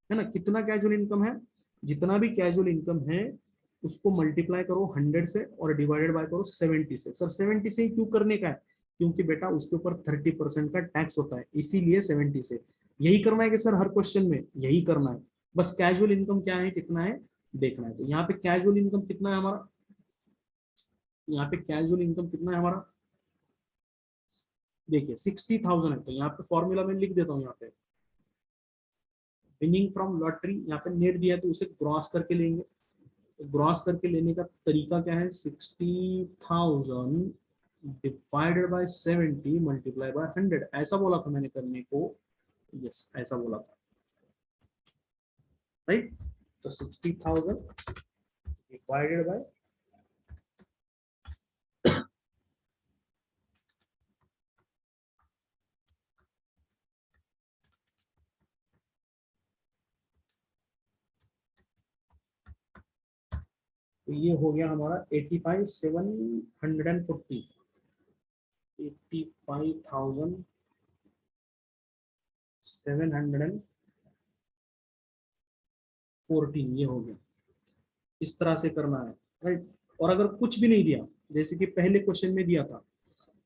है ना। कितना कैजुअल इनकम है, जितना भी कैजुअल इनकम है उसको मल्टीप्लाई करो 100 से और डिवाइडेड बाय करो 70 से। सर 70 से ही क्यों करने का है, क्योंकि बेटा उसके ऊपर 30% का टैक्स होता है, इसीलिए 70 से। यही करना है कि सर हर क्वेश्चन में यही करना है, बस कैजुअल इनकम क्या है कितना है देखना है। तो यहाँ पे कैजुअल इनकम कितना है हमारा, यहाँ पे कैजुअल इनकम कितना है हमारा, देखिए 60,000 है, तो यहाँ पे फॉर्मूला में लिख देता हूँ, यहाँ पे विनिंग फ्रॉम लॉटरी, यहाँ पे नेट दिया है तो उसे ग्रॉस करके लेंगे। तो ग्रॉस करके लेने का तरीका क्या है, 60,000 डिवाइडेड बाय 70 मल्टीप्लाई बाय 100, ऐसा बोला था मैंने करने को, यस ऐसा बोला था। राइट। तो 60,000 डिवाइडेड बाय तो ये हो गया हमारा 85,740 85,714 ये हो गया। इस तरह से करना है, राइट। और अगर कुछ भी नहीं दिया, जैसे कि पहले क्वेश्चन में दिया था,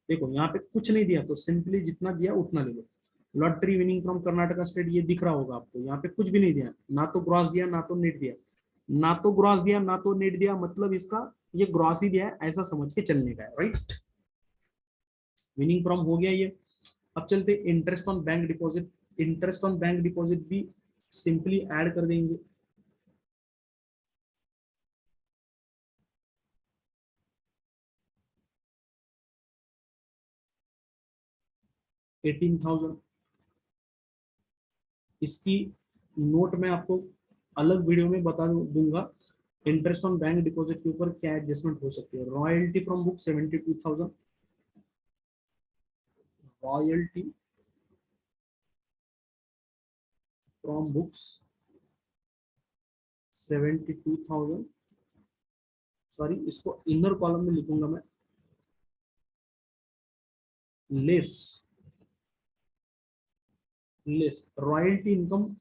देखो यहाँ पे कुछ नहीं दिया तो सिंपली जितना दिया उतना ले लो। Lottery winning from Karnataka state ये दिख रहा होगा आपको, यहाँ पे कुछ भी नहीं दिया, ना तो ग्रॉस दिया ना तो नेट दिया, ना तो ग्रॉस दिया ना तो नेट दिया, मतलब इसका ये ग्रॉस ही दिया है ऐसा समझ के चलने का है, राइट। विनिंग फ्रॉम हो गया ये। अब चलते interest on bank deposit. Interest on bank deposit भी सिंपली ऐड कर देंगे। 18,000। इसकी नोट मैं आपको अलग वीडियो में बता दूंगा इंटरेस्ट ऑन बैंक डिपॉजिट के ऊपर क्या एडजस्टमेंट हो सकती है। Royalty from book 72,000, royalty from books 72,000, sorry इसको इनर कॉलम में लिखूंगा मैं, लेस लेस रॉयल्टी इनकम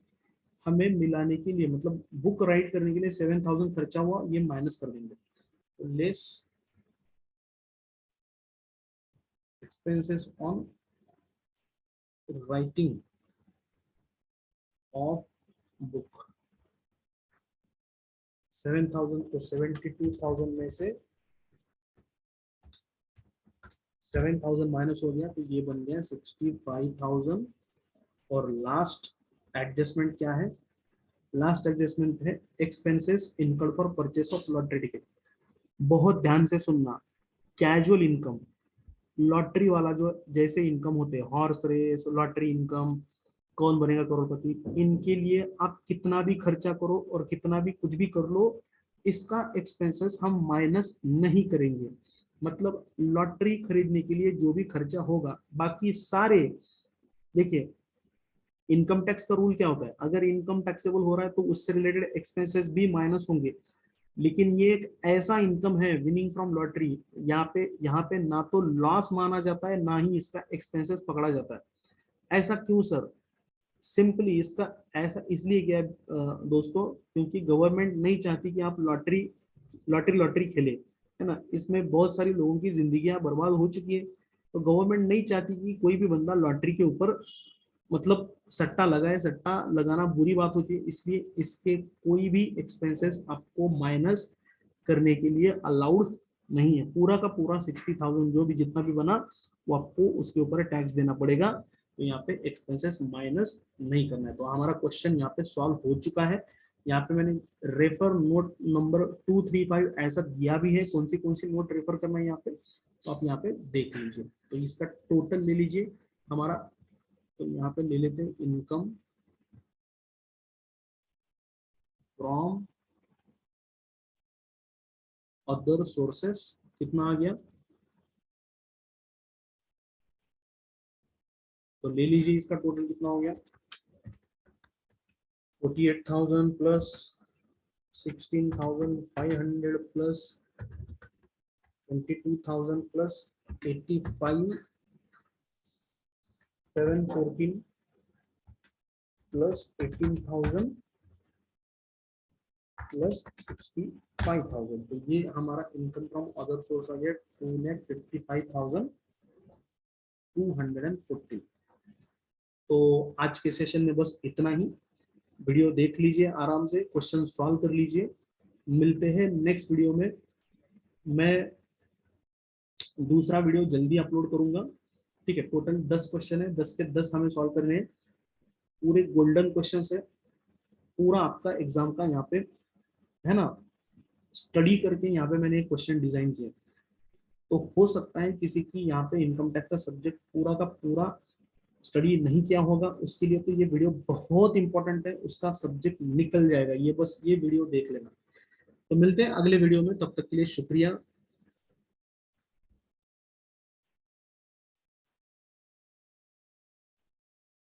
हमें मिलाने के लिए, मतलब बुक राइट करने के लिए 7,000 खर्चा हुआ, ये माइनस कर देंगे। तो less expenses on writing of book 7,000 को 72,000 में से 7,000 माइनस हो गया तो ये बन गया 65,000। और लास्ट एडजस्टमेंट क्या है? लास्ट एडजस्टमेंट है expenses incurred for purchase of lottery ticket. बहुत ध्यान से सुनना, कैजुअल इनकम, लॉटरी वाला जो जैसे इनकम होते हैं, हॉर्स रेस, लॉटरी इनकम, कौन बनेगा करोड़पति, इनके लिए आप कितना भी खर्चा करो और कितना भी कुछ भी कर लो, इसका एक्सपेंसेस हम माइनस नहीं करेंगे। मतलब लॉटरी खरीदने के लिए जो भी खर्चा होगा, बाकी सारे, देखिए इनकम टैक्स का रूल क्या होता है, अगर इनकम टैक्सेबल हो रहा है तो उससे रिलेटेड एक्सपेंसेस भी माइनस होंगे। लेकिन ये एक ऐसा इनकम है विनिंग फ्रॉम लॉटरी, यहाँ पे ना तो लॉस माना जाता है ना ही इसका एक्सपेंसेस पकड़ा जाता है। ऐसा क्यों सर? सिंपली इसका ऐसा इसलिए क्या है दोस्तों, क्योंकि गवर्नमेंट नहीं चाहती कि आप लॉटरी लॉटरी लॉटरी खेले, है ना। इसमें बहुत सारी लोगों की जिंदगियां बर्बाद हो चुकी है, तो गवर्नमेंट नहीं चाहती कि कोई भी बंदा लॉटरी के ऊपर मतलब सट्टा लगाए। सट्टा लगाना बुरी बात होती है, इसलिए इसके कोई भी एक्सपेंसेस आपको माइनस करने के लिए अलाउड नहीं है। पूरा का पूरा 60,000 जो भी जितना भी बना वो आपको उसके ऊपर टैक्स देना पड़ेगा। तो यहाँ पे एक्सपेंसेस माइनस नहीं करना है। तो हमारा क्वेश्चन यहाँ पे सॉल्व हो चुका है। यहाँ पे मैंने रेफर नोट नंबर 235 ऐसा दिया भी है, कौन सी नोट रेफर करना है यहाँ पे, तो आप यहाँ पे देख लीजिए। तो इसका टोटल ले लीजिए हमारा, तो यहाँ पे ले लेते हैं इनकम फ्रॉम अदर सोर्सेस, कितना आ गया, तो ले लीजिए इसका टोटल कितना हो गया, 48,000 plus 16,500 plus 22,000 plus 85,714 plus 18,000 plus 65,000। तो ये हमारा इनकम फ्रॉम अदर सोर्स आ गया 2,55,240। तो आज के सेशन में बस इतना ही। वीडियो देख लीजिए, आराम से क्वेश्चन सॉल्व कर लीजिए। मिलते हैं नेक्स्ट वीडियो में। मैं दूसरा वीडियो जल्दी अपलोड करूंगा, ठीक है। टोटल 10 क्वेश्चन है, 10 के 10 हमें सॉल्व करने हैं। पूरे गोल्डन क्वेश्चन है, पूरा आपका एग्जाम का यहाँ पे, है ना, स्टडी करके यहाँ पे मैंने एक क्वेश्चन डिजाइन किया। तो हो सकता है किसी की यहाँ पे इनकम टैक्स का सब्जेक्ट पूरा का पूरा स्टडी नहीं किया होगा उसके लिए तो ये वीडियो बहुत इंपॉर्टेंट है, उसका सब्जेक्ट निकल जाएगा, ये बस ये वीडियो देख लेना। तो मिलते हैं अगले वीडियो में, तब तक के लिए शुक्रिया।